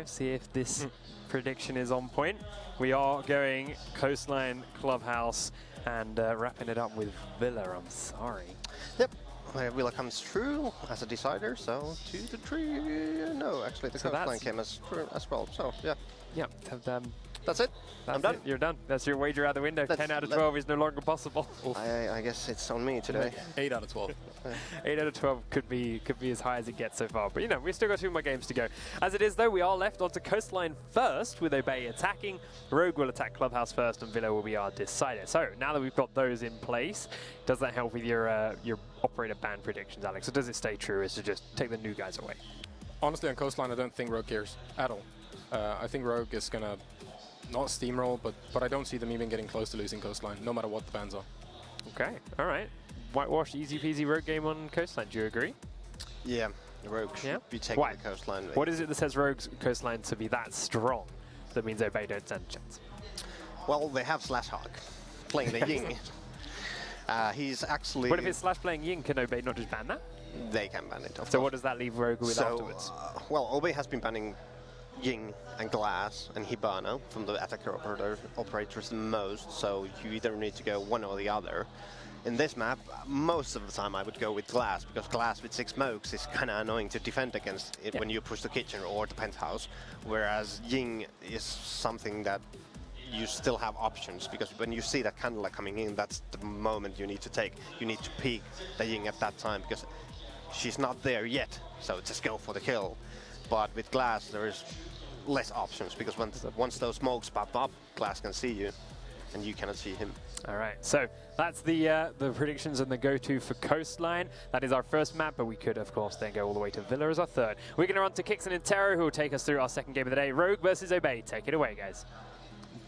see if this prediction is on point. We are going Coastline, Clubhouse, and wrapping it up with Villa. I'm sorry. Yep. Villa comes through as a decider, so 2-3. No, actually the Coastline came as well. So yeah. Yeah. That's it. I'm done. You're done. That's your wager out the window. 10 out of 12 is no longer possible. I guess it's on me today. 8 out of 12. 8 out of 12 could be as high as it gets so far. But you know, we've still got 2 more games to go. As it is though, we are left onto Coastline first with Obey attacking. Rogue will attack Clubhouse first, and Villa will be our decider. So now that we've got those in place, does that help with your operator ban predictions, Alex? Or does it stay true as to just take the new guys away? Honestly, on Coastline, I don't think Rogue cares at all. I think Rogue is gonna not steamroll, but I don't see them even getting close to losing Coastline, no matter what the bans are. Okay, all right. Whitewash, easy peasy Rogue game on Coastline. Do you agree? Yeah, Rogue should be taking the Coastline. What is it that says Rogue's Coastline to be that strong that means Obey don't stand a chance? Well, they have Slash Hawk playing the Ying. He's actually... But if it's Slash playing Ying, can Obey not just ban that? They can ban it, of course. So what does that leave Rogue with afterwards? Well, Obey has been banning Ying and Glass and Hibana from the attacker operators the most, so you either need to go one or the other. In this map, most of the time I would go with Glass, because Glass with 6 smokes is kind of annoying to defend against it when you push the kitchen or the penthouse, whereas Ying is something that you still have options, because when you see that Candela coming in, that's the moment you need to take. You need to peek the Ying at that time, because she's not there yet, so just go for the kill. But with Glass, there is less options, because once those smokes pop up, Glass can see you, and you cannot see him. All right, so that's the predictions and the go-to for Coastline. That is our first map, but we could, of course, then go all the way to Villa as our third. We're going to run to Kixon and Tero, who will take us through our second game of the day. Rogue versus Obey. Take it away, guys.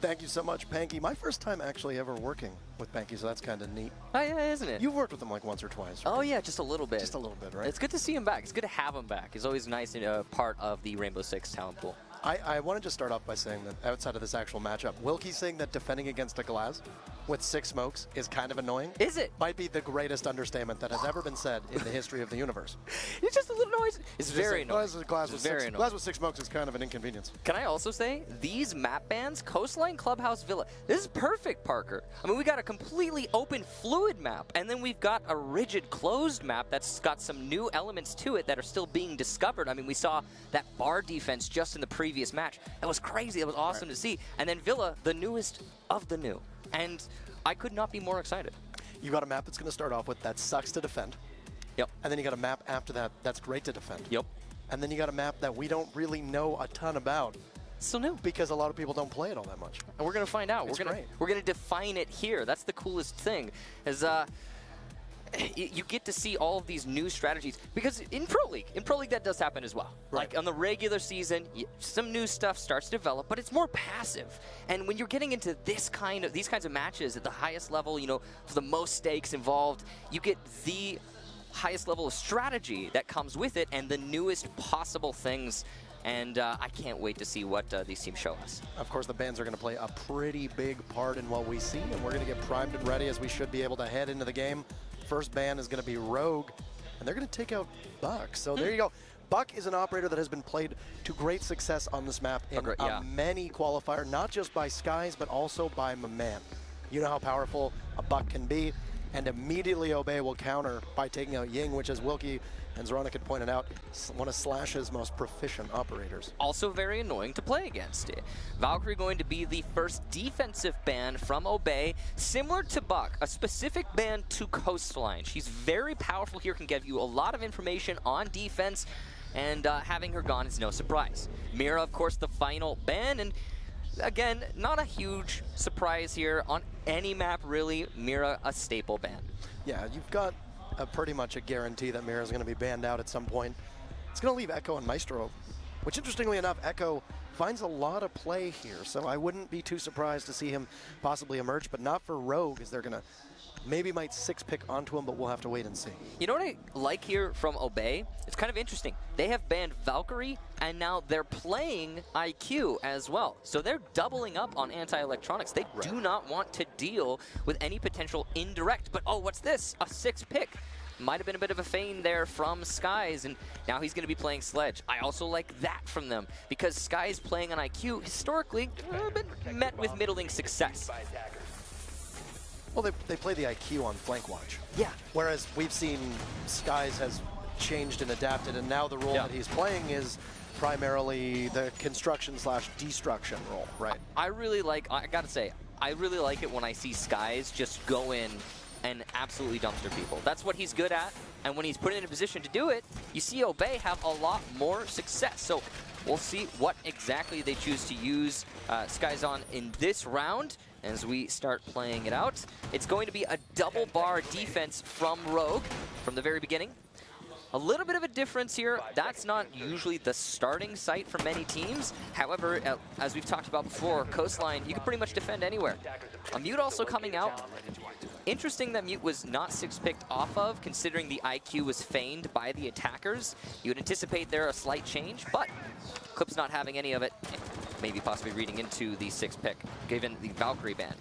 Thank you so much, Panky. My first time actually ever working with Panky, so that's kind of neat. Oh, yeah, isn't it? You've worked with him like once or twice. Right? Oh, yeah, just a little bit. Just a little bit, right? It's good to see him back. It's good to have him back. He's always nice and part of the Rainbow Six talent pool. I want to just start off by saying that outside of this actual matchup, Wilkie's saying that defending against a Glass with 6 smokes is kind of annoying. Is it? Might be the greatest understatement that has ever been said in the history of the universe. It's just a little noise. It's very annoying. Glass with 6 smokes is kind of an inconvenience. Can I also say, these map bans, Coastline, Clubhouse, Villa, this is perfect, Parker. I mean, we got a completely open, fluid map, and then we've got a rigid, closed map that's got some new elements to it that are still being discovered. I mean, we saw that bar defense just in the previous match. That was crazy. That was awesome to see. And then Villa, the newest of the new. And I could not be more excited. You got a map that's going to start off with that sucks to defend. Yep. And then you got a map after that that's great to defend. Yep. And then you got a map that we don't really know a ton about. Still new. Because a lot of people don't play it all that much. And we're going to find out. It's We're going to define it here. That's the coolest thing. Is you get to see all of these new strategies, because in Pro League that does happen as well. Right. Like on the regular season, some new stuff starts to develop, but it's more passive. And when you're getting into these kinds of matches at the highest level, you know, for the most stakes involved, you get the highest level of strategy that comes with it and the newest possible things. And I can't wait to see what these teams show us. Of course, the bans are going to play a pretty big part in what we see, and we're going to get primed and ready as we should be able to head into the game. First ban is going to be Rogue, and they're going to take out Buck. So there you go. Buck is an operator that has been played to great success on this map in many qualifier, not just by Skies, but also by Maman. You know how powerful a Buck can be, and immediately Obey will counter by taking out Ying, which, as Wilkie and Zoronic had pointed out, one of Slash's most proficient operators. Also very annoying to play against. Valkyrie going to be the first defensive ban from Obey, similar to Buck, a specific ban to Coastline. She's very powerful here, can give you a lot of information on defense, and having her gone is no surprise. Mira, of course, the final ban, and again, not a huge surprise here on any map, really. Mira, a staple ban. Yeah, you've got pretty much a guarantee that Mira is going to be banned out at some point. It's going to leave Echo and Maestro, which interestingly enough, Echo finds a lot of play here, so I wouldn't be too surprised to see him possibly emerge, but not for Rogue, as they're going to maybe might 6-pick onto him, but we'll have to wait and see. You know what I like here from Obey? It's kind of interesting. They have banned Valkyrie, and now they're playing IQ as well. So they're doubling up on anti-electronics. They do not want to deal with any potential indirect. But oh, what's this? A 6-pick. Might have been a bit of a feign there from Skies, and now he's going to be playing Sledge. I also like that from them, because Skies playing on IQ historically been met with middling success. Well, they play the IQ on flank watch. Yeah. Whereas we've seen Skies has changed and adapted, and now the role that he's playing is primarily the construction/destruction role, right? I really like, I gotta say, I really like it when I see Skies just go in and absolutely dumpster people. That's what he's good at, and when he's put in a position to do it, you see Obey have a lot more success. So we'll see what exactly they choose to use Skies on in this round as we start playing it out. It's going to be a double bar defense from Rogue from the very beginning. A little bit of a difference here. That's not usually the starting site for many teams. However, as we've talked about before, Coastline, you can pretty much defend anywhere. A Mute also coming out. Interesting that Mute was not 6-picked off of, considering the IQ was feigned by the attackers. You would anticipate there a slight change, but Clip's not having any of it. Maybe possibly reading into the 6-pick, given the Valkyrie ban.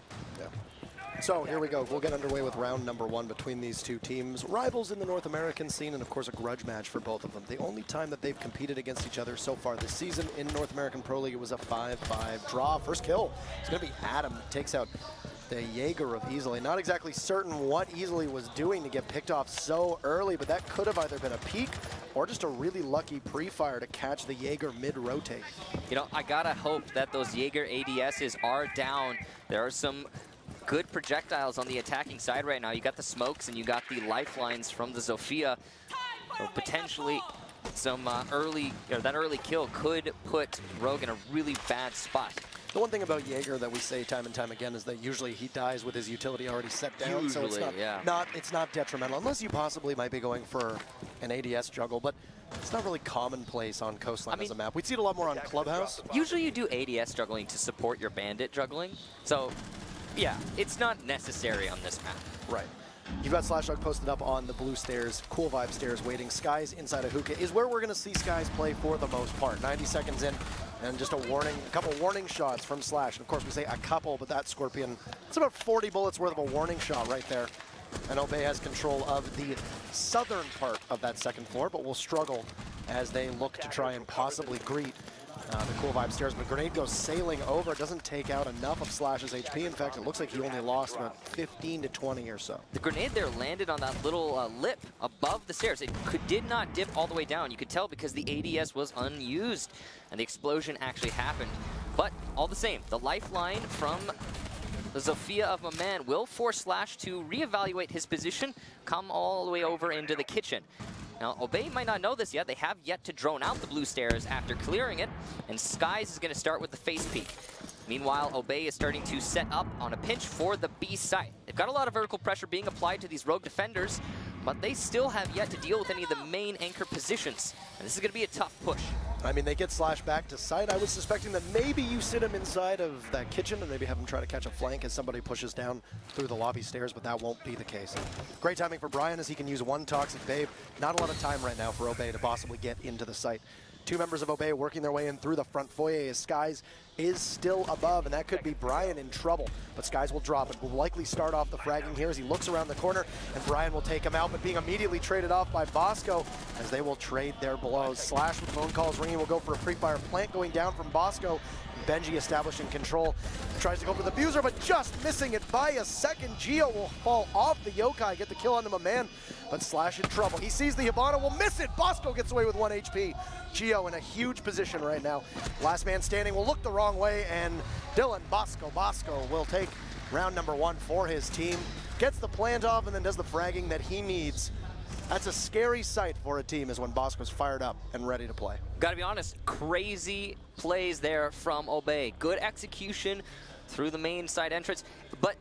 So here we go. We'll get underway with round number 1 between these two teams. Rivals in the North American scene, and of course a grudge match for both of them. The only time that they've competed against each other so far this season in North American Pro League, it was a 5-5 draw. First kill, it's going to be Adam. Takes out the Jaeger of Easily. Not exactly certain what Easily was doing to get picked off so early, but that could have either been a peek or just a really lucky pre-fire to catch the Jaeger mid-rotate. You know, I gotta hope that those Jaeger ADSs are down. There are some good projectiles on the attacking side right now. You got the smokes and you got the lifelines from the Zofia. So potentially some that early kill could put Rogue in a really bad spot. The one thing about Jaeger that we say time and time again is that usually he dies with his utility already set down, Usually, so it's not detrimental, unless you possibly might be going for an ADS juggle, but it's not really commonplace on Coastline as a map. We'd see it a lot more on Clubhouse. Usually you do ADS juggling to support your bandit juggling, so yeah, it's not necessary on this map. Right. You've got Slashdog posted up on the blue stairs, cool vibe stairs waiting. Skies inside of hookah is where we're going to see Skies play for the most part. 90 seconds in, and just a couple warning shots from Slash. And of course we say a couple, but that Scorpion, it's about 40 bullets worth of a warning shot right there. And Obey has control of the southern part of that second floor, but will struggle as they look to try and possibly greet the cool vibe stairs. But grenade goes sailing over. It doesn't take out enough of Slash's HP. In fact, it looks like he only lost about 15 to 20 or so. The grenade there landed on that little lip above the stairs. It did not dip all the way down. You could tell because the ADS was unused and the explosion actually happened. But all the same, the lifeline from the Zofia of Maman will force Slash to reevaluate his position, come all the way over into the kitchen. Now, Obey might not know this yet. They have yet to drone out the blue stairs after clearing it, and Skies is going to start with the face peek. Meanwhile, Obey is starting to set up on a pinch for the B site. They've got a lot of vertical pressure being applied to these Rogue defenders, but they still have yet to deal with any of the main anchor positions. And this is going to be a tough push. I mean, they get Slash back to site. I was suspecting that maybe you sit him inside of that kitchen and maybe have him try to catch a flank as somebody pushes down through the lobby stairs, but that won't be the case. Great timing for Brian as he can use one Toxic Babe. Not a lot of time right now for Obey to possibly get into the site. Two members of Obey working their way in through the front foyer as Skies is still above, and that could be Brian in trouble. But Skies will drop it. Will likely start off the fragging here as he looks around the corner, and Brian will take him out, but being immediately traded off by Bosco as they will trade their blows. Slash with phone calls ringing will go for a pre-fire plant going down from Bosco. Benji establishing control. Tries to go for the Buser, but just missing it by a second. Geo will fall off the Yokai, get the kill onto Maman, but Slash in trouble. He sees the Hibana, will miss it. Bosco gets away with 1 HP. Geo in a huge position right now. Last man standing will look the wrong way, and Dylan Bosco will take round number 1 for his team. Gets the plant off and then does the fragging that he needs. That's a scary sight for a team, is when Bosco's fired up and ready to play. Gotta be honest, crazy plays there from Obey. Good execution through the main side entrance, but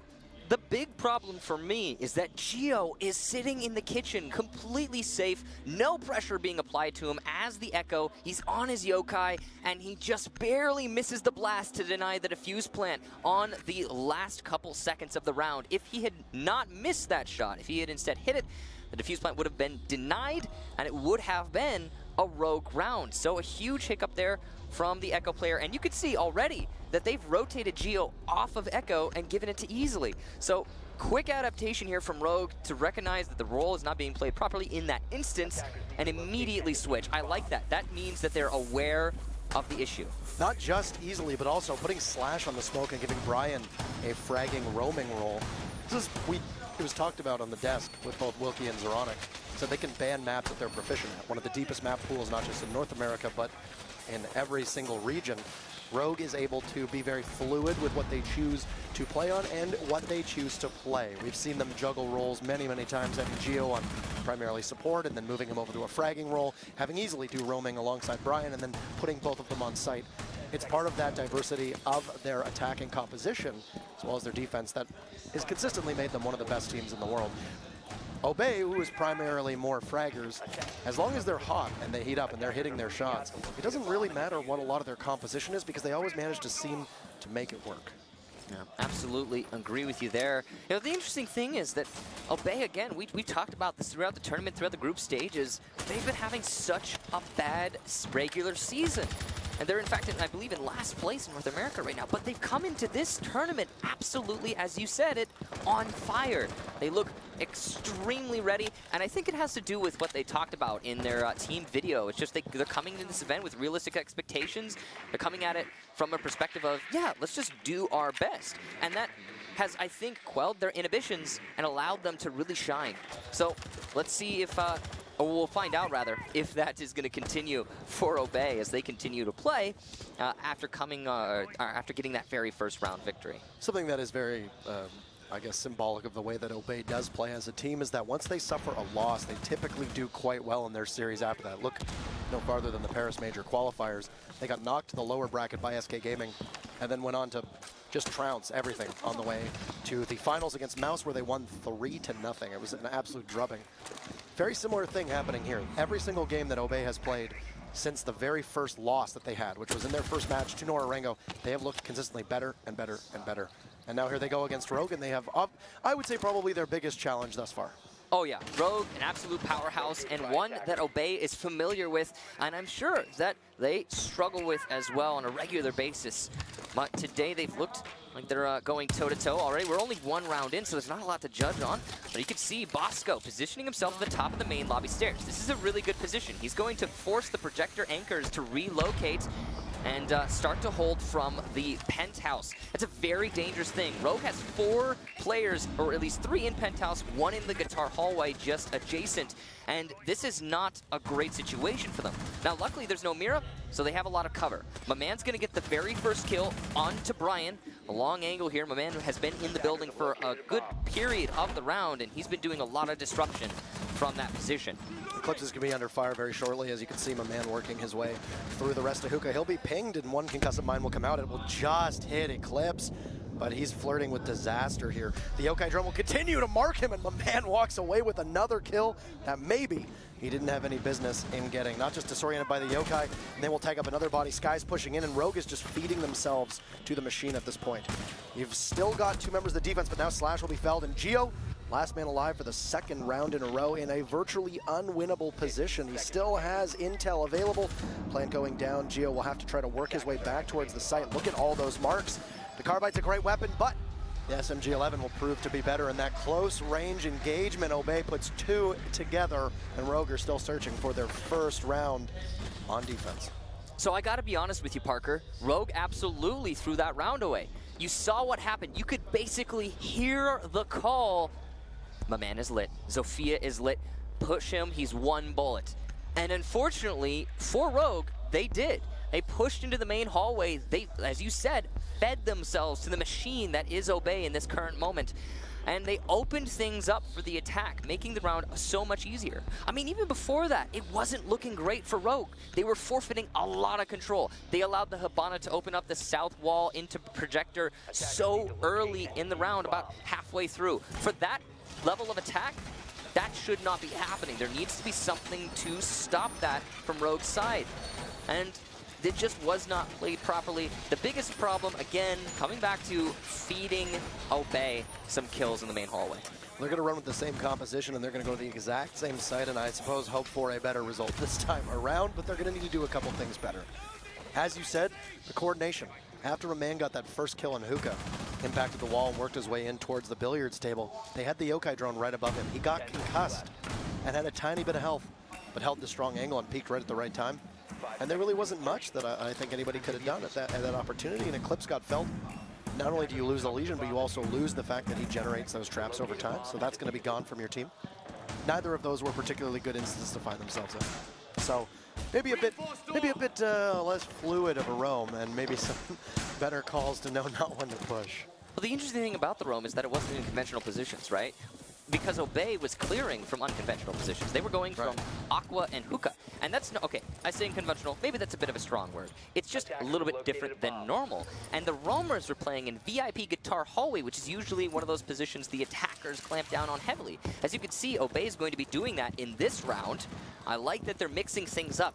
the big problem for me is that Geo is sitting in the kitchen, completely safe, no pressure being applied to him as the Echo. He's on his Yokai, and he just barely misses the blast to deny the defuse plant on the last couple seconds of the round. If he had not missed that shot, if he had instead hit it, the defuse plant would have been denied, and it would have been a Rogue round. So a huge hiccup there from the Echo player, and you could see already that they've rotated Geo off of Echo and given it to Easily. So quick adaptation here from Rogue to recognize that the role is not being played properly in that instance and immediately switch. I like that. That means that they're aware of the issue. Not just easily, but also putting Slash on the smoke and giving Brian a fragging roaming role. This is, it was talked about on the desk with both Wilkie and Zeronic. So they can ban maps that they're proficient at. One of the deepest map pools, not just in North America, but in every single region. Rogue is able to be very fluid with what they choose to play on and what they choose to play. We've seen them juggle roles many, many times, having Gio on primarily support and then moving him over to a fragging role, having easily do roaming alongside Brian and then putting both of them on site. It's part of that diversity of their attacking composition, as well as their defense, that has consistently made them one of the best teams in the world. Obey, who is primarily more fraggers, as long as they're hot and they heat up and they're hitting their shots, it doesn't really matter what a lot of their composition is because they always manage to seem to make it work. Yeah, absolutely agree with you there. You know, the interesting thing is that Obey, again, we talked about this throughout the tournament, throughout the group stages. They've been having such a bad regular season. And they're, in fact, I believe, in last place in North America right now. But they've come into this tournament absolutely, as you said it, on fire. They look extremely ready. And I think it has to do with what they talked about in their team video. It's just they're coming into this event with realistic expectations. They're coming at it from a perspective of, yeah, let's just do our best. And that has, I think, quelled their inhibitions and allowed them to really shine. So let's see if... or we'll find out, rather, if that is going to continue for Obey as they continue to play after getting that very first round victory. Something that is very, I guess, symbolic of the way that Obey does play as a team is that once they suffer a loss, they typically do quite well in their series after that. Look no farther than the Paris Major qualifiers. They got knocked to the lower bracket by SK Gaming and then went on to just trounce everything on the way to the finals against Mouse, where they won 3-0. It was an absolute drubbing. Very similar thing happening here. Every single game that Obey has played since the very first loss that they had, which was in their first match to Norarengo, they have looked consistently better and better and better. And now here they go against Rogue, and they have, I would say, probably their biggest challenge thus far. Oh yeah, Rogue, an absolute powerhouse, and one that Obey is familiar with, and I'm sure that they struggle with as well on a regular basis. But today they've looked like they're going toe-to-toe already. We're only one round in, so there's not a lot to judge on. But you can see Bosco positioning himself at the top of the main lobby stairs. This is a really good position. He's going to force the projector anchors to relocate and start to hold from the penthouse. That's a very dangerous thing. Rogue has 4 players, or at least 3 in penthouse, 1 in the guitar hallway just adjacent. And this is not a great situation for them. Now, luckily, there's no Mira, so they have a lot of cover. My man's going to get the very first kill onto Brian. A long angle here. My man has been in the building for a good period of the round, and he's been doing a lot of disruption from that position. Eclipse is going to be under fire very shortly. As you can see, my man working his way through the rest of Hookah. He'll be pinged, and one concussive mine will come out. It will just hit Eclipse, but he's flirting with disaster here. The Yokai drum will continue to mark him, and my man walks away with another kill that maybe he didn't have any business in getting. Not just disoriented by the Yokai, and they will tag up another body. Sky's pushing in, and Rogue is just feeding themselves to the machine at this point. You've still got 2 members of the defense, but now Slash will be felled, and Gio, last man alive for the 2nd round in a row, in a virtually unwinnable position. He still has intel available. Plant going down. Gio will have to try to work his way back towards the site. Look at all those marks. The Carbide's a great weapon, but the SMG-11 will prove to be better in that close range engagement. Obey puts 2 together, and Rogue are still searching for their first round on defense. So I gotta be honest with you, Parker. Rogue absolutely threw that round away. You saw what happened. You could basically hear the call. My man is lit. Zofia is lit. Push him, he's 1 bullet. And unfortunately, for Rogue, they did. They pushed into the main hallway. They, as you said, fed themselves to the machine that is Obey in this current moment. And they opened things up for the attack, making the round so much easier. I mean, even before that, it wasn't looking great for Rogue. They were forfeiting a lot of control. They allowed the Hibana to open up the south wall into projector so early in the round, about halfway through. For that level of attack, that should not be happening. There needs to be something to stop that from Rogue's side. And it just was not played properly. The biggest problem, again, coming back to feeding Obey some kills in the main hallway. They're going to run with the same composition, and they're going to go to the exact same site, and I suppose hope for a better result this time around, but they're going to need to do a couple things better. As you said, the coordination. After a man got that first kill on Hookah, impacted the wall and worked his way in towards the billiards table, they had the yokai drone right above him. He got concussed and had a tiny bit of health, but held the strong angle and peaked right at the right time. And there really wasn't much that I think anybody could have done at that opportunity, and Eclipse got felt. Not only do you lose the Legion, but you also lose the fact that he generates those traps over time, so that's going to be gone from your team. Neither of those were particularly good instances to find themselves in. So maybe a bit less fluid of a roam, and maybe some better calls to know not when to push. Well, the interesting thing about the roam is that it wasn't in conventional positions, right? Because Obey was clearing from unconventional positions. They were going from Aqua and Hookah. And that's, no, okay, I say unconventional, maybe that's a bit of a strong word. It's just a little bit different than normal. And the roamers were playing in VIP Guitar Hallway, which is usually one of those positions the attackers clamp down on heavily. As you can see, Obey is going to be doing that in this round. I like that they're mixing things up,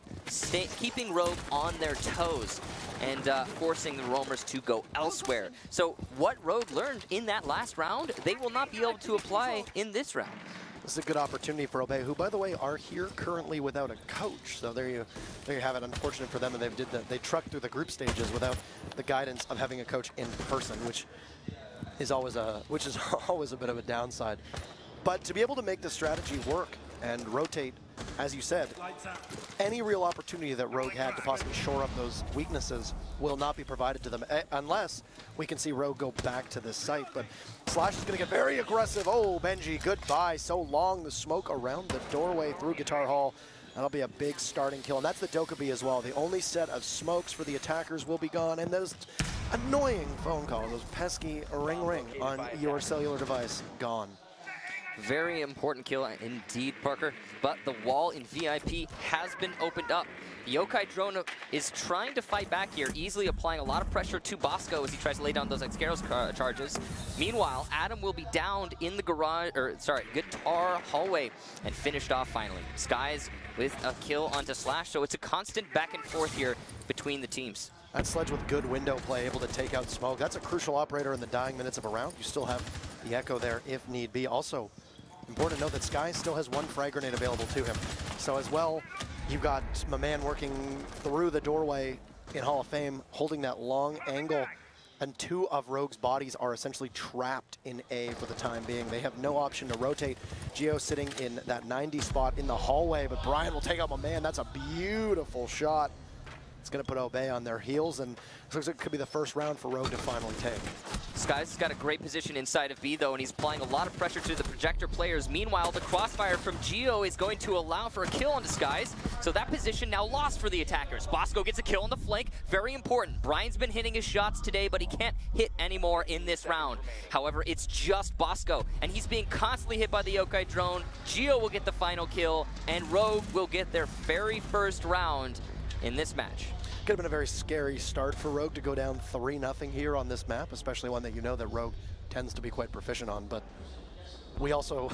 keeping Rogue on their toes, and forcing the roamers to go elsewhere. So what Rogue learned in that last round, they will not be able to apply in this round. This is a good opportunity for Obey, who, by the way, are here currently without a coach. So there you have it. Unfortunate for them, and they trucked through the group stages without the guidance of having a coach in person, which is always a bit of a downside. But to be able to make the strategy work and rotate, as you said, any real opportunity that Rogue had to possibly shore up those weaknesses will not be provided to them unless we can see Rogue go back to this site. But Slash is going to get very aggressive. Oh, Benji, goodbye. So long, the smoke around the doorway through Guitar Hall. That'll be a big starting kill, and that's the Dokkaebi as well. The only set of smokes for the attackers will be gone, and those annoying phone calls, those pesky ring on your cellular device, gone. Very important kill indeed, Parker. But the wall in VIP has been opened up. The Yokai drone is trying to fight back here, easily applying a lot of pressure to Bosco as he tries to lay down those Excaros charges. Meanwhile, Adam will be downed in the Guitar Hallway and finished off finally. Skies with a kill onto Slash, so it's a constant back and forth here between the teams. That Sledge with good window play, able to take out smoke. That's a crucial operator in the dying minutes of a round. You still have the Echo there if need be. Also, important to note that Sky still has one frag grenade available to him. So as well, you've got my man working through the doorway in Hall of Fame, holding that long angle, and two of Rogue's bodies are essentially trapped in A for the time being. They have no option to rotate. Geo sitting in that 90 spot in the hallway, but Brian will take out my man. That's a beautiful shot. It's going to put Obey on their heels, and it looks like it could be the first round for Rogue to finally take. Skies has got a great position inside of B, though, and he's applying a lot of pressure to the projector players. Meanwhile, the crossfire from Geo is going to allow for a kill on Skies, so that position now lost for the attackers. Bosco gets a kill on the flank, very important. Brian's been hitting his shots today, but he can't hit anymore in this round. However, it's just Bosco, and he's being constantly hit by the Yokai drone. Geo will get the final kill, and Rogue will get their very first round in this match. Could have been a very scary start for Rogue to go down 3-0 here on this map, especially one that you know that Rogue tends to be quite proficient on. But we also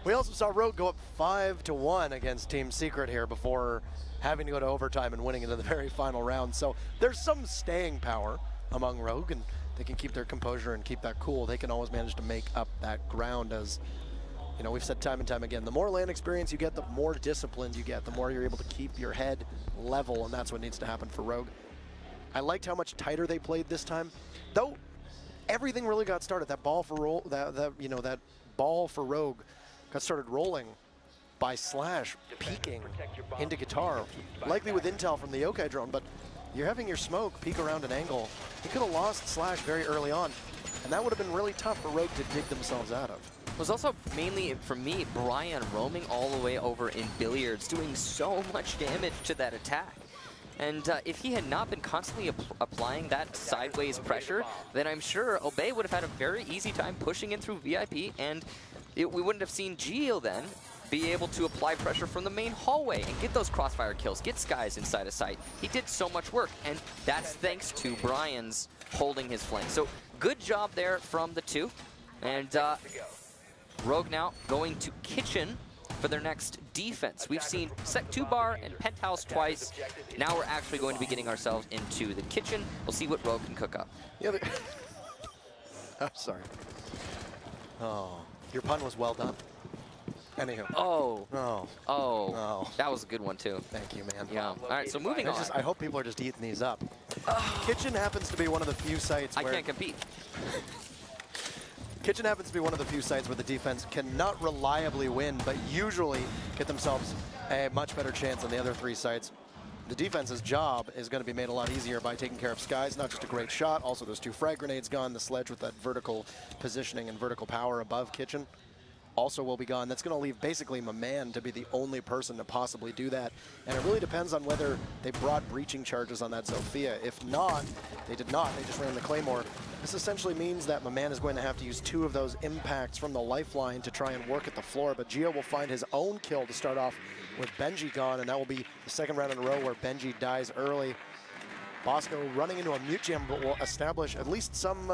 saw Rogue go up 5-1 against Team Secret here before having to go to overtime and winning into the very final round. So there's some staying power among Rogue, and they can keep their composure and keep that cool. They can always manage to make up that ground. As you know, we've said time and time again, the more LAN experience you get, the more disciplined you get, the more you're able to keep your head level, and that's what needs to happen for Rogue. I liked how much tighter they played this time, though everything really got started. That ball for that ball for Rogue got started rolling by Slash peeking into Guitar, likely with intel from the Yokai drone, but you're having your smoke peek around an angle. You could have lost Slash very early on, and that would have been really tough for Rogue to dig themselves out of. It was also mainly, for me, Brian roaming all the way over in billiards, doing so much damage to that attack. And if he had not been constantly applying that sideways pressure, then I'm sure Obey would have had a very easy time pushing in through VIP, and we wouldn't have seen Geo then be able to apply pressure from the main hallway and get those crossfire kills, get Skies inside of sight. He did so much work, and that's thanks to Brian's holding his flank. So good job there from the two. And Rogue now going to Kitchen for their next defense. We've seen set 2-bar and Penthouse twice. Now we're actually going to be getting ourselves into the Kitchen. We'll see what Rogue can cook up. I'm sorry. Oh, your pun was well done. Anywho. Oh. Oh. Oh. Oh. That was a good one, too. Thank you, man. Yeah. All right, so moving on. I hope people are just eating these up. Kitchen happens to be one of the few sites where... I can't compete. Kitchen happens to be one of the few sites where the defense cannot reliably win, but usually get themselves a much better chance than the other 3 sites. The defense's job is going to be made a lot easier by taking care of Skies. Not just a great shot, also those 2 frag grenades gone, the sledge with that vertical positioning and vertical power above Kitchen also will be gone. That's going to leave basically Maman to be the only person to possibly do that. And it really depends on whether they brought breaching charges on that Zofia. If not, they did not. They just ran the Claymore. This essentially means that Maman is going to have to use 2 of those impacts from the lifeline to try and work at the floor. But Gio will find his own kill to start off with Benji gone, and that will be the 2nd round in a row where Benji dies early. Bosco running into a mute gem, but will establish at least some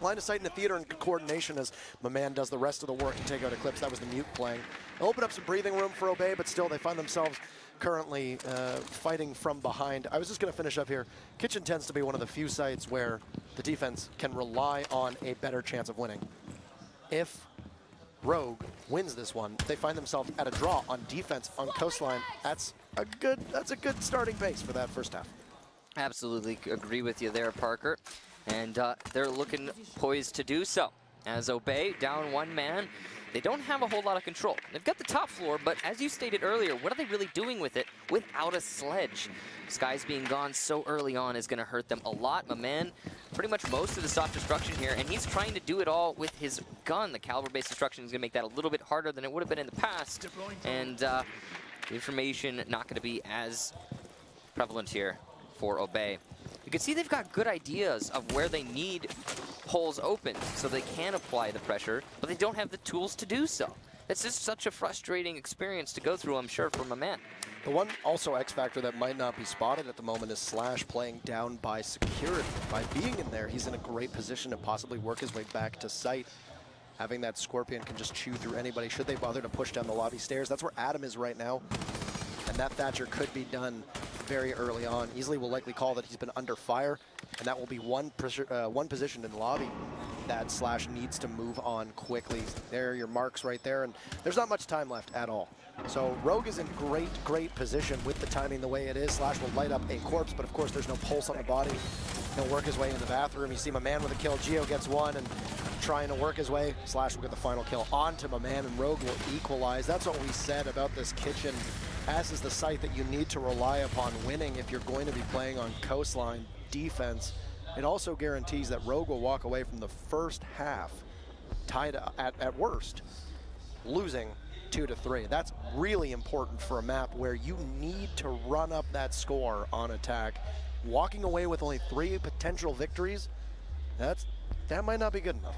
line of sight in the theater and coordination as Maman does the rest of the work to take out Eclipse. That was the mute playing. They'll open up some breathing room for Obey, but still they find themselves currently fighting from behind. I was just going to finish up here. Kitchen tends to be one of the few sites where the defense can rely on a better chance of winning. If Rogue wins this one, they find themselves at a draw on defense on Coastline. That's a good starting base for that first half. Absolutely agree with you there, Parker. And they're looking poised to do so. As Obey, down 1 man, they don't have a whole lot of control. They've got the top floor, but as you stated earlier, what are they really doing with it without a sledge? Skies being gone so early on is going to hurt them a lot. Maman, pretty much most of the soft destruction here, and he's trying to do it all with his gun. The caliber-based destruction is going to make that a little bit harder than it would have been in the past. And the information not going to be as prevalent here for Obey. You can see they've got good ideas of where they need holes open so they can apply the pressure, but they don't have the tools to do so. It's just such a frustrating experience to go through, I'm sure, for Maman. The one also X factor that might not be spotted at the moment is Slash playing down by security. By being in there, he's in a great position to possibly work his way back to site. Having that Scorpion can just chew through anybody should they bother to push down the lobby stairs. That's where Adam is right now. And that Thatcher could be done very early on. Easily will likely call that he's been under fire, and that will be one position in the lobby that Slash needs to move on quickly. There are your marks right there, and there's not much time left at all. So Rogue is in great position with the timing the way it is. Slash will light up a corpse, but of course there's no pulse on the body. He'll work his way in the bathroom. You see Maman with a kill. Gio gets 1 and trying to work his way. Slash will get the final kill onto Maman, and Rogue will equalize. That's what we said about this Kitchen. As is the site that you need to rely upon winning if you're going to be playing on Coastline defense. It also guarantees that Rogue will walk away from the first half tied at worst, losing 2-3. That's really important for a map where you need to run up that score on attack. Walking away with only 3 potential victories, that might not be good enough.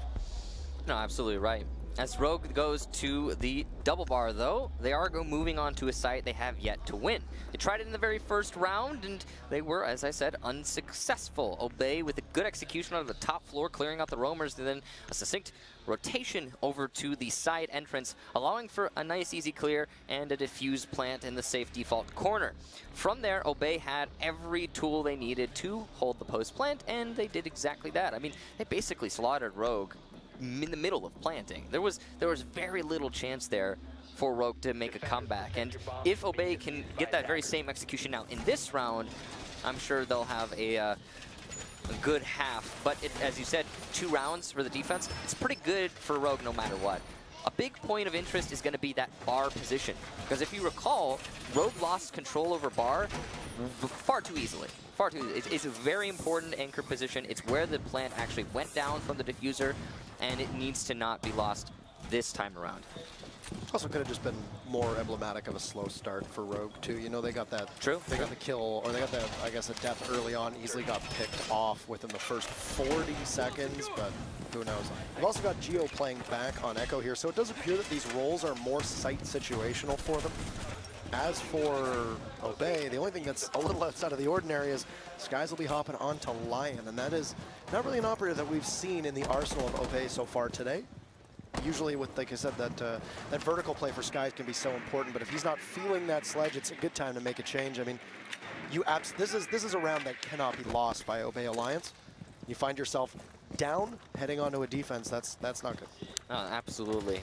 No, absolutely right. As Rogue goes to the double bar, though, they are moving on to a site they have yet to win. They tried it in the very first round, and they were, as I said, unsuccessful. Obey with a good execution on the top floor, clearing out the roamers, and then a succinct rotation over to the side entrance, allowing for a nice, easy clear and a defuse plant in the safe default corner. From there, Obey had every tool they needed to hold the post plant, and they did exactly that. I mean, they basically slaughtered Rogue in the middle of planting. There was very little chance there for Rogue to make a comeback, and if Obey can get that very same execution now in this round, I'm sure they'll have a good half. But as you said, 2 rounds for the defense, it's pretty good for Rogue no matter what. A big point of interest is going to be that bar position, because if you recall, Rogue lost control over bar far too easily. It's a very important anchor position. It's where the plant actually went down from the diffuser, and it needs to not be lost this time around. Also could have just been more emblematic of a slow start for Rogue too. You know, they got that. True. They got the kill, or they got that, I guess, a death early on. Easily got picked off within the first 40 seconds, but who knows. We've also got Gio playing back on Echo here, so it does appear that these roles are more site situational for them. As for Obey, the only thing that's a little outside of the ordinary is Skies will be hopping onto Lion, and that is not really an operator that we've seen in the arsenal of Obey so far today. Usually with, like I said, that vertical play for Skies can be so important, but if he's not feeling that sledge, it's a good time to make a change. I mean, this is a round that cannot be lost by Obey Alliance. You find yourself down, heading onto a defense, that's not good. Absolutely.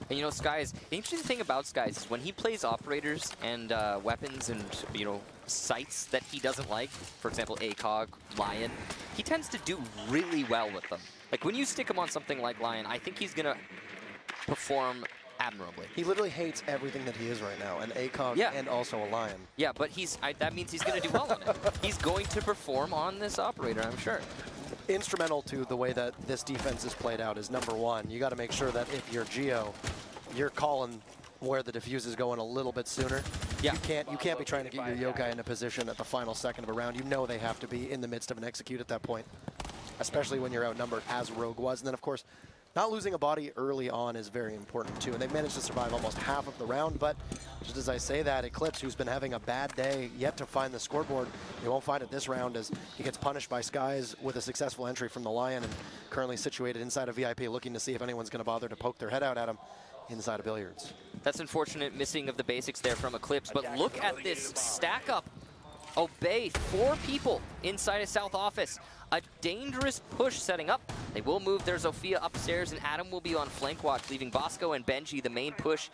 And you know, Skies, the interesting thing about Skies is when he plays operators and weapons and, you know, sights that he doesn't like, for example, ACOG, Lion, he tends to do really well with them. Like when you stick him on something like Lion, I think he's going to perform admirably. He literally hates everything that he is right now, an ACOG and also a Lion. Yeah, but that means he's going to do well on it. He's going to perform on this operator, I'm sure. Instrumental to the way that this defense is played out is number one, you got to make sure that if you're Geo, you're calling where the defuse is going a little bit sooner. Yeah. You can't be trying to get your yokai in a position at the final second of a round. You know they have to be in the midst of an execute at that point, especially when you're outnumbered as Rogue was. And then, of course, not losing a body early on is very important, too. And they've managed to survive almost half of the round. But just as I say that, Eclipse, who's been having a bad day, yet to find the scoreboard, he won't find it this round as he gets punished by Skies with a successful entry from the Lion and currently situated inside a VIP, looking to see if anyone's going to bother to poke their head out at him inside of Billiards. That's unfortunate missing of the basics there from Eclipse, but look at this stack up. Obey, 4 people inside a south office. A dangerous push setting up. They will move their Zofia upstairs, and Adam will be on flank watch, leaving Bosco and Benji the main push.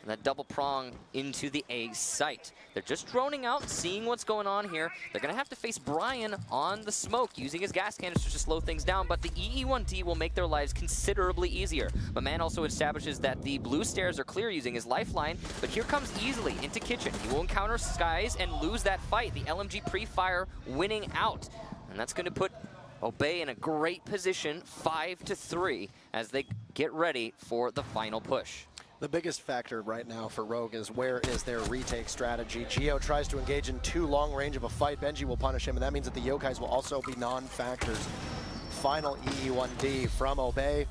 And that double prong into the A site. They're just droning out, seeing what's going on here. They're going to have to face Brian on the smoke, using his gas canisters to slow things down, but the EE1D will make their lives considerably easier. But Man also establishes that the blue stairs are clear using his lifeline, but here comes Easily into Kitchen. He will encounter Skies and lose that fight. The LMG pre-fire winning out. And that's going to put Obey in a great position, 5-3, as they get ready for the final push. The biggest factor right now for Rogue is where is their retake strategy. Geo tries to engage in too long range of a fight. Benji will punish him, and that means that the Yokais will also be non-factors. Final EE1D from Obey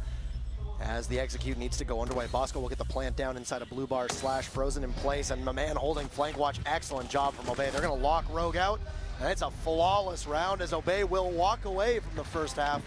as the execute needs to go underway. Bosco will get the plant down inside a blue bar / frozen in place, and my man holding flank watch. Excellent job from Obey. They're going to lock Rogue out, and it's a flawless round as Obey will walk away from the first half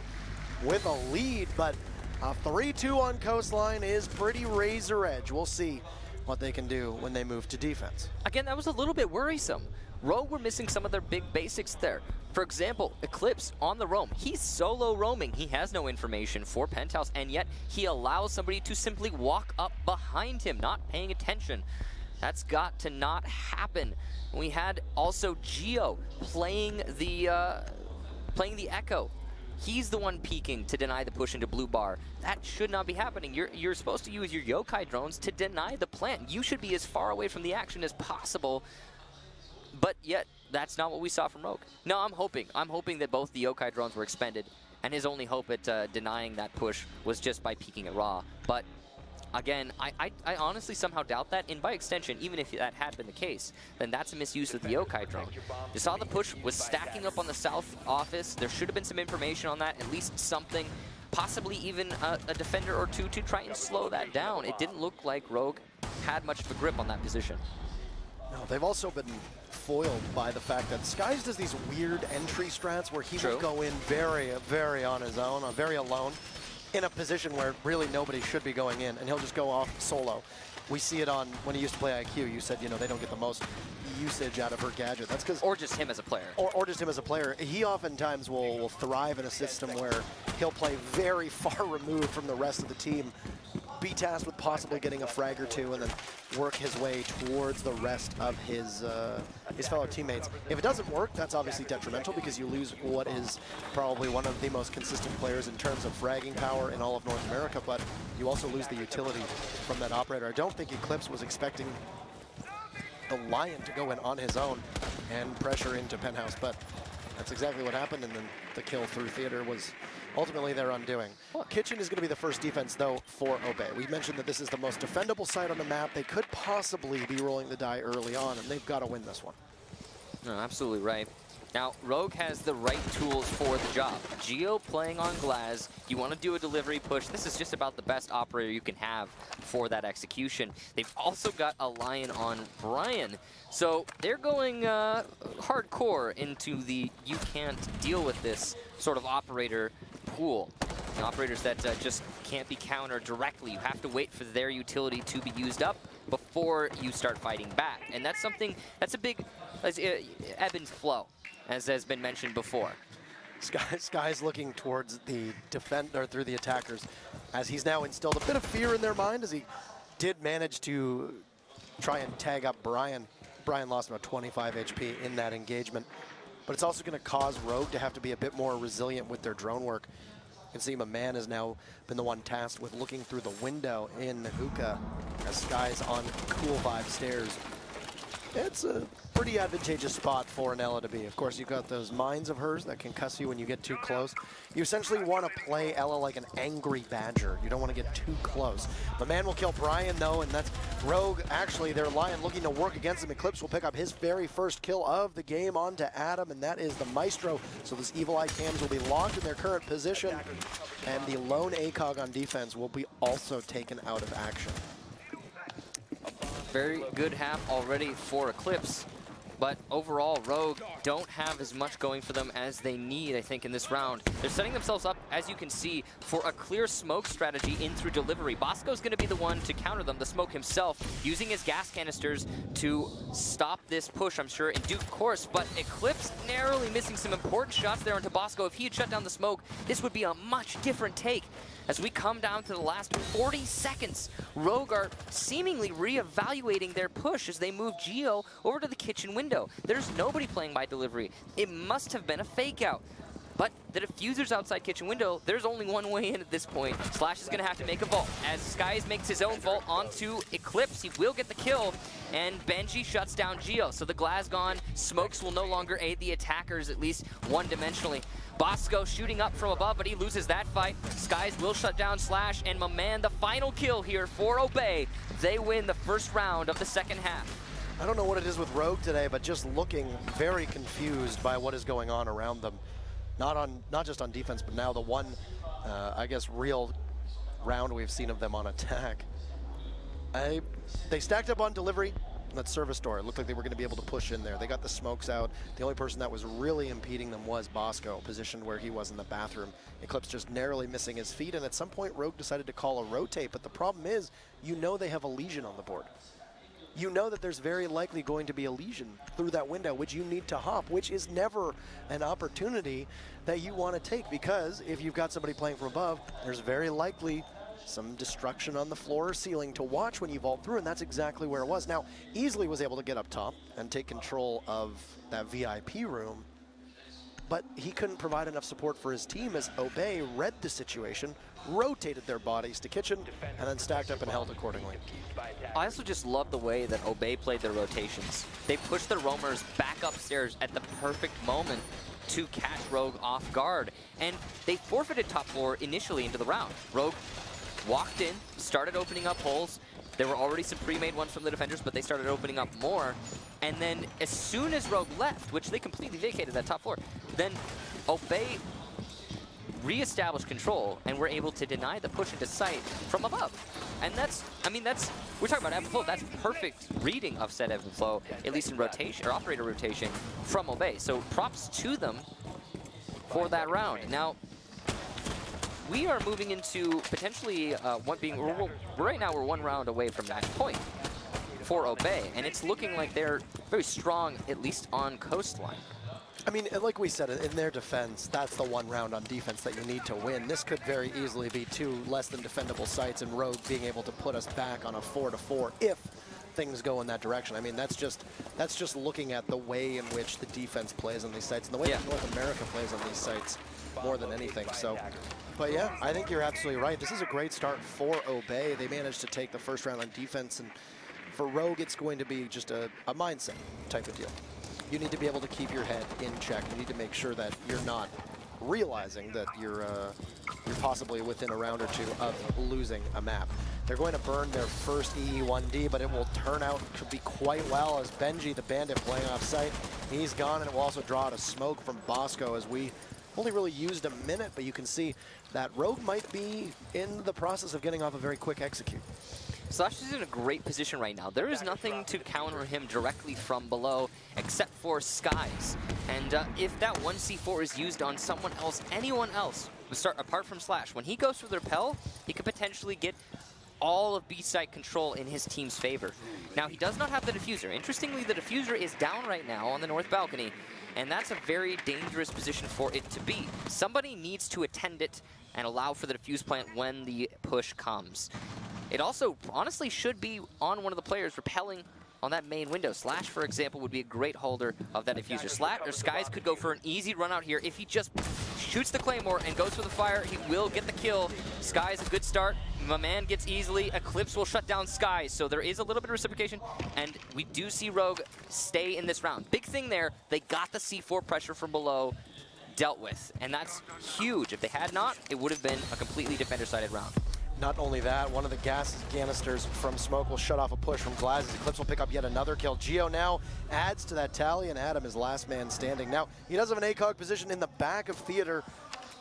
with a lead, but a 3-2 on Coastline is pretty razor edge. We'll see what they can do when they move to defense. Again, that was a little bit worrisome. Rogue were missing some of their big basics there. For example, Eclipse on the roam. He's solo roaming. He has no information for Penthouse, and yet he allows somebody to simply walk up behind him, not paying attention. That's got to not happen. We had also Geo playing the Echo. He's the one peeking to deny the push into blue bar. That should not be happening. You're supposed to use your yokai drones to deny the plant. You should be as far away from the action as possible. But yet, that's not what we saw from Rogue. No, I'm hoping that both the yokai drones were expended, and his only hope at denying that push was just by peeking at Raw. But again, I honestly somehow doubt that, and by extension, even if that had been the case, then that's a misuse of the yokai drone. You saw the push was stacking up on the south office. There should have been some information on that, at least something, possibly even a defender or two to try and slow that down. It didn't look like Rogue had much of a grip on that position. No, they've also been foiled by the fact that Skies does these weird entry strats where he will go in very, very on his own, very alone, in a position where really nobody should be going in, and he'll just go off solo. We see it on, when he used to play IQ, you said, you know, they don't get the most usage out of her gadget. That's because... Or just him as a player. Or just him as a player. He oftentimes will thrive in a system where he'll play very far removed from the rest of the team, be tasked with possibly getting a frag or two, and then work his way towards the rest of his fellow teammates. If it doesn't work, that's obviously detrimental because you lose what is probably one of the most consistent players in terms of fragging power in all of North America, but you also lose the utility from that operator. I don't think Eclipse was expecting the Lion to go in on his own and pressure into Penthouse, but that's exactly what happened, and then the kill through theater was ultimately their undoing. Kitchen is going to be the first defense, though, for Obey. We mentioned that this is the most defendable site on the map. They could possibly be rolling the die early on, and they've got to win this one. No, absolutely right. Now, Rogue has the right tools for the job. Geo playing on Glaz. You want to do a delivery push. This is just about the best operator you can have for that execution. They've also got a Lion on Brian. So they're going hardcore into the you can't deal with this sort of operator pool. The operators that just can't be countered directly. You have to wait for their utility to be used up before you start fighting back. And that's something, that's a big ebb and flow, as has been mentioned before. Sky's looking towards the defender through the attackers, as he's now instilled a bit of fear in their mind as he did manage to try and tag up Brian. Brian lost about 25 HP in that engagement. But it's also going to cause Rogue to have to be a bit more resilient with their drone work. You can see Maman has now been the one tasked with looking through the window in Hookah as Sky's on Cool Vibe stairs. It's a pretty advantageous spot for an Ella to be. Of course, you've got those mines of hers that can cuss you when you get too close. You essentially want to play Ella like an angry badger. You don't want to get too close. Maman will kill Brian, though, and that's Rogue. Actually, their Lion looking to work against him. Eclipse will pick up his very first kill of the game onto Adam, and that is the Maestro. So this Evil Eye cams will be locked in their current position, and the lone ACOG on defense will be also taken out of action. Very good half already for Eclipse, but overall, Rogue don't have as much going for them as they need, I think, in this round. They're setting themselves up, as you can see, for a clear smoke strategy in through delivery. Bosco's going to be the one to counter them, the smoke himself, using his gas canisters to stop this push, I'm sure, in due course. But Eclipse narrowly missing some important shots there onto Bosco. If he had shut down the smoke, this would be a much different take. As we come down to the last 40 seconds, Rogue are seemingly re-evaluating their push as they move Geo over to the kitchen window. There's nobody playing by delivery. It must have been a fake out. But the diffuser's outside kitchen window, there's only one way in at this point. Slash is going to have to make a vault. As Skies makes his own vault onto Eclipse, he will get the kill, and Benji shuts down Geo. So the Glass gone, smokes will no longer aid the attackers, at least one-dimensionally. Bosco shooting up from above, but he loses that fight. Skies will shut down Slash, and Maman, the final kill here for Obey. They win the first round of the second half. I don't know what it is with Rogue today, but just looking very confused by what is going on around them. Not just on defense, but now the one, I guess, real round we've seen of them on attack. They stacked up on delivery. That service door, it looked like they were going to be able to push in there. They got the smokes out. The only person that was really impeding them was Bosco, positioned where he was in the bathroom. Eclipse just narrowly missing his feet, and at some point Rogue decided to call a rotate, but the problem is, you know they have a Legion on the board. You know that there's very likely going to be a Legion through that window, which you need to hop, which is never an opportunity that you want to take, because if you've got somebody playing from above, there's very likely some destruction on the floor or ceiling to watch when you vault through, and that's exactly where it was. Now, Easily was able to get up top and take control of that VIP room, but he couldn't provide enough support for his team as Obey read the situation, rotated their bodies to kitchen, and then stacked up and held accordingly. I also just love the way that Obey played their rotations. They pushed their roamers back upstairs at the perfect moment to catch Rogue off guard, and they forfeited top floor initially into the round. Rogue walked in, started opening up holes. There were already some pre-made ones from the defenders, but they started opening up more. And then as soon as Rogue left, which they completely vacated that top floor, then Obey re-established control and were able to deny the push into sight from above. And that's, I mean, we're talking about ebb and flow. That's perfect reading of said ebb and flow, at least in rotation, or operator rotation, from Obey. So props to them for that round. Now, we are moving into potentially right now we're one round away from match point for Obey, and it's looking like they're very strong, at least on coastline. I mean, like we said, in their defense, that's the one round on defense that you need to win. This could very easily be two less than defendable sites, and Rogue being able to put us back on a 4-4 if things go in that direction. I mean, that's just looking at the way in which the defense plays on these sites and the way that North America plays on these sites more than anything. So, but yeah, I think you're absolutely right. This is a great start for Obey. They managed to take the first round on defense, and for Rogue, it's going to be just a mindset type of deal. You need to be able to keep your head in check. You need to make sure that you're not realizing that you're possibly within a round or two of losing a map. They're going to burn their first EE1D, but it will turn out to be quite well as Benji, the bandit, playing off site. He's gone, and it will also draw out a smoke from Bosco as we only really used a minute, but you can see that Rogue might be in the process of getting off a very quick execute. Slash is in a great position right now. There is nothing to counter him directly from below except for Skies. And if that 1C4 is used on someone else, anyone else, apart from Slash, when he goes for the repel, he could potentially get all of B-site control in his team's favor. Now, he does not have the diffuser. Interestingly, the diffuser is down right now on the north balcony, and that's a very dangerous position for it to be. Somebody needs to attend it and allow for the defuse plant when the push comes. it also honestly should be on one of the players repelling on that main window. Slash, for example, would be a great holder of that diffuser. Slash or Skies could go for an easy run out here. If he just shoots the Claymore and goes for the fire, he will get the kill. Skies a good start. My man gets easily. Eclipse will shut down Skies, so there is a little bit of reciprocation, and we do see Rogue stay in this round. Big thing there, they got the C4 pressure from below dealt with, and that's huge. If they had not, it would have been a completely defender-sided round. Not only that, one of the gas canisters from Smoke will shut off a push from Glaz. Eclipse will pick up yet another kill. Geo now adds to that tally, and Adam is last man standing. Now, he does have an ACOG position in the back of Theater,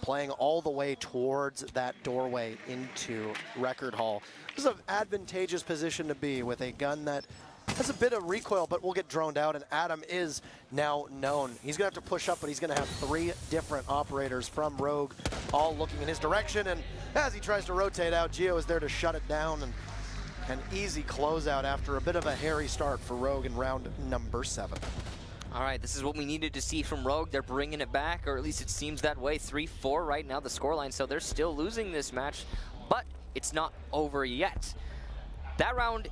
playing all the way towards that doorway into Record Hall. This is an advantageous position to be with a gun that has a bit of recoil, but will get droned out, and Adam is now known. He's going to have to push up, but he's going to have 3 different operators from Rogue all looking in his direction, and as he tries to rotate out, Geo is there to shut it down, and an easy closeout after a bit of a hairy start for Rogue in round number 7. All right, this is what we needed to see from Rogue. They're bringing it back, or at least it seems that way. 3-4 right now, the scoreline, so they're still losing this match, but it's not over yet. That round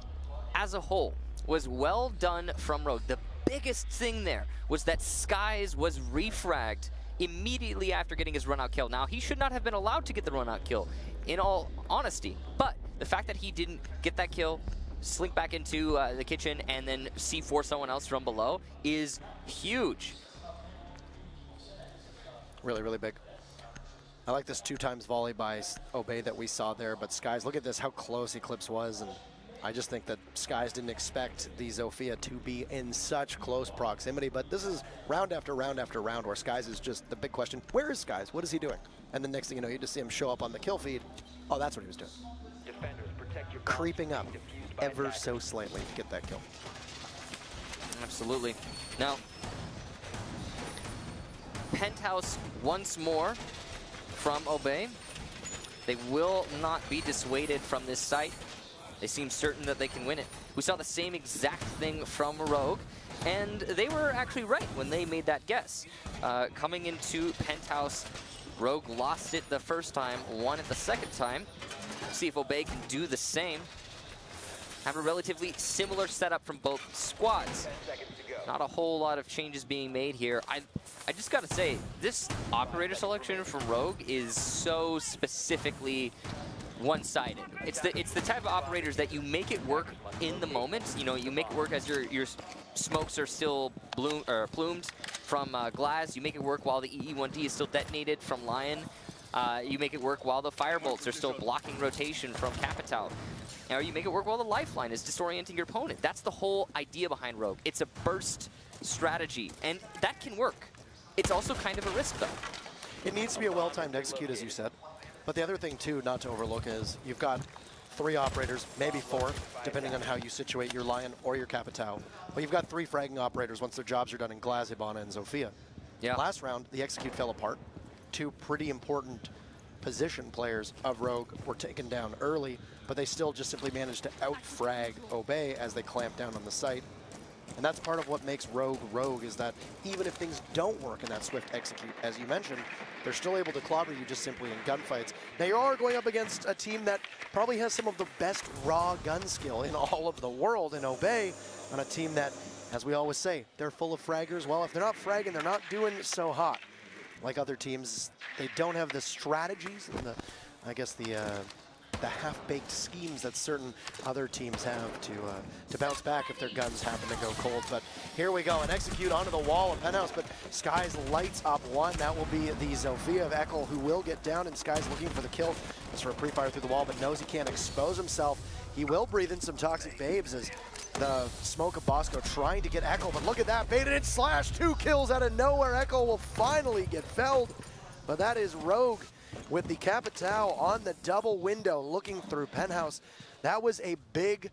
as a whole was well done from Rogue. The biggest thing there was that Skies was refragged immediately after getting his run-out kill. Now, he should not have been allowed to get the run-out kill, in all honesty, but the fact that he didn't get that kill, slink back into the kitchen, and then C4 someone else from below is huge. Really, really big. I like this 2 times volley by Obey that we saw there, but Skies, look at this, how close Eclipse was, and I just think that Skies didn't expect the Zofia to be in such close proximity, but this is round after round after round where Skies is just the big question. Where is Skies? What is he doing? And the next thing you know, you just see him show up on the kill feed. Oh, that's what he was doing. Creeping up ever so slightly to get that kill. Absolutely. Now, Penthouse once more from Obey. They will not be dissuaded from this site. They seem certain that they can win it. We saw the same exact thing from Rogue, and they were actually right when they made that guess. Coming into Penthouse, Rogue lost it the first time, won it the second time. See if Obey can do the same. Have a relatively similar setup from both squads. Not a whole lot of changes being made here. I just gotta say, this operator selection from Rogue is so specifically one-sided. It's the type of operators that you make it work in the moment. You know, you make it work as your smokes are still plumed from Glaz. You make it work while the EE1D is still detonated from Lion. You make it work while the firebolts are still blocking rotation from Capital. Or you make it work while the lifeline is disorienting your opponent. That's the whole idea behind Rogue. It's a burst strategy, and that can work. It's also kind of a risk, though. It needs to be a well-timed execute, as you said. But the other thing, too, not to overlook is you've got 3 operators, maybe 4, depending on how you situate your Lion or your Capitao. But you've got 3 fragging operators once their jobs are done in Glaz, Hibana, and Zofia. Yeah. Last round, the execute fell apart. 2 pretty important position players of Rogue were taken down early, but they still just simply managed to out-frag Obey as they clamped down on the site. And that's part of what makes Rogue Rogue, is that even if things don't work in that swift execute, as you mentioned, they're still able to clobber you just simply in gunfights. Now you are going up against a team that probably has some of the best raw gun skill in all of the world in Obey, on a team that, as we always say, they're full of fraggers. Well, if they're not fragging, they're not doing so hot. Like other teams, they don't have the strategies and I guess the half-baked schemes that certain other teams have to bounce back if their guns happen to go cold. But here we go, an execute onto the wall of Penthouse, but Skies lights up one. That will be the Zofia of Eckel, who will get down, and Skies looking for the kill. It's for a pre-fire through the wall, but knows he can't expose himself. He will breathe in some toxic babes as the smoke of Bosco trying to get Eckel, but look at that, baited in Slash, 2 kills out of nowhere. Eckel will finally get felled, but that is Rogue with the Capitao on the double window looking through Penthouse. That was a big,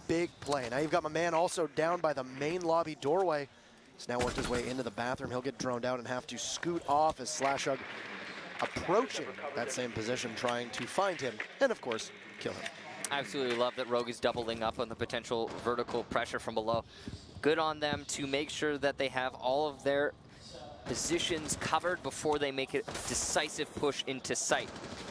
big play. Now you've got my man also down by the main lobby doorway. He's now worked his way into the bathroom. He'll get droned out and have to scoot off as Slashug approaching that same position, trying to find him and, of course, kill him. I absolutely love that Rogue is doubling up on the potential vertical pressure from below. Good on them to make sure that they have all of their positions covered before they make a decisive push into sight.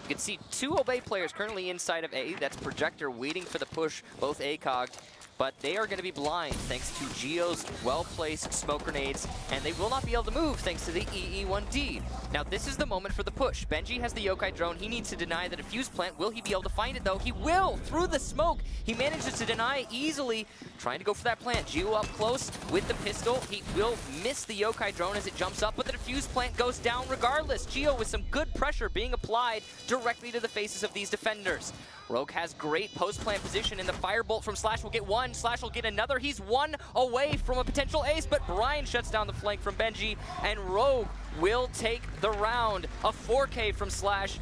You can see 2 Obey players currently inside of A. That's Projector waiting for the push, both ACOG'd. But they are going to be blind thanks to Geo's well-placed smoke grenades, and they will not be able to move thanks to the EE1D. Now this is the moment for the push. Benji has the Yokai drone. He needs to deny the defuse plant. Will he be able to find it though? He will! Through the smoke! He manages to deny easily, trying to go for that plant. Geo up close with the pistol. He will miss the Yokai drone as it jumps up, but the defuse plant goes down regardless. Geo with some good pressure being applied directly to the faces of these defenders. Rogue has great post-plant position, and the firebolt from Slash will get one. Slash will get another. He's 1 away from a potential ace, but Brian shuts down the flank from Benji, and Rogue will take the round. A 4K from Slash,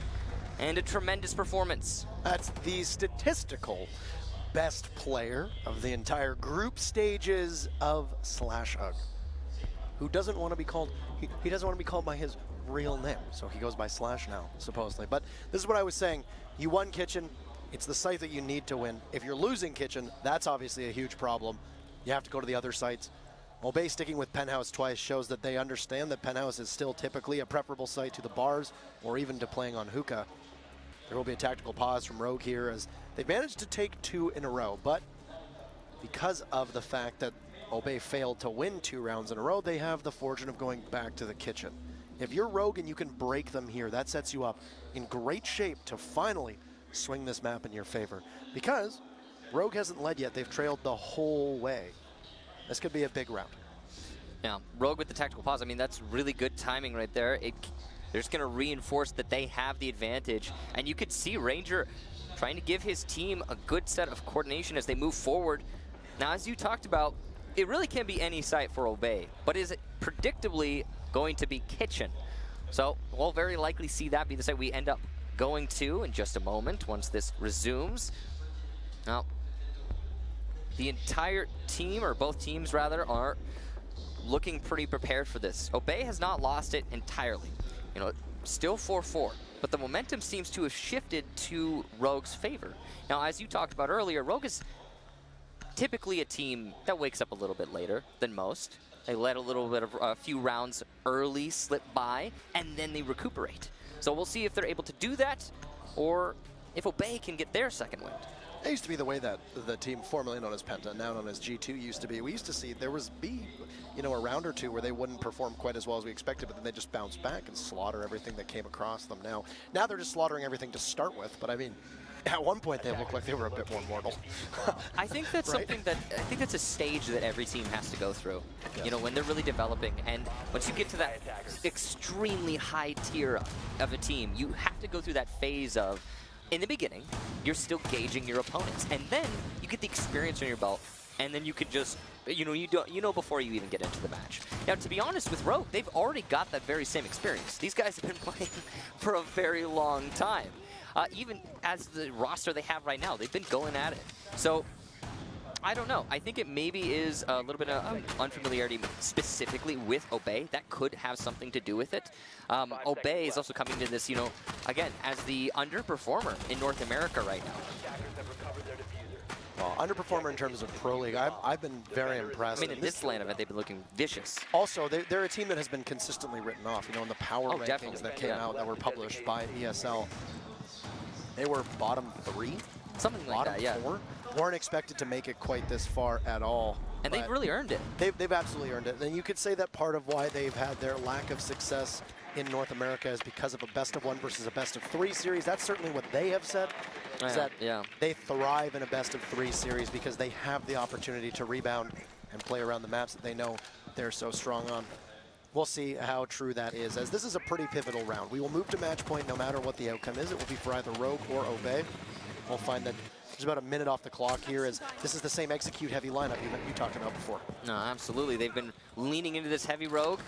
and a tremendous performance. That's the statistical best player of the entire group stages of Slash Hug, who doesn't want to be called, he doesn't want to be called by his real name, so he goes by Slash now, supposedly. But this is what I was saying. You won Kitchen. It's the site that you need to win. If you're losing Kitchen, that's obviously a huge problem. You have to go to the other sites. Obey sticking with Penthouse twice shows that they understand that Penthouse is still typically a preferable site to the bars or even to playing on hookah. There will be a tactical pause from Rogue here as they've managed to take 2 in a row, but because of the fact that Obey failed to win 2 rounds in a row, they have the fortune of going back to the Kitchen. If you're Rogue and you can break them here, that sets you up in great shape to finally swing this map in your favor, because Rogue hasn't led yet. They've trailed the whole way. This could be a big round. Yeah, Rogue with the tactical pause. I mean, that's really good timing right there. They're just going to reinforce that they have the advantage. And you could see Ranger trying to give his team a good set of coordination as they move forward. Now, as you talked about, it really can be any site for Obey, but is it predictably going to be Kitchen? So we'll very likely see that be the site we end up going to in just a moment once this resumes. Now, the entire team, or both teams rather, are looking pretty prepared for this. Obey has not lost it entirely. You know, still 4-4, but the momentum seems to have shifted to Rogue's favor. Now, as you talked about earlier, Rogue is typically a team that wakes up a little bit later than most. They let a little bit of a few rounds early slip by, and then they recuperate. So we'll see if they're able to do that, or if Obey can get their second wind. It used to be the way that the team formerly known as Penta, now known as G2, used to be. We used to see there was a round or two where they wouldn't perform quite as well as we expected, but then they just bounce back and slaughter everything that came across them. Now they're just slaughtering everything to start with, but I mean, at one point they looked like they were a bit more mortal. I think that's right? something that, I think that's a stage that every team has to go through. Yes. You know, when they're really developing, and once you get to that extremely high tier of a team, you have to go through that phase of, in the beginning, you're still gauging your opponents, and then you get the experience on your belt, and then you can just, you know before you even get into the match. Now, to be honest with Rogue, they've already got that very same experience. These guys have been playing for a very long time. Even as the roster they have right now, they've been going at it. So, I don't know. I think it maybe is a little bit of unfamiliarity specifically with Obey. That could have something to do with it. Obey is also coming to this, again, as the underperformer in North America right now. Well, underperformer in terms of Pro League, I've been very impressed. I mean, in this LAN event, they've been looking vicious. Also, they're a team that has been consistently written off. In the power rankings definitely. that came out that were published by ESL, they were bottom 3, something like that, yeah. Bottom 4. Weren't expected to make it quite this far at all. And they've really earned it. They've absolutely earned it. And you could say that part of why they've had their lack of success in North America is because of a best-of-1 versus a best-of-3 series. That's certainly what they have said, is that they thrive in a best-of-3 series because they have the opportunity to rebound and play around the maps that they know they're so strong on. We'll see how true that is, as this is a pretty pivotal round. We will move to match point no matter what the outcome is. It will be for either Rogue or Obey. We'll find that there's about a minute off the clock here, as this is the same execute heavy lineup you talked about before. No, absolutely. They've been leaning into this heavy Rogue,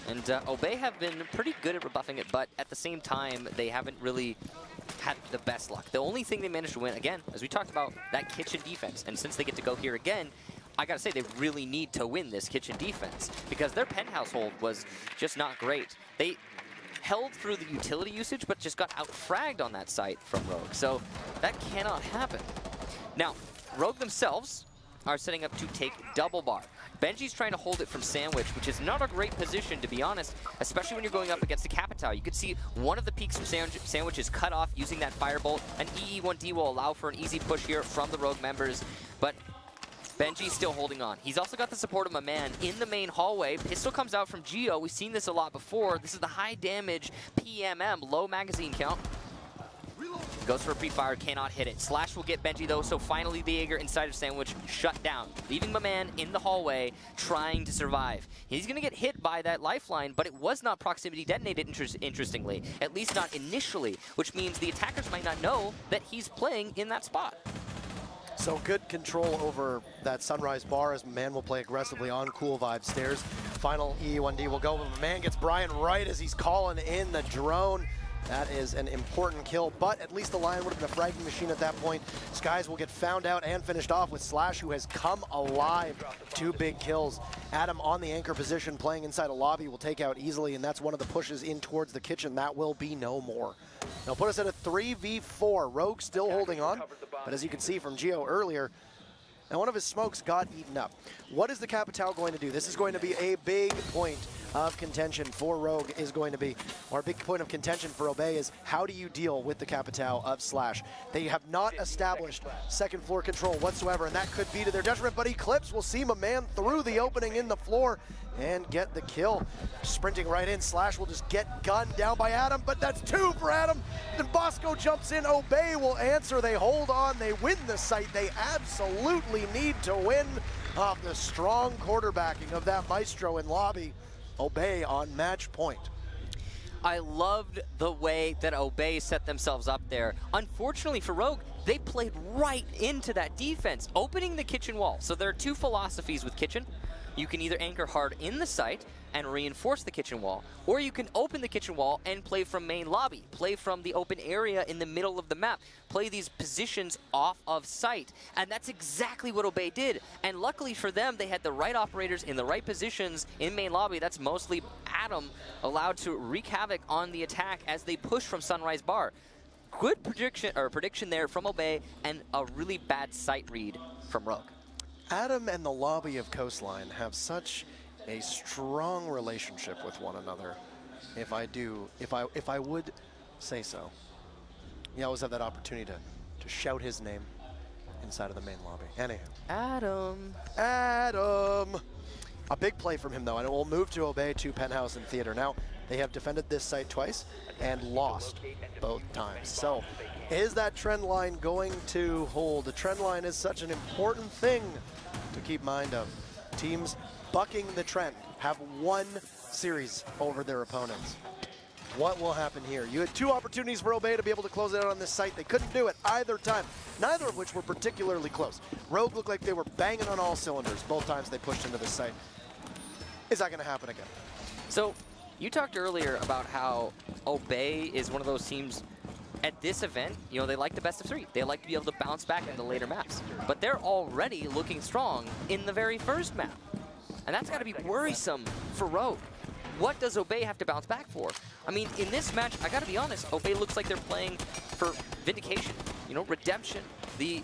and Obey have been pretty good at rebuffing it, but at the same time, they haven't really had the best luck. The only thing they managed to win, again, as we talked about, that kitchen defense, and since they get to go here again, I gotta say, they really need to win this kitchen defense because their penthouse hold was just not great. They held through the utility usage, but just got out-fragged on that site from Rogue. So that cannot happen. Now, Rogue themselves are setting up to take double bar. Benji's trying to hold it from Sandwich, which is not a great position, to be honest, especially when you're going up against a Captain Capitao. You can see one of the peaks from Sandwich is cut off using that Firebolt. An EE1D will allow for an easy push here from the Rogue members, but Benji's still holding on. He's also got the support of my man in the main hallway. Pistol comes out from Geo. We've seen this a lot before. This is the high damage PMM, low magazine count. Goes for a pre-fire, cannot hit it. Slash will get Benji though, so finally the Jaeger inside of Sandwich shut down, leaving my man in the hallway trying to survive. He's gonna get hit by that lifeline, but it was not proximity detonated, interestingly. At least not initially, which means the attackers might not know that he's playing in that spot. So good control over that Sunrise bar as man will play aggressively on Cool Vibe stairs. Final E1D will go, but man gets Brian right as he's calling in the drone. That is an important kill, but at least the Lion would have been a fragging machine at that point. Skies will get found out and finished off with Slash, who has come alive. 2 big kills. Adam on the anchor position, playing inside a lobby, will take out easily, and that's one of the pushes in towards the kitchen. That will be no more. Now put us at a 3v4. Rogue still holding on, but as you can see from Geo earlier, and one of his smokes got eaten up. What is the Capitao going to do? This is going to be a big point of contention for Rogue is going to be, or a big point of contention for Obey is how do you deal with the Capitao of Slash? They have not established second floor control whatsoever, and that could be to their detriment, but Eclipse will see my man through the opening in the floor and get the kill. Sprinting right in, Slash will just get gunned down by Adam, but that's 2 for Adam. Then Bosco jumps in, Obey will answer, they hold on, they win the site. They absolutely need to win off the strong quarterbacking of that Maestro in lobby. Obey on match point. I loved the way that Obey set themselves up there. Unfortunately for Rogue, they played right into that defense, opening the kitchen wall. So there are 2 philosophies with kitchen. You can either anchor hard in the site and reinforce the kitchen wall, or you can open the kitchen wall and play from main lobby, play from the open area in the middle of the map, play these positions off of site. And that's exactly what Obey did. And luckily for them, they had the right operators in the right positions in main lobby. That's mostly Adam, allowed to wreak havoc on the attack as they push from Sunrise Bar. Good prediction there from Obey, and a really bad site read from Rogue. Adam and the lobby of Coastline have such a strong relationship with one another, if I would say so. You always have that opportunity to shout his name inside of the main lobby. Anyhow. Adam! A big play from him though, and it will move to Obey to Penthouse and Theater. Now, they have defended this site twice and lost both times. So, is that trend line going to hold? The trend line is such an important thing to keep mind of. Teams bucking the trend have won series over their opponents. What will happen here? You had 2 opportunities for Obey to be able to close it out on this site. They couldn't do it either time, neither of which were particularly close. Rogue looked like they were banging on all cylinders both times they pushed into this site. Is that going to happen again? So, you talked earlier about how Obey is one of those teams at this event, you know, they like the best of 3. They like to be able to bounce back in the later maps. But they're already looking strong in the very first map. And that's got to be worrisome for Rogue. What does Obey have to bounce back for? I mean, in this match, I got to be honest, Obey looks like they're playing for vindication, you know, redemption. The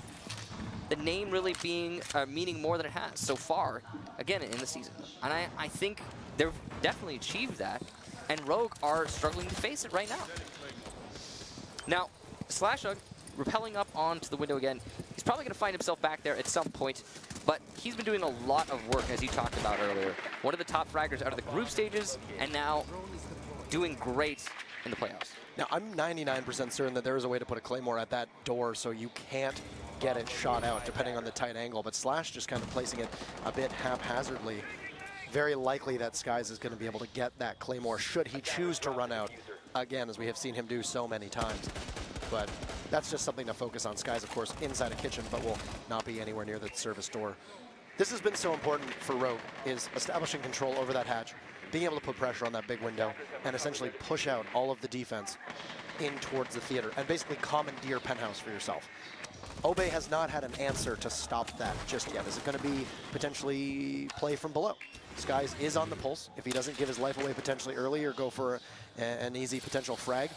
name really being meaning more than it has so far, again, in the season. And I think they've definitely achieved that. And Rogue are struggling to face it right now. Now, Slashug, rappelling up onto the window again, he's probably going to find himself back there at some point, but he's been doing a lot of work, as you talked about earlier. One of the top fraggers out of the group stages, and now doing great in the playoffs. Now, I'm 99% certain that there is a way to put a Claymore at that door so you can't get it shot out, depending on the tight angle, but Slash just kind of placing it a bit haphazardly. Very likely that Skies is going to be able to get that Claymore should he choose to run out. Again, as we have seen him do so many times. But that's just something to focus on. Skies, of course, inside a kitchen, but will not be anywhere near the service door. This has been so important for Rogue, is establishing control over that hatch, being able to put pressure on that big window, and essentially push out all of the defense in towards the theater, and basically commandeer Penthouse for yourself. Obey has not had an answer to stop that just yet. Is it going to be potentially play from below? Skies is on the pulse. If he doesn't give his life away potentially early or go for an easy potential frag,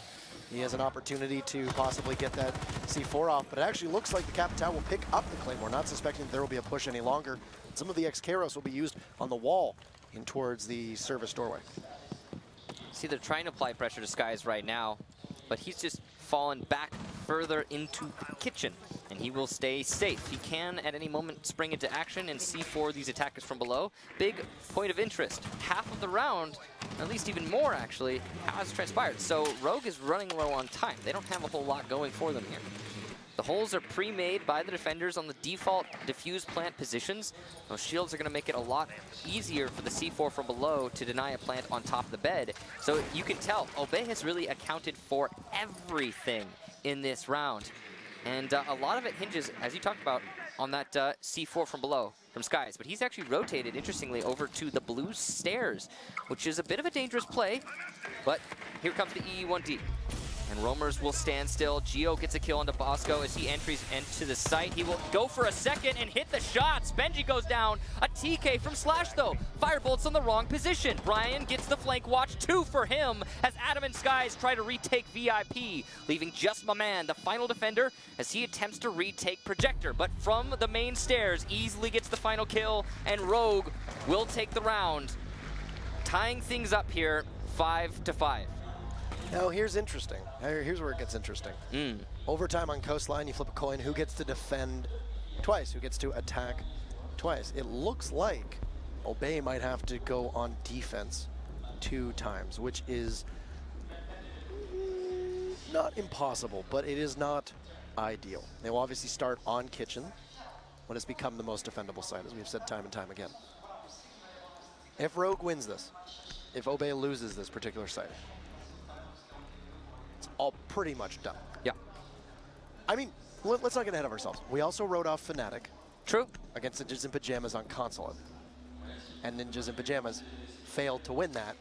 he has an opportunity to possibly get that C4 off. But it actually looks like the Capitao will pick up the Claymore, not suspecting that there will be a push any longer. Some of the X-Kairos will be used on the wall in towards the service doorway. See, they're trying to apply pressure to Skies right now, but he's just fallen back further into the kitchen, and he will stay safe. He can, at any moment, spring into action and C4 these attackers from below. Big point of interest. Half of the round, at least even more, actually, has transpired. So Rogue is running low on time. They don't have a whole lot going for them here. The holes are pre-made by the defenders on the default diffuse plant positions. Those shields are going to make it a lot easier for the C4 from below to deny a plant on top of the bed. So you can tell, Obey has really accounted for everything in this round. And a lot of it hinges, as you talked about, on that C4 from below, from Skies. But he's actually rotated, interestingly, over to the blue stairs, which is a bit of a dangerous play. But here comes the EE1D. And Roamers will stand still. Gio gets a kill onto Bosco as he enters into the site. He will go for a second and hit the shots. Benji goes down. A TK from Slash, though. Firebolt's on the wrong position. Brian gets the flank watch. 2 for him as Adam and Skies try to retake VIP, leaving just Maman, the final defender, as he attempts to retake Projector. But from the main stairs, easily gets the final kill, and Rogue will take the round, tying things up here 5-5. Now, here's interesting. Here's where it gets interesting. Overtime on Coastline, you flip a coin. Who gets to defend twice? Who gets to attack twice? It looks like Obey might have to go on defense 2 times, which is not impossible, but it is not ideal. They will obviously start on Kitchen when it's become the most defendable site, as we've said time and time again. If Rogue wins this, if Obey loses this particular site, all pretty much done. Yeah. I mean, let's not get ahead of ourselves. We also wrote off Fnatic. True. Against Ninjas in Pajamas on Consulate. And Ninjas in Pajamas failed to win that,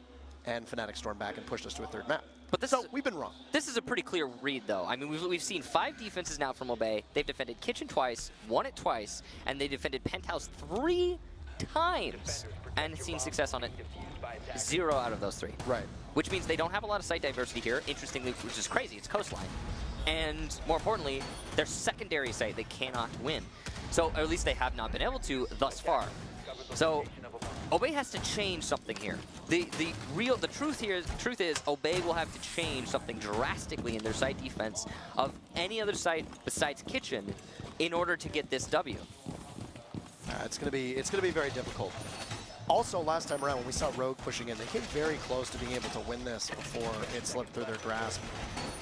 and Fnatic stormed back and pushed us to a 3rd map. But this we've been wrong. This is a pretty clear read, though. I mean, we've seen 5 defenses now from Obey. They've defended Kitchen twice, won it twice, and they defended Penthouse 3 times and seen success on it. 0 out of those 3. Right. Which means they don't have a lot of site diversity here, interestingly, which is crazy. It's Coastline. And more importantly, their secondary site they cannot win. So, or at least they have not been able to thus far. So, Obey has to change something here. The truth is Obey will have to change something drastically in their site defense of any other site besides Kitchen in order to get this W. It's gonna be very difficult. Also, last time around when we saw Rogue pushing in, they came very close to being able to win this before it slipped through their grasp.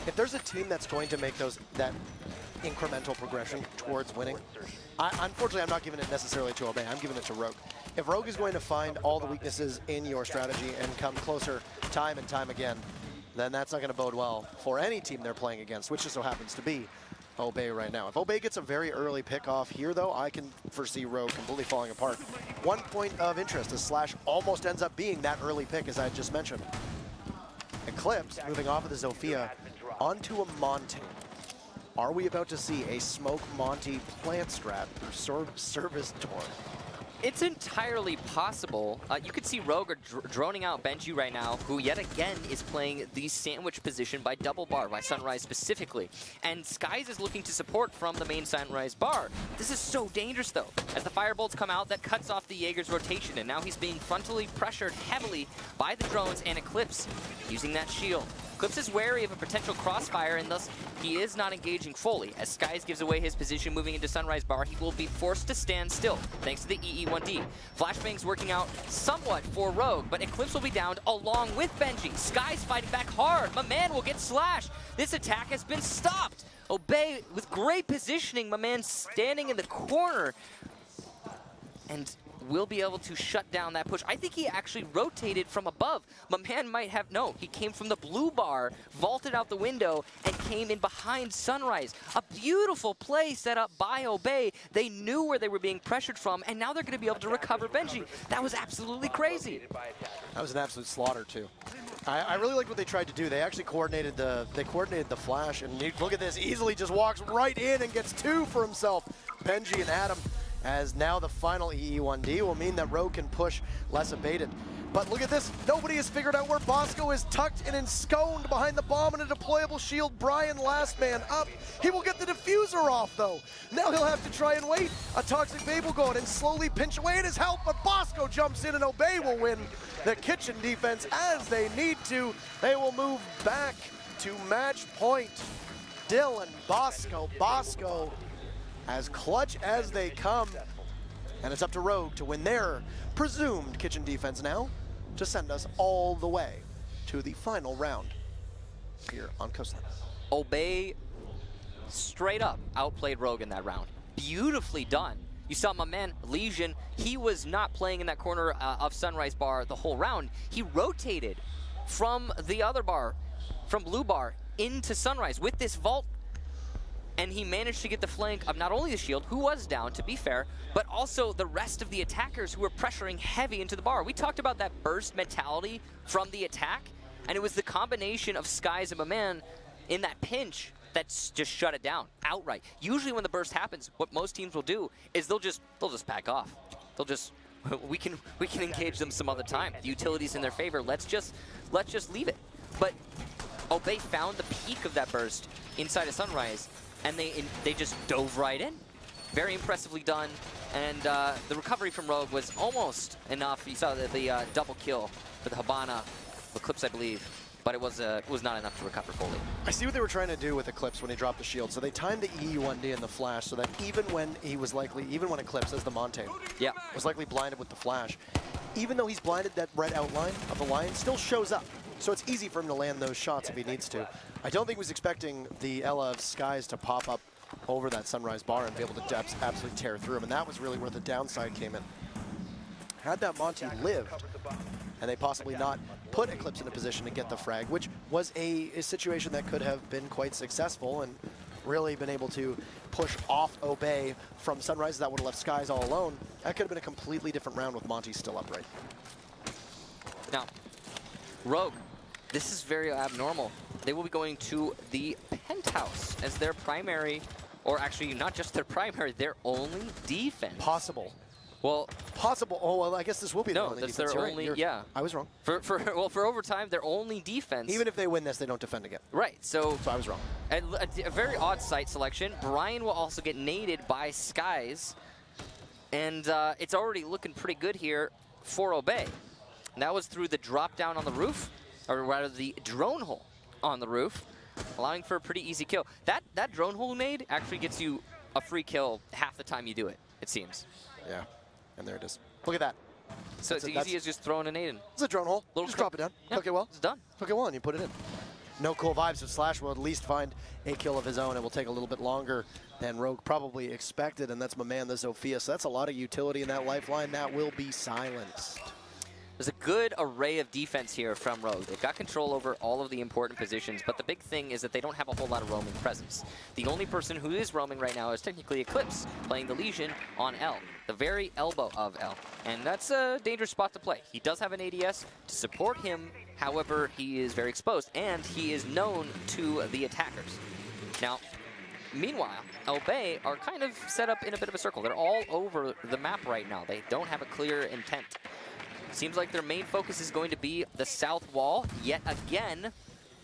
If there's a team that's going to make that incremental progression towards winning, unfortunately, I'm not giving it necessarily to Obey. I'm giving it to Rogue. If Rogue is going to find all the weaknesses in your strategy and come closer time and time again, then that's not going to bode well for any team they're playing against, which just so happens to be Obey right now. If Obey gets a very early pick off here, though, I can foresee Rogue completely falling apart. One point of interest is Slash almost ends up being that early pick, as I just mentioned. Eclipse moving off of the Zofia onto a Monty. Are we about to see a smoke Monty plant strat through service door? It's entirely possible. You could see Rogue droning out Benji right now, who yet again is playing the sandwich position by double bar, by Sunrise specifically. And Skies is looking to support from the main Sunrise bar. This is so dangerous, though. As the firebolts come out, that cuts off the Jaeger's rotation, and now he's being frontally pressured heavily by the drones and Eclipse, using that shield. Eclipse is wary of a potential crossfire, and thus he is not engaging fully. As Skies gives away his position moving into Sunrise Bar, he will be forced to stand still, thanks to the EE1D. Flashbang's working out somewhat for Rogue, but Eclipse will be downed along with Benji. Skies fighting back hard. Maman will get slashed. This attack has been stopped. Obey with great positioning. Maman standing in the corner. And will be able to shut down that push. I think he actually rotated from above. Maman might have, no, he came from the blue bar, vaulted out the window, and came in behind Sunrise. A beautiful play set up by Obey. They knew where they were being pressured from, and now they're going to be able to recover Benji. That was absolutely crazy. That was an absolute slaughter, too. I really like what they tried to do. They actually coordinated the flash, and you look at this, easily just walks right in and gets 2 for himself. Benji and Adam, as now the final EE1D will mean that Rogue can push less abated. But look at this, nobody has figured out where Bosco is tucked and ensconced behind the bomb and a deployable shield. Brian, last man up. He will get the diffuser off though. Now he'll have to try and wait. A Toxic Babe will go in and slowly pinch away at his health, but Bosco jumps in and Obey will win the kitchen defense as they need to. They will move back to match point. Dylan, Bosco, as clutch as they come. And it's up to Rogue to win their presumed kitchen defense now to send us all the way to the final round here on Coastline. Obey straight up outplayed Rogue in that round. Beautifully done. You saw my man, Legion, he was not playing in that corner of Sunrise Bar the whole round. He rotated from the other bar, from Blue Bar, into Sunrise with this vault, and he managed to get the flank of not only the shield, who was down, to be fair, but also the rest of the attackers who were pressuring heavy into the bar. We talked about that burst mentality from the attack, and it was the combination of Skies and Maman in that pinch that's just shut it down outright. Usually when the burst happens, what most teams will do is they'll just back off. They'll just, we can engage them some other time. The utility's in their favor. Let's just leave it. But Obey found the peak of that burst inside of Sunrise, and they just dove right in. Very impressively done, and the recovery from Rogue was almost enough. You saw the double kill for the Habana Eclipse, I believe, but it was not enough to recover fully. I see what they were trying to do with Eclipse when he dropped the shield. So they timed the E1D and the flash so that even when Eclipse, as the Monte, was likely blinded with the flash, even though he's blinded, that red outline of the line still shows up. So it's easy for him to land those shots if he needs to. I don't think he was expecting the Ella of Skies to pop up over that Sunrise Bar and be able to absolutely tear through him, and that was really where the downside came in. Had that Monty lived, and they possibly not put Eclipse in a position to get the frag, which was a situation that could have been quite successful and really been able to push off Obey from Sunrise, that would have left Skies all alone. That could have been a completely different round with Monty still upright. Now, Rogue, this is very abnormal. They will be going to the Penthouse as their primary, or actually not just their primary, their only defense. Possible. Well, possible. Oh, well, I guess this will be their only defense. No, that's their only, yeah. I was wrong. For overtime, their only defense. Even if they win this, they don't defend again. Right, so I was wrong. A very odd site selection. Brian will also get naded by Skies, and it's already looking pretty good here for Obey. And that was through the drop down on the roof, or rather the drone hole on the roof, allowing for a pretty easy kill. That drone hole nade actually gets you a free kill half the time you do it, it seems. Yeah, and there it is. Look at that. So it's easy as just throwing a nade in. It's a drone hole. Just drop it down. Yeah, hook it well. It's done. Hook it well, and you put it in. No cool vibes, so Slash will at least find a kill of his own. It will take a little bit longer than Rogue probably expected, and that's my man, the Zofia. So that's a lot of utility in that lifeline. That will be silenced. There's a good array of defense here from Rogue. They've got control over all of the important positions, but the big thing is that they don't have a whole lot of roaming presence. The only person who is roaming right now is technically Eclipse, playing the Legion on L, the very elbow of L. And that's a dangerous spot to play. He does have an ADS to support him, however, he is very exposed, and he is known to the attackers. Now, meanwhile, Obey are kind of set up in a bit of a circle. They're all over the map right now. They don't have a clear intent. Seems like their main focus is going to be the south wall yet again.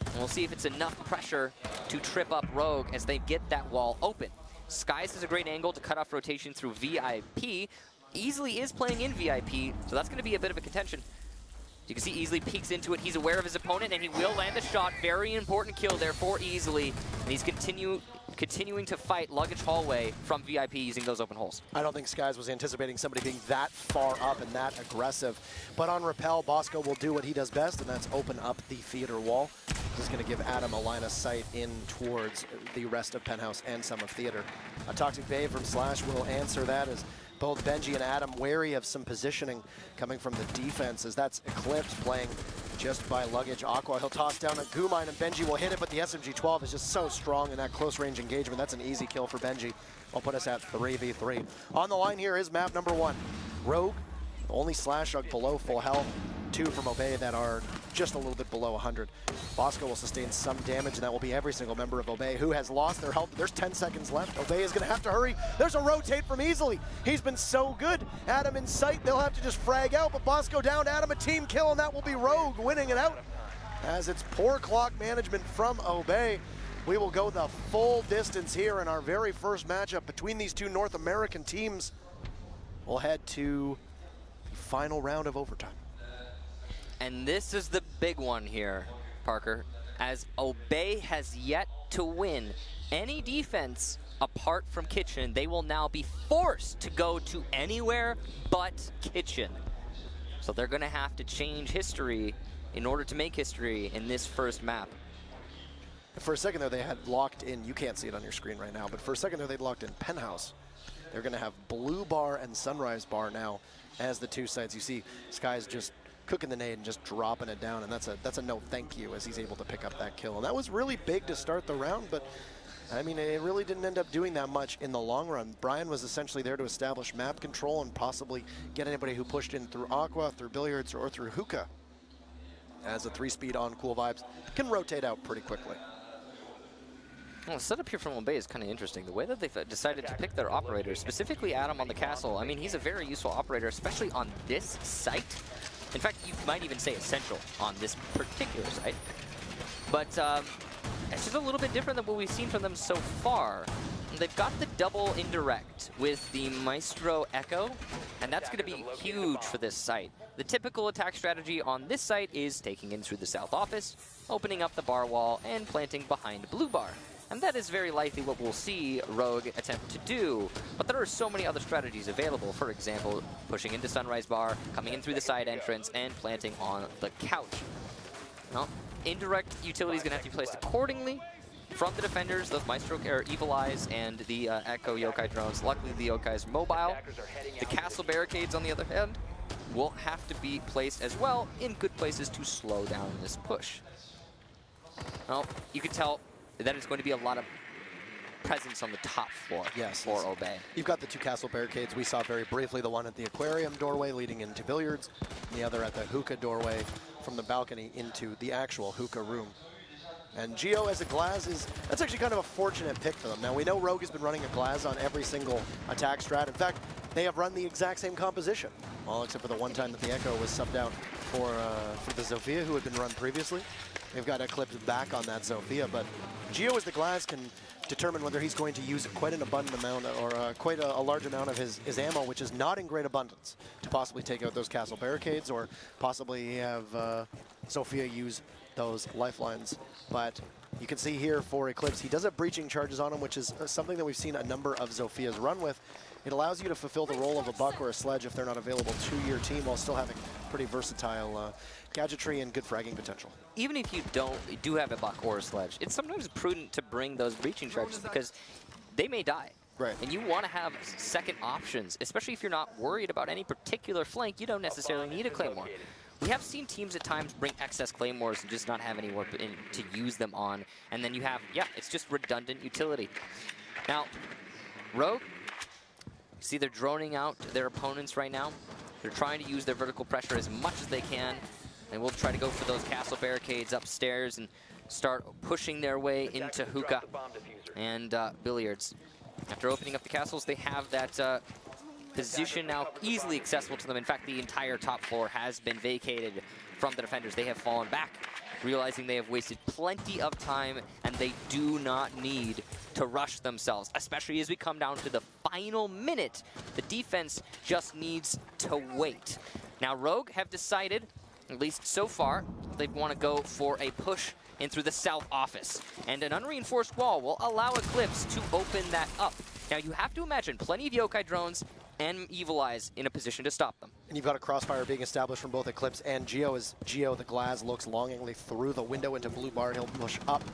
And we'll see if it's enough pressure to trip up Rogue as they get that wall open. Skies has a great angle to cut off rotation through VIP. Easily is playing in VIP, so that's going to be a bit of a contention. You can see Easily peeks into it. He's aware of his opponent, and he will land the shot. Very important kill there for Easily. And he's continuing to fight Luggage Hallway from VIP using those open holes. I don't think Skies was anticipating somebody being that far up and that aggressive. But on Repel, Bosco will do what he does best, and that's open up the theater wall. This is going to give Adam a line of sight in towards the rest of Penthouse and some of theater. A Toxic Babe from Slash will answer that as both Benji and Adam wary of some positioning coming from the defense, as that's Eclipse playing just by Luggage Aqua. He'll toss down a goo mine and Benji will hit it, but the SMG-12 is just so strong in that close range engagement. That's an easy kill for Benji. I'll put us at 3v3. On the line here is map number 1. Rogue, only Slash below full health. 2 from Obey that are just a little bit below 100. Bosco will sustain some damage, and that will be every single member of Obey who has lost their health. There's 10 seconds left. Obey is going to have to hurry. There's a rotate from Easily. He's been so good. Adam in sight. They'll have to just frag out, but Bosco down. Adam a team kill, and that will be Rogue winning it out. As it's poor clock management from Obey. We will go the full distance here in our very first matchup between these two North American teams. We'll head to the final round of overtime. And this is the big one here, Parker, as Obey has yet to win any defense apart from Kitchen. They will now be forced to go to anywhere but Kitchen. So they're going to have to change history in order to make history in this first map. For a second there, they had locked in, you can't see it on your screen right now, but for a second there, they'd locked in Penthouse. They're going to have Blue Bar and Sunrise Bar now as the two sites. You see Sky's just cooking the nade and just dropping it down, and that's a no thank you as he's able to pick up that kill. And that was really big to start the round, but I mean, it really didn't end up doing that much in the long run. Brian was essentially there to establish map control and possibly get anybody who pushed in through Aqua, through Billiards, or through Hookah. As a 3-speed on Cool Vibes can rotate out pretty quickly. Well, the setup here from Obey is kind of interesting. The way that they've decided to pick their operators, specifically Adam on the castle. I mean, he's a very useful operator, especially on this site. In fact, you might even say essential on this particular site. But it's just a little bit different than what we've seen from them so far. They've got the double indirect with the Maestro Echo, and that's going to be huge for this site. The typical attack strategy on this site is taking in through the south office, opening up the bar wall, and planting behind Blue Bar. And that is very likely what we'll see Rogue attempt to do. But there are so many other strategies available. For example, pushing into Sunrise Bar, coming in through the side entrance, and planting on the couch. Well, indirect utility is going to have to be placed accordingly. From the defenders, those Maestro or Evil Eyes and the Echo Yokai drones. Luckily, the Yokai is mobile. The castle barricades, on the other hand, will have to be placed as well in good places to slow down this push. Well, you can tell that it's going to be a lot of presence on the top floor for Obey. You've got the two castle barricades. We saw very briefly the one at the aquarium doorway leading into Billiards, and the other at the hookah doorway from the balcony into the actual hookah room. And Geo as a Glaz that's actually kind of a fortunate pick for them. Now we know Rogue has been running a Glaz on every single attack strat. In fact, they have run the exact same composition. Well, except for the one time that the Echo was subbed out for the Zofia, who had been run previously. They've got Eclipse back on that Zofia, but Geo as the Glaz can determine whether he's going to use quite an abundant amount or quite a large amount of his ammo, which is not in great abundance, to possibly take out those castle barricades or possibly have Zofia use those lifelines. But you can see here for Eclipse, he does have breaching charges on him, which is something that we've seen a number of Zofias run with. It allows you to fulfill the role of a buck or a sledge if they're not available to your team, while still having pretty versatile gadgetry and good fragging potential. Even if you do have a buck or a sledge, it's sometimes prudent to bring those breaching charges because they may die. Right. And you want to have second options, especially if you're not worried about any particular flank. You don't necessarily need a Claymore. We have seen teams at times bring excess Claymores and just not have anywhere to use them on. And then you have, it's just redundant utility. Now, Rogue, see they're droning out their opponents right now. They're trying to use their vertical pressure as much as they can. And we'll try to go for those castle barricades upstairs and start pushing their way into Hookah and Billiards. After opening up the castles, they have that position now easily accessible to them. In fact, the entire top floor has been vacated from the defenders. They have fallen back, realizing they have wasted plenty of time, and they do not need to rush themselves, especially as we come down to the final minute. The defense just needs to wait. Now, Rogue have decided, at least so far, they want to go for a push in through the south office. And an unreinforced wall will allow Eclipse to open that up. Now, you have to imagine plenty of Yokai drones and Evil Eyes in a position to stop them. And you've got a crossfire being established from both Eclipse and Geo, as Geo, the Glaz, looks longingly through the window into Blue Bar. He'll push up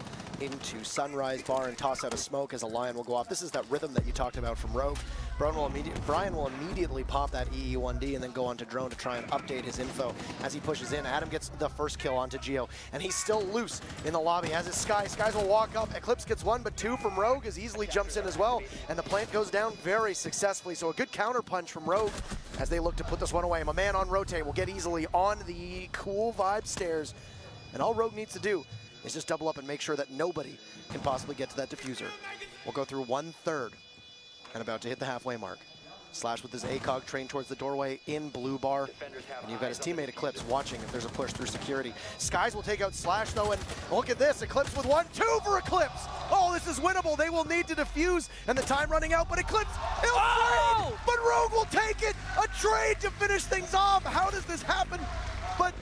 into Sunrise Bar and toss out a smoke as a Lion will go off. This is that rhythm that you talked about from Rogue. Brian will immediately pop that EE1D and then go on to Drone to try and update his info as he pushes in. Adam gets the first kill onto Geo, and he's still loose in the lobby, as is Sky. Skies will walk up. Eclipse gets one, but two from Rogue as easily jumps in as well, and the plant goes down very successfully. So a good counter punch from Rogue as they look to put this one going away. My man on rotate will get easily on the cool vibe stairs. And all Rogue needs to do is just double up and make sure that nobody can possibly get to that diffuser. We'll go through 1/3 and about to hit the halfway mark. Slash with his ACOG train towards the doorway in blue bar. And you've got his teammate Eclipse watching if there's a push through security. Skies will take out Slash though, and look at this, Eclipse with 1-2 for Eclipse. Oh, this is winnable. They will need to defuse, and the time running out, but Eclipse, he'll trade, but Rogue will take it. A trade to finish things off. How does this happen? But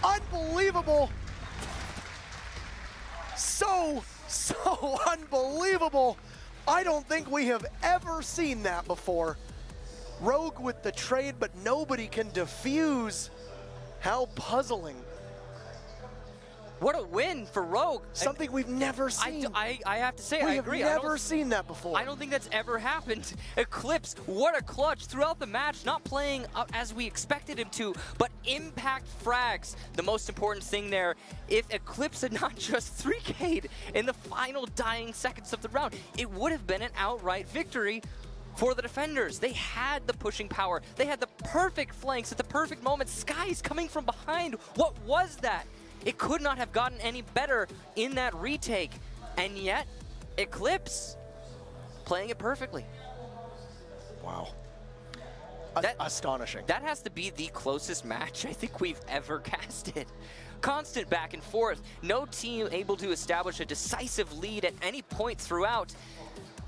unbelievable. So unbelievable. I don't think we have ever seen that before. Rogue with the trade, but nobody can defuse. How puzzling. What a win for Rogue. Something we've never seen. I have to say, I agree. We have never seen that before. I don't think that's ever happened. Eclipse, what a clutch throughout the match, not playing as we expected him to, but impact frags. The most important thing there, if Eclipse had not just 3K'd in the final dying seconds of the round, it would have been an outright victory for the defenders. They had the pushing power. They had the perfect flanks at the perfect moment. Skies coming from behind. What was that? It could not have gotten any better in that retake. And yet, Eclipse playing it perfectly. Wow. Astonishing. That has to be the closest match I think we've ever casted. Constant back and forth. No team able to establish a decisive lead at any point throughout.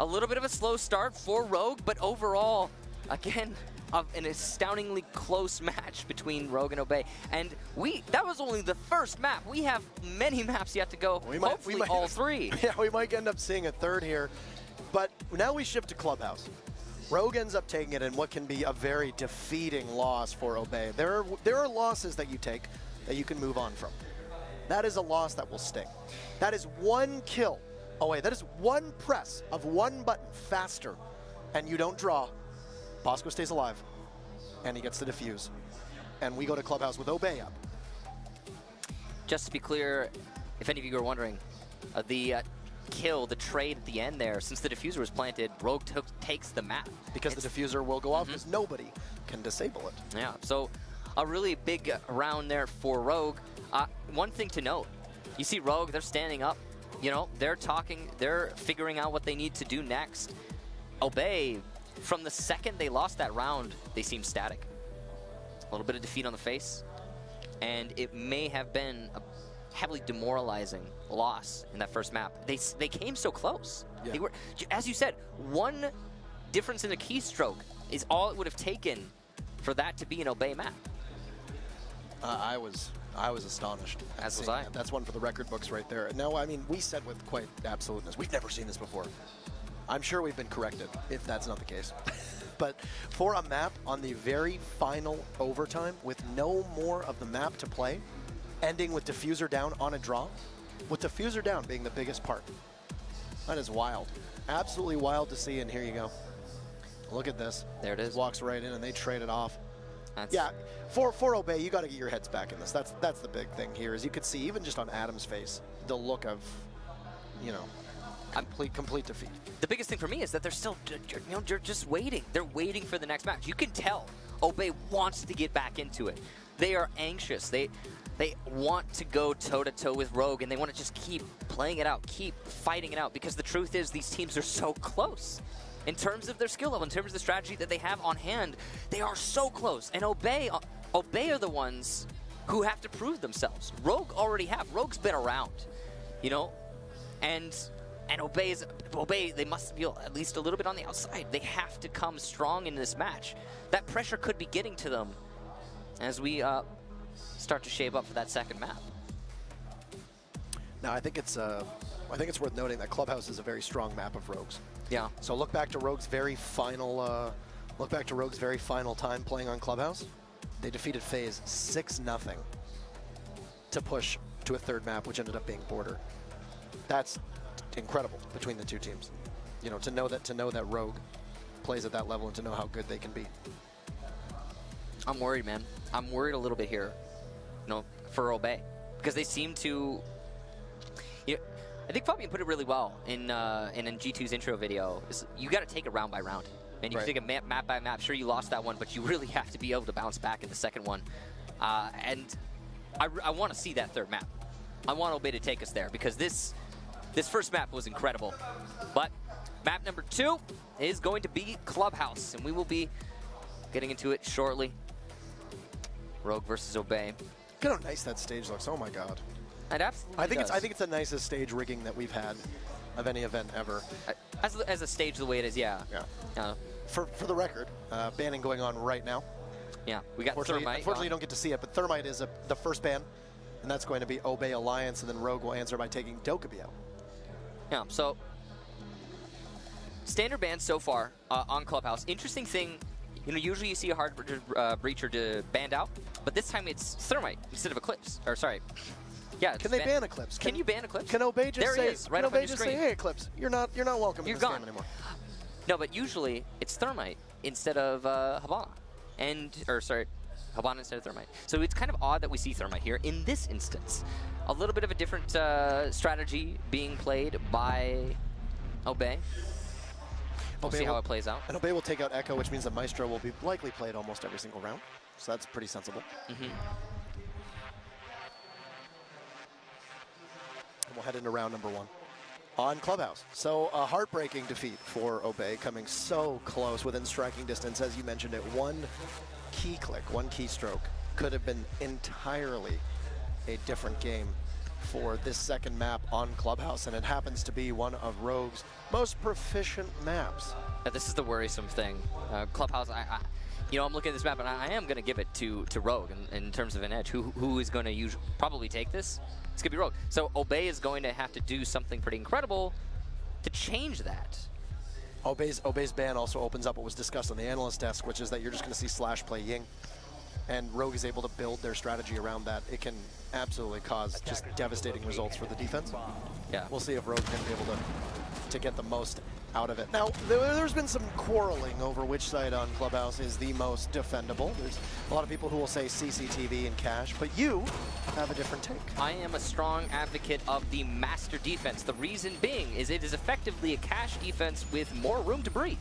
A little bit of a slow start for Rogue, but overall, again, an astoundingly close match between Rogue and Obey. And that was only the first map. We have many maps yet to go, hopefully all three. Yeah, we might end up seeing a third here. But now we shift to Clubhouse. Rogue ends up taking it in what can be a very defeating loss for Obey. There are losses that you take that you can move on from. That is a loss that will sting. That is one kill away. That is one press of one button faster, and you don't draw. Bosco stays alive, and he gets the defuse. And we go to Clubhouse with Obey up. Just to be clear, if any of you are wondering, the kill, the trade at the end there, since the diffuser was planted, Rogue takes the map. Because the diffuser will go off, because nobody can disable it. Yeah, so a really big round there for Rogue. One thing to note, you see Rogue, they're standing up. You know, they're talking, they're figuring out what they need to do next. Obey, from the second they lost that round, they seemed static. A little bit of defeat on the face, and it may have been a heavily demoralizing loss in that first map. They came so close. Yeah. They were, as you said, one difference in the keystroke is all it would have taken for that to be an Obey map. I was astonished. As was I. That's one for the record books right there. No, I mean, we said with quite absoluteness, we've never seen this before. I'm sure we've been corrected if that's not the case. But for a map on the very final overtime with no more of the map to play, ending with diffuser down on a draw, with diffuser down being the biggest part. That is wild. Absolutely wild to see, and here you go. Look at this. There it is. Walks right in and they trade it off. Yeah, for Obey, you got to get your heads back in this. That's the big thing here, is you could see, even just on Adam's face, the look of, you know, complete defeat. The biggest thing for me is that they're still, they're just waiting. They're waiting for the next match. You can tell Obey wants to get back into it. They are anxious. They want to go toe-to-toe with Rogue, and they want to just keep playing it out, keep fighting it out, because the truth is these teams are so close. In terms of their skill level, in terms of the strategy that they have on hand, they are so close. And Obey are the ones who have to prove themselves. Rogue already have. Rogue's been around, you know? And Obey, they must feel at least a little bit on the outside. They have to come strong in this match. That pressure could be getting to them as we start to shape up for that second map. Now, I think it's worth noting that Clubhouse is a very strong map of Rogues. Yeah. So look back to Rogue's very final time playing on Clubhouse. They defeated FaZe 6-0 to push to a third map, which ended up being Border. That's incredible between the two teams. You know, to know that Rogue plays at that level and to know how good they can be. I'm worried, man. I'm worried a little bit here, you know, for Obey, because they seem to. You know, I think Fabian put it really well in G2's intro video. You got to take it round by round. And you can take it map by map. Sure, you lost that one, but you really have to be able to bounce back in the second one. And I want to see that third map. I want Obey to take us there because this first map was incredible. But map number 2 is going to be Clubhouse, and we will be getting into it shortly. Rogue versus Obey. Look how nice that stage looks. Oh my god. It absolutely I think it's the nicest stage rigging that we've had of any event ever. As a stage the way it is, yeah. For the record, banning going on right now. Yeah, we got Thermite. Unfortunately, you don't get to see it, but Thermite is the first ban, and that's going to be Obey Alliance, and then Rogue will answer by taking Dokkaebi out. Yeah, so standard bans so far on Clubhouse. Interesting thing, you know, usually you see a hard breacher to banned out, but this time it's Thermite instead of Eclipse. Or sorry, yeah. Can they ban Eclipse? Can you ban Eclipse? Can Obey just say? Right can up Obey on your just screen. say, "Hey, Eclipse, you're not welcome in this gone game anymore"? No, but usually it's Thermite instead of Habana, Habana instead of Thermite. So it's kind of odd that we see Thermite here in this instance. A little bit of a different strategy being played by Obey. We'll see how it plays out. And Obey will take out Echo, which means that Maestro will be likely played almost every single round. So that's pretty sensible. And we'll head into round number 1 on Clubhouse. So a heartbreaking defeat for Obey, coming so close within striking distance. As you mentioned it, one key click, one keystroke could have been entirely a different game for this second map on Clubhouse, and it happens to be one of Rogue's most proficient maps. This is the worrisome thing. Clubhouse, I'm looking at this map, and I am going to give it to Rogue in terms of an edge. Who is going to probably take this? It's going to be Rogue. So Obey is going to have to do something pretty incredible to change that. Obey's ban also opens up what was discussed on the analyst desk, which is that you're just going to see Slash play Ying, and Rogue is able to build their strategy around that. It can absolutely cause just devastating results for the defense. Yeah. We'll see if Rogue can be able to get the most out of it. Now, there's been some quarreling over which side on Clubhouse is the most defendable. There's a lot of people who will say CCTV and Cash, but you have a different take. I am a strong advocate of the Master defense. The reason being is it is effectively a Cash defense with more room to breathe.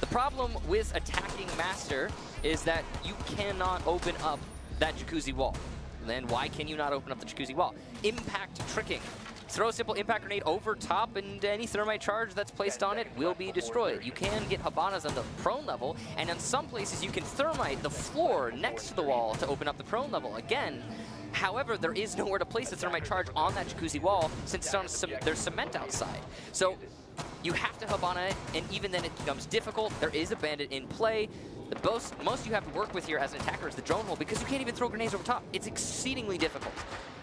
The problem with attacking Master is that you cannot open up that Jacuzzi wall. And then why can you not open up the Jacuzzi wall? Impact tricking. Throw a simple impact grenade over top, and any Thermite charge that's placed on it will be destroyed. You can get Habanas on the prone level, and in some places you can Thermite the floor next to the wall to open up the prone level. Again, however, there is nowhere to place the Thermite charge on that Jacuzzi wall since there's cement outside. So you have to Habana it, and even then it becomes difficult. There is a bandit in play. The most you have to work with here as an attacker is the drone hole, because you can't even throw grenades over top. It's exceedingly difficult.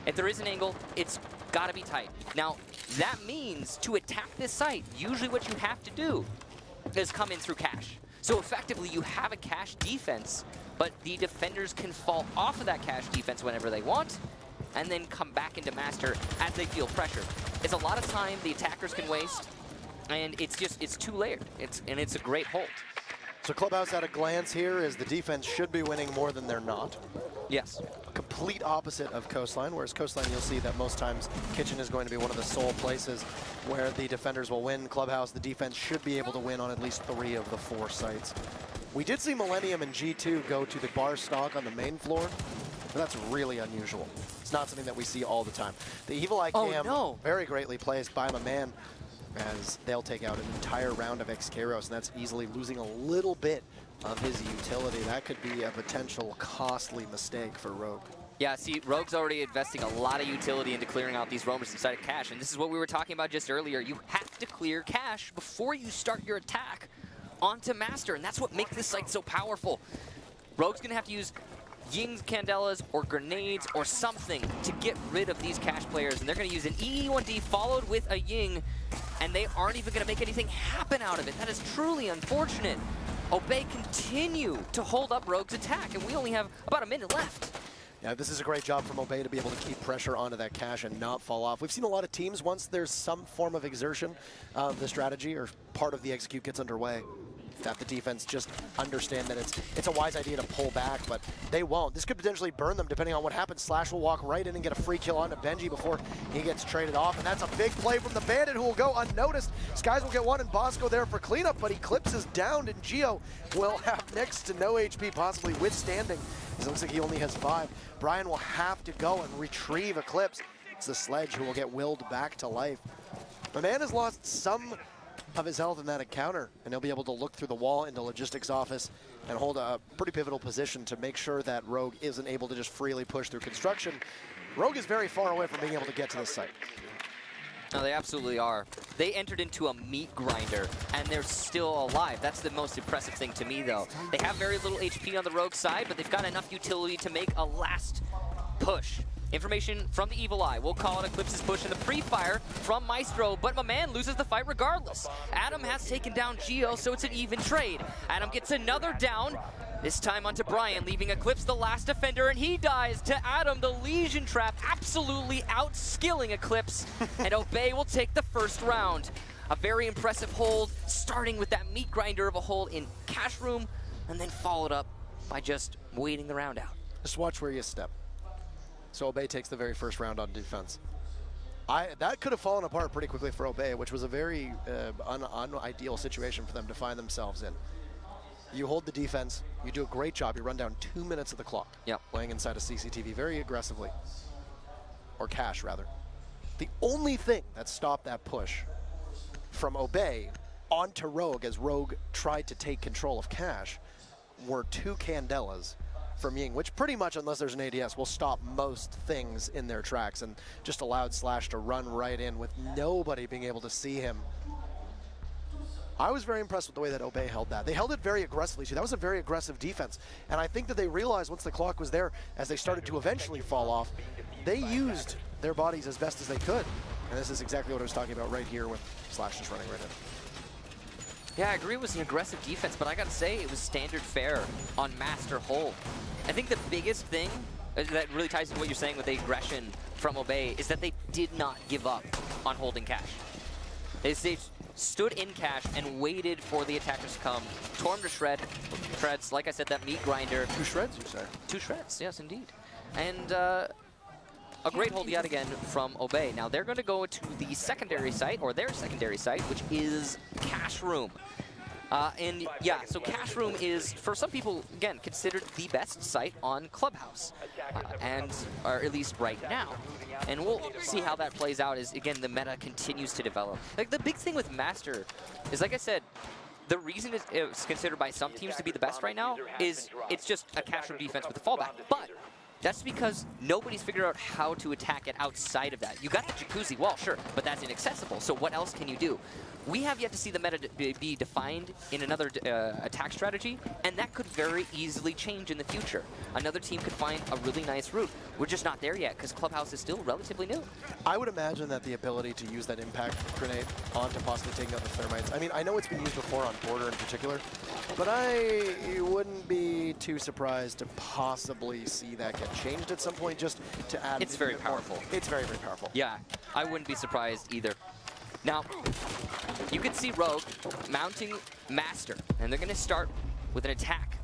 If there is an angle, it's got to be tight. Now, that means to attack this site, usually what you have to do is come in through Cash. So effectively, you have a Cash defense, but the defenders can fall off of that Cash defense whenever they want, and then come back into Master as they feel pressure. It's a lot of time the attackers can waste, and it's too layered. It's a great hold. So Clubhouse at a glance here is the defense should be winning more than they're not. Yes. Complete opposite of Coastline, whereas Coastline you'll see that most times Kitchen is going to be one of the sole places where the defenders will win. Clubhouse, the defense should be able to win on at least 3 of the 4 sites. We did see Millennium and G2 go to the bar stock on the main floor, but that's really unusual. It's not something that we see all the time. The Evil Eye Cam, very greatly placed by my man, as they'll take out an entire round of Xkaros, and that's easily losing a little bit of his utility. That could be a potential costly mistake for Rogue. Yeah, see, Rogue's already investing a lot of utility into clearing out these roamers inside of Cash, and this is what we were talking about just earlier. You have to clear Cash before you start your attack onto Master, and that's what makes this site so powerful. Rogue's gonna have to use Ying's Candelas or grenades or something to get rid of these Cash players, and they're gonna use an EE1D followed with a Ying, and they aren't even gonna make anything happen out of it. That is truly unfortunate. Obey continue to hold up Rogue's attack, and we only have about a minute left. Yeah, this is a great job from Obey to be able to keep pressure onto that Cash and not fall off. We've seen a lot of teams, once there's some form of exertion of the strategy or part of the execute gets underway, that the defense just understand that it's a wise idea to pull back, but they won't. This could potentially burn them depending on what happens. Slash will walk right in and get a free kill onto Benji before he gets traded off, and that's a big play from the Bandit who will go unnoticed. Skies will get one and Bosco there for cleanup, but Eclipse is downed and Geo will have next to no HP, possibly withstanding. It looks like he only has 5. Brian will have to go and retrieve Eclipse. It's the Sledge who will get willed back to life. The man has lost some of his health in that encounter, and he'll be able to look through the wall into logistics office and hold a pretty pivotal position to make sure that Rogue isn't able to just freely push through construction. Rogue is very far away from being able to get to this site. No, they absolutely are. They entered into a meat grinder, and they're still alive. That's the most impressive thing to me, though. They have very little HP on the Rogue side, but they've got enough utility to make a last push. Information from the Evil Eye. We'll call it Eclipse's push in the pre-fire from Maestro, but my man loses the fight regardless. Adam has taken down Geo, so it's an even trade. Adam gets another down, this time onto Brian, leaving Eclipse the last defender, and he dies to Adam, the Legion Trap, absolutely outskilling Eclipse, and Obey will take the first round. A very impressive hold, starting with that meat grinder of a hold in Cash Room, and then followed up by just waiting the round out. Just watch where you step. So Obey takes the very first round on defense. That could have fallen apart pretty quickly for Obey, which was a very unideal situation for them to find themselves in. You hold the defense, you do a great job, you run down 2 minutes of the clock, playing inside of CCTV very aggressively, or Cash rather. The only thing that stopped that push from Obey onto Rogue as Rogue tried to take control of Cash were 2 Candelas from Ying, which pretty much, unless there's an ADS, will stop most things in their tracks and just allowed Slash to run right in with nobody being able to see him. I was very impressed with the way that Obey held that. They held it very aggressively, too. That was a very aggressive defense. And I think that they realized once the clock was there, as they started to eventually fall off, they used their bodies as best as they could. And this is exactly what I was talking about right here with Slash just running right in. Yeah, I agree it was an aggressive defense, but I gotta say it was standard fare on Master Hold. I think the biggest thing that really ties into what you're saying with the aggression from Obey is that they did not give up on holding Cash. They stood in Cash and waited for the attackers to come, tore him to shreds, like I said, that meat grinder. 2 shreds, you say? 2 shreds, yes, indeed. And a great hold yet again from Obey. Now they're going to go to the secondary site, or their secondary site, which is Cash Room. And yeah, so Cash Room is, for some people, again, considered the best site on Clubhouse, or at least right now. And we'll see how that plays out as, again, the meta continues to develop. Like, the big thing with Master is, like I said, the reason it's considered by some teams to be the best right now is it's just a Cash Room defense with a fallback. But that's because nobody's figured out how to attack it outside of that. You got the Jacuzzi wall, sure, but that's inaccessible. So what else can you do? We have yet to see the meta be defined in another attack strategy, and that could very easily change in the future. Another team could find a really nice route. We're just not there yet, because Clubhouse is still relatively new. I would imagine that the ability to use that impact grenade onto possibly taking out the Thermites, I mean, I know it's been used before on Border in particular, but I wouldn't be too surprised to possibly see that get changed at some point, just to add... It's very powerful. It's very, very powerful. Yeah, I wouldn't be surprised either. Now, you can see Rogue mounting Master, and they're going to start with an attack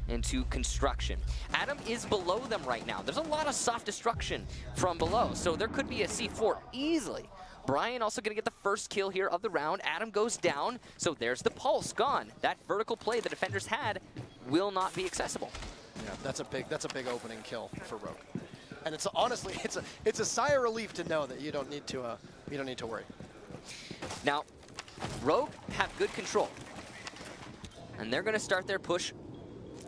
into construction. Adam is below them right now. There's a lot of soft destruction from below, so there could be a C4 easily. Brian also going to get the first kill here of the round. Adam goes down, so there's the pulse gone. That vertical play the defenders had will not be accessible. Yeah, that's a big opening kill for Rogue. And it's honestly, it's a sigh of relief to know that you don't need to worry. Now, Rogue have good control, and they're going to start their push,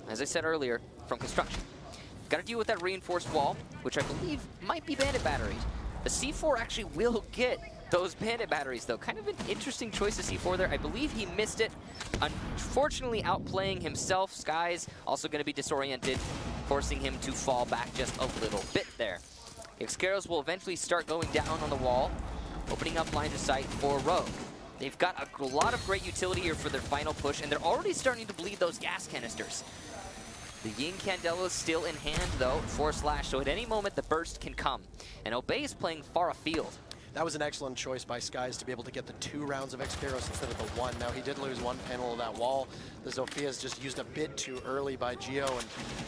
as I said earlier, from construction. Got to deal with that reinforced wall, which I believe might be bandit batteries. The C4 actually will get those bandit batteries, though. Kind of an interesting choice of C4 there. I believe he missed it. Unfortunately, outplaying himself. Skies also going to be disoriented, forcing him to fall back just a little bit there. Xcaros will eventually start going down on the wall, opening up line of sight for Rogue. They've got a lot of great utility here for their final push, and they're already starting to bleed those gas canisters. The Ying Candela is still in hand, though, for Slash, so at any moment the burst can come. And Obey is playing far afield. That was an excellent choice by Skies to be able to get the 2 rounds of X-Karos instead of the 1. Now, he did lose 1 panel of that wall. The Zophia's just used a bit too early by Geo, and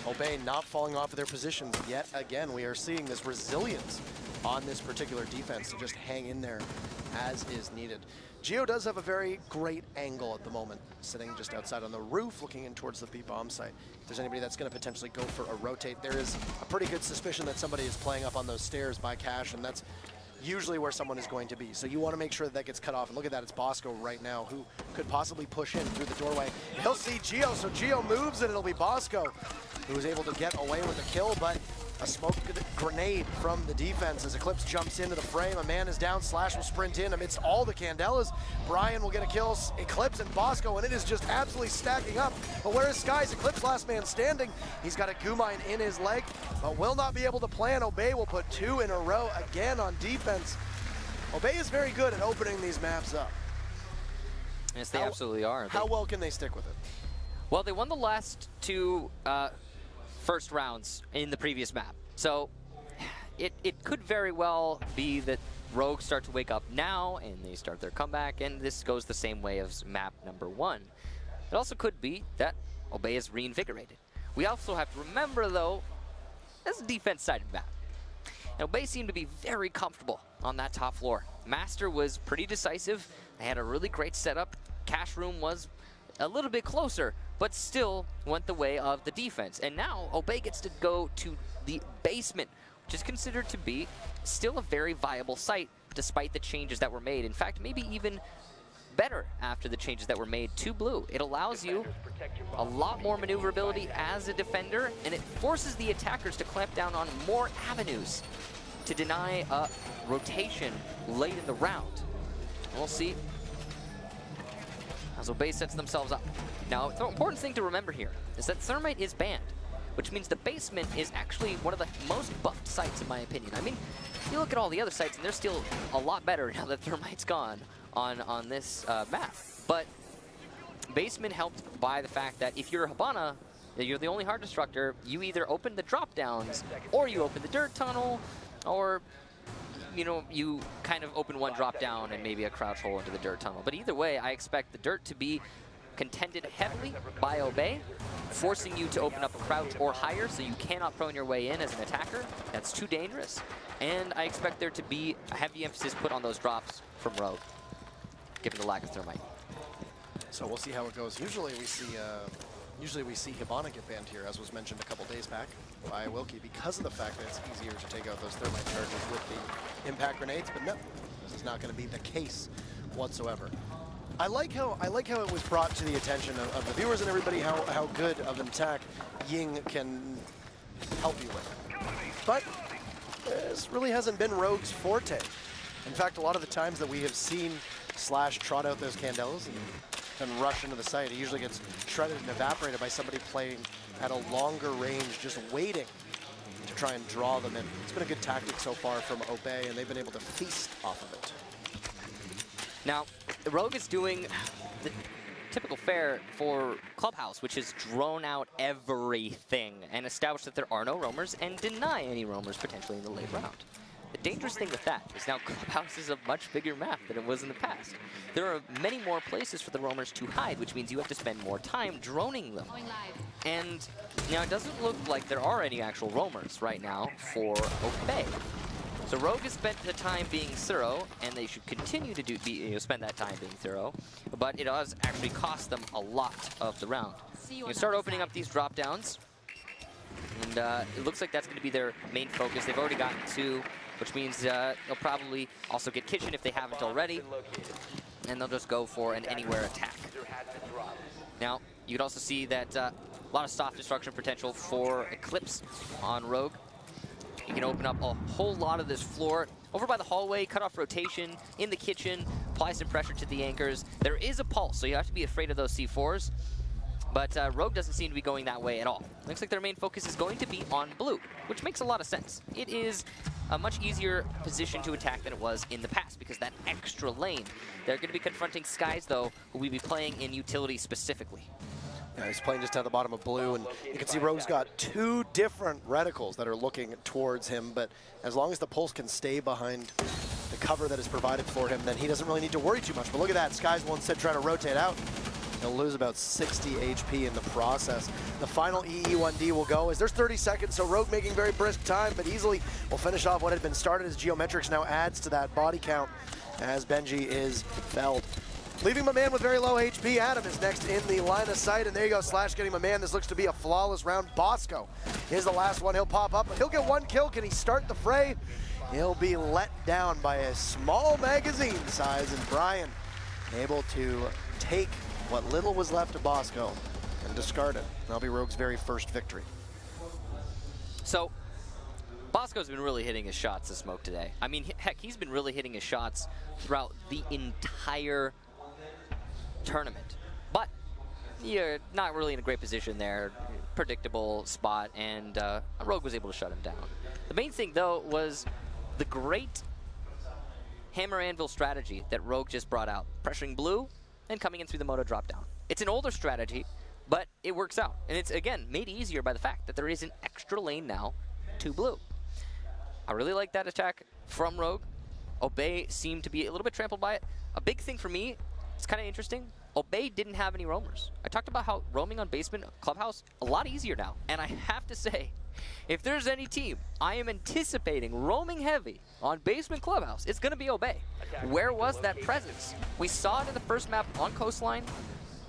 Obey not falling off of their positions. Yet again, we are seeing this resilience on this particular defense to just hang in there as is needed. Geo does have a very great angle at the moment, sitting just outside on the roof, looking in towards the B-bomb site. If there's anybody that's going to potentially go for a rotate, there is a pretty good suspicion that somebody is playing up on those stairs by Cash, and that's usually where someone is going to be. So you want to make sure that that gets cut off. And look at that, it's Bosco right now, who could possibly push in through the doorway. He'll see Geo, so Geo moves, and it'll be Bosco who is able to get away with the kill, but a smoke grenade from the defense as Eclipse jumps into the frame. A man is down, Slash will sprint in amidst all the Candelas. Brian will get a kill, Eclipse and Bosco, and it is just absolutely stacking up. But where is Skies? Eclipse last man standing. He's got a Gumine in his leg, but will not be able to plan. Obey will put 2 in a row again on defense. Obey is very good at opening these maps up. Yes, they absolutely are. How well can they stick with it? Well, they won the last 2 first rounds in the previous map. So it could very well be that Rogue start to wake up now and they start their comeback, and this goes the same way as map number 1. It also could be that Obey is reinvigorated. We also have to remember, though, that's a defense-sided map. And Obey seemed to be very comfortable on that top floor. Master was pretty decisive. They had a really great setup. Cash Room was a little bit closer, but still went the way of the defense. And now Obey gets to go to the basement, which is considered to be still a very viable site despite the changes that were made. In fact, maybe even better after the changes that were made to blue. It allows you a lot more maneuverability as a defender, and it forces the attackers to clamp down on more avenues to deny a rotation late in the round. We'll see as Obey sets themselves up. Now, the important thing to remember here is that Thermite is banned, which means the basement is actually one of the most buffed sites, in my opinion. I mean, you look at all the other sites, and they're still a lot better now that Thermite's gone on this map. But basement helped by the fact that if you're a Hibana, you're the only hard destructor, you either open the drop downs, or you open the dirt tunnel, or you know, you kind of open one drop down and maybe a crouch hole into the dirt tunnel. But either way, I expect the dirt to be contended heavily by Obey, forcing you to open up a crouch or higher, so you cannot prone your way in as an attacker. That's too dangerous. And I expect there to be a heavy emphasis put on those drops from Rogue, given the lack of Thermite. So we'll see how it goes. Usually we see Hibana get banned here, as was mentioned a couple days back by Wilkie, because of the fact that it's easier to take out those Thermite charges with the impact grenades. But no, this is not going to be the case whatsoever. I like how it was brought to the attention of the viewers and everybody how good of an attack Ying can help you with. But this really hasn't been Rogue's forte. In fact, a lot of the times that we have seen Slash trot out those Candelas and rush into the site, it usually gets shredded and evaporated by somebody playing at a longer range, just waiting to try and draw them in. It's been a good tactic so far from Obey, and they've been able to feast off of it. Now, the Rogue is doing the typical fare for Clubhouse, which is drone out everything and establish that there are no roamers and deny any roamers potentially in the late round. The dangerous thing with that is now Clubhouse is a much bigger map than it was in the past. There are many more places for the roamers to hide, which means you have to spend more time droning them. And now it doesn't look like there are any actual roamers right now for Obey. So Rogue has spent the time being thorough, and they should continue to spend that time being thorough, but it does actually cost them a lot of the round. You can start opening up these drop downs, and it looks like that's going to be their main focus. They've already gotten 2, which means they'll probably also get Kitchen if they haven't already, and they'll just go for an anywhere attack. Now, you can also see that a lot of soft destruction potential for Eclipse on Rogue. You can open up a whole lot of this floor. Over by the hallway, cut off rotation, in the kitchen, apply some pressure to the anchors. There is a pulse, so you have to be afraid of those C4s. But Rogue doesn't seem to be going that way at all. Looks like their main focus is going to be on blue, which makes a lot of sense. It is a much easier position to attack than it was in the past, because that extra lane. They're going to be confronting Skies, though, who will be playing in utility specifically. Yeah, he's playing just at the bottom of blue, and you can see Rogue's got 2 different reticles that are looking towards him, but as long as the pulse can stay behind the cover that is provided for him, then he doesn't really need to worry too much. But look at that, Skies will instead try to rotate out. He'll lose about 60 HP in the process. The final EE1D will go as there's 30 seconds, so Rogue making very brisk time, but easily will finish off what had been started as Geometrics now adds to that body count as Benji is felled. Leaving my man with very low HP. Adam is next in the line of sight, and there you go, Slash getting my man. This looks to be a flawless round. Bosco is the last one. He'll pop up, but he'll get one kill. Can he start the fray? He'll be let down by a small magazine size, and Brian able to take what little was left of Bosco and discard it. That'll be Rogue's very first victory. So, Bosco's been really hitting his shots to Smoke today. I mean, heck, he's been really hitting his shots throughout the entire tournament. But you're not really in a great position there. Predictable spot, and Rogue was able to shut him down. The main thing, though, was the great Hammer Anvil strategy that Rogue just brought out. Pressuring blue and coming in through the Moto drop down. It's an older strategy, but it works out. And it's, again, made easier by the fact that there is an extra lane now to blue. I really like that attack from Rogue. Obey seemed to be a little bit trampled by it. A big thing for me, it's kind of interesting, Obey didn't have any roamers. I talked about how roaming on basement clubhouse, a lot easier now. And I have to say, if there's any team I am anticipating roaming heavy on basement clubhouse, it's going to be Obey. Where was that presence? We saw it in the first map on Coastline.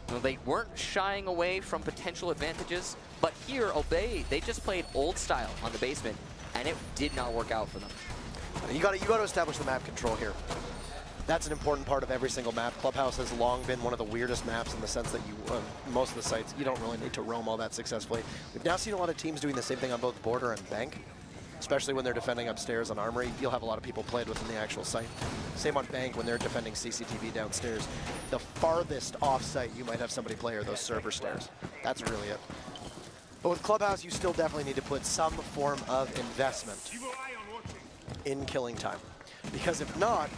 Well, they weren't shying away from potential advantages, but here, Obey, they just played old style on the basement, and it did not work out for them. You got to establish the map control here. That's an important part of every single map. Clubhouse has long been one of the weirdest maps in the sense that you, most of the sites, you don't really need to roam all that successfully. We've now seen a lot of teams doing the same thing on both Border and Bank, especially when they're defending upstairs on Armory. You'll have a lot of people played within the actual site. Same on Bank when they're defending CCTV downstairs. The farthest off-site you might have somebody play are those server stairs. That's really it. But with Clubhouse, you still definitely need to put some form of investment in killing time. Because if not,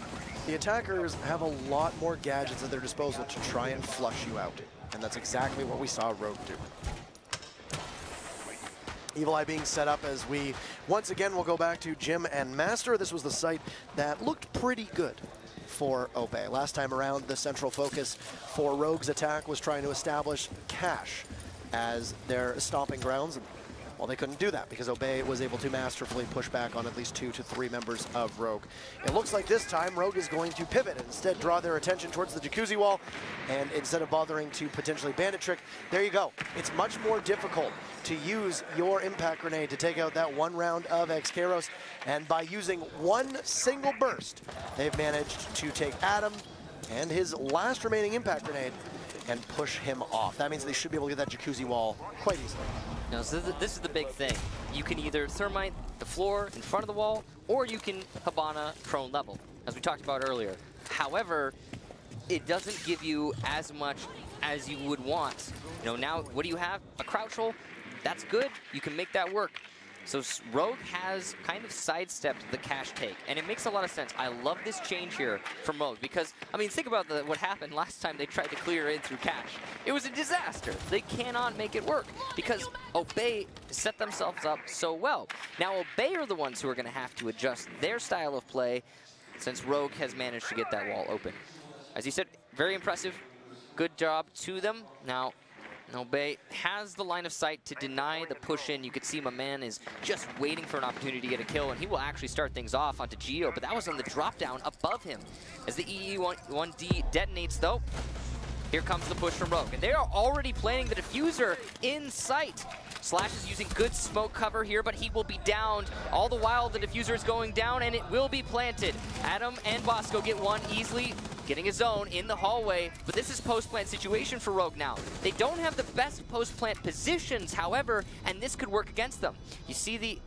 the attackers have a lot more gadgets at their disposal to try and flush you out. And that's exactly what we saw Rogue do. Evil Eye being set up as we, once again, will go back to Jim and Master. This was the site that looked pretty good for Obey. Last time around, the central focus for Rogue's attack was trying to establish Cache as their stomping grounds. Well, they couldn't do that because Obey was able to masterfully push back on at least 2 to 3 members of Rogue. It looks like this time Rogue is going to pivot and instead draw their attention towards the jacuzzi wall, and instead of bothering to potentially bandit trick, there you go. It's much more difficult to use your impact grenade to take out that one round of Xkaros, and by using one single burst, they've managed to take Adam and his last remaining impact grenade and push him off. That means they should be able to get that jacuzzi wall quite easily. Now, so this is the big thing. You can either thermite the floor in front of the wall, or you can Habana prone level, as we talked about earlier. However, it doesn't give you as much as you would want. You know, now, what do you have? A crouch roll? That's good. You can make that work. So Rogue has kind of sidestepped the Cache take, and it makes a lot of sense. I love this change here from Rogue because, I mean, think about what happened last time they tried to clear in through Cache. It was a disaster. They cannot make it work because Obey set themselves up so well. Now Obey are the ones who are going to have to adjust their style of play since Rogue has managed to get that wall open. As you said, very impressive. Good job to them. Now, Obey has the line of sight to deny the push-in. You could see my man is just waiting for an opportunity to get a kill, and he will actually start things off onto Geo, but that was on the drop-down above him. As the EE1D detonates, though, here comes the push from Rogue, and they are already planning the diffuser in sight. Slash is using good smoke cover here, but he will be downed. All the while, the diffuser is going down, and it will be planted. Adam and Bosco get one easily, getting his own in the hallway, but this is post-plant situation for Rogue now. They don't have the best post-plant positions, however, and this could work against them. You see the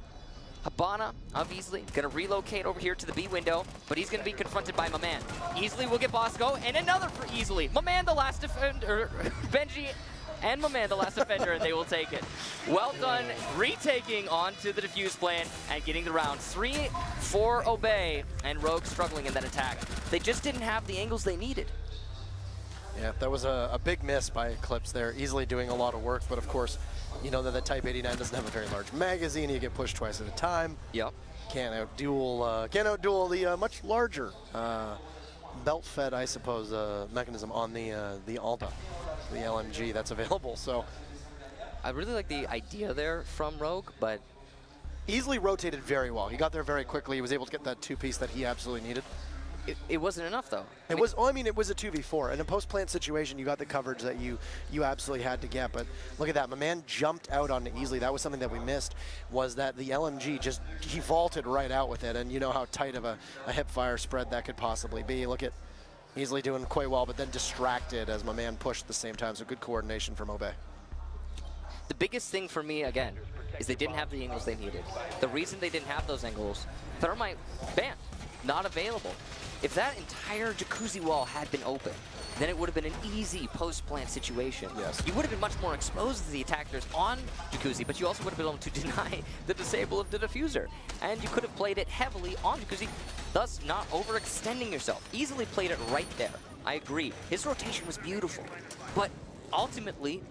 Habana of Easley gonna relocate over here to the B window, but he's gonna be confronted by my man. Easley will get Bosco, and another for Easley. My man, the last defender, Benji, and my man, the last defender, and they will take it. Well done, retaking onto the defuse plan and getting the round. 3 for Obey, and Rogue struggling in that attack. They just didn't have the angles they needed. Yeah, that was a big miss by Eclipse there. Easily doing a lot of work, but of course, you know that the Type 89 doesn't have a very large magazine. You get pushed twice at a time. Yep. Can't outduel the much larger belt-fed, I suppose, mechanism on the Alta, the LMG that's available. So I really like the idea there from Rogue, but easily rotated very well. He got there very quickly. He was able to get that two-piece that he absolutely needed. it wasn't enough, though. It was a 2v4. In a post-plant situation, you got the coverage that you absolutely had to get. But look at that. My man jumped out on it easily. That was something that we missed, was that the LMG he vaulted right out with it. And you know how tight of a hip fire spread that could possibly be. Look at easily doing quite well, but then distracted as my man pushed at the same time. So good coordination from Obey. The biggest thing for me, again, is they didn't have the angles they needed. The reason they didn't have those angles, Thermite banned, not available. If that entire jacuzzi wall had been open, then it would have been an easy post-plant situation. Yes. You would have been much more exposed to the attackers on jacuzzi, but you also would have been able to deny the disable of the diffuser. And you could have played it heavily on jacuzzi, thus not overextending yourself. Easily played it right there. I agree. His rotation was beautiful, but ultimately,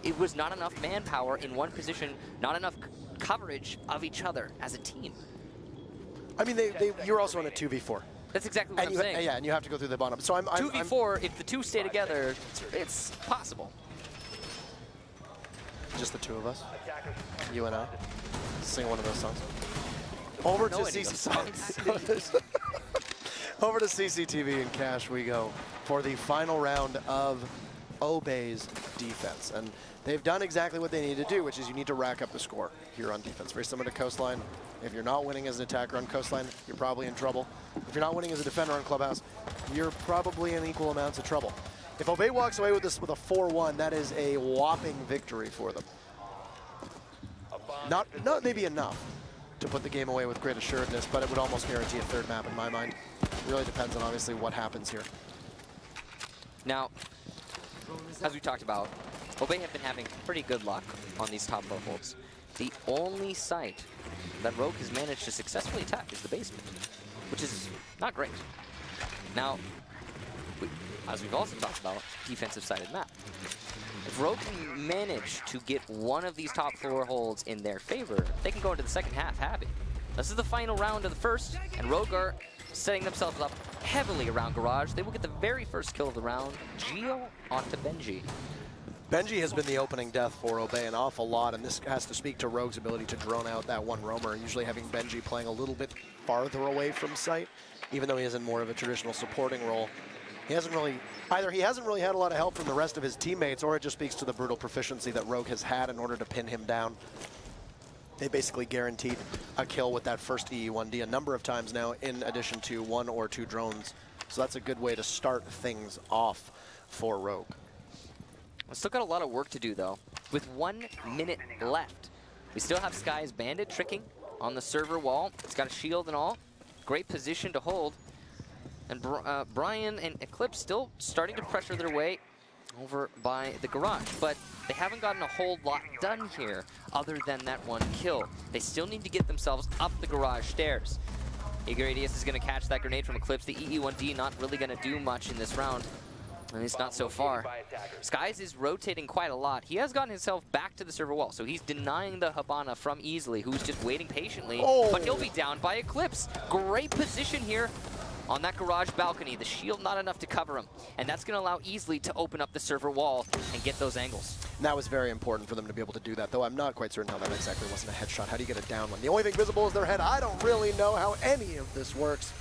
it was not enough manpower in one position, not enough coverage of each other as a team. I mean, you're also in a 2v4. That's exactly what I'm saying. Yeah, and you have to go through the bottom. So I'm 2v4, if the two stay together, it's possible. Just the two of us, you and I, sing one of those songs. Over to Over to CCTV and Cash we go for the final round of Obey's defense. And they've done exactly what they need to do, which is you need to rack up the score here on defense. Very similar to Coastline. If you're not winning as an attacker on Coastline, you're probably in trouble. If you're not winning as a defender on Clubhouse, you're probably in equal amounts of trouble. If Obey walks away with this with a 4-1, that is a whopping victory for them. Not maybe enough to put the game away with great assuredness, but it would almost guarantee a third map in my mind. It really depends on obviously what happens here. Now, as we talked about, Obey have been having pretty good luck on these top four holds. The only site that Rogue has managed to successfully attack is the basement, which is not great. Now, as we've also talked about, defensive-sided map. If Rogue can manage to get one of these top four holds in their favor, they can go into the second half happy. This is the final round of the first, and Rogue are setting themselves up heavily around Garage. They will get the very first kill of the round, Geo onto Benji. Benji has been the opening death for Obey an awful lot, and this has to speak to Rogue's ability to drone out that one roamer, usually having Benji playing a little bit farther away from site, even though he is in more of a traditional supporting role. He hasn't really, either he hasn't really had a lot of help from the rest of his teammates, or it just speaks to the brutal proficiency that Rogue has had in order to pin him down. They basically guaranteed a kill with that first EE1D a number of times now, in addition to 1 or 2 drones. So that's a good way to start things off for Rogue. We still got a lot of work to do, though. With 1 minute left, we still have Sky's Bandit tricking on the server wall. He's got a shield and all. Great position to hold. And Brian and Eclipse still starting to pressure their way over by the Garage. But they haven't gotten a whole lot done here other than that one kill. They still need to get themselves up the Garage stairs. Eager ADS is going to catch that grenade from Eclipse. The EE1D not really going to do much in this round. At least not so far. Skies is rotating quite a lot. He has gotten himself back to the server wall, so he's denying the Habana from Easily, who's just waiting patiently. Oh. But he'll be down by Eclipse. Great position here on that Garage balcony. The shield not enough to cover him, and that's going to allow Easily to open up the server wall and get those angles. And that was very important for them to be able to do that, though I'm not quite certain how that exactly wasn't a headshot. How do you get a down one? The only thing visible is their head. I don't really know how any of this works.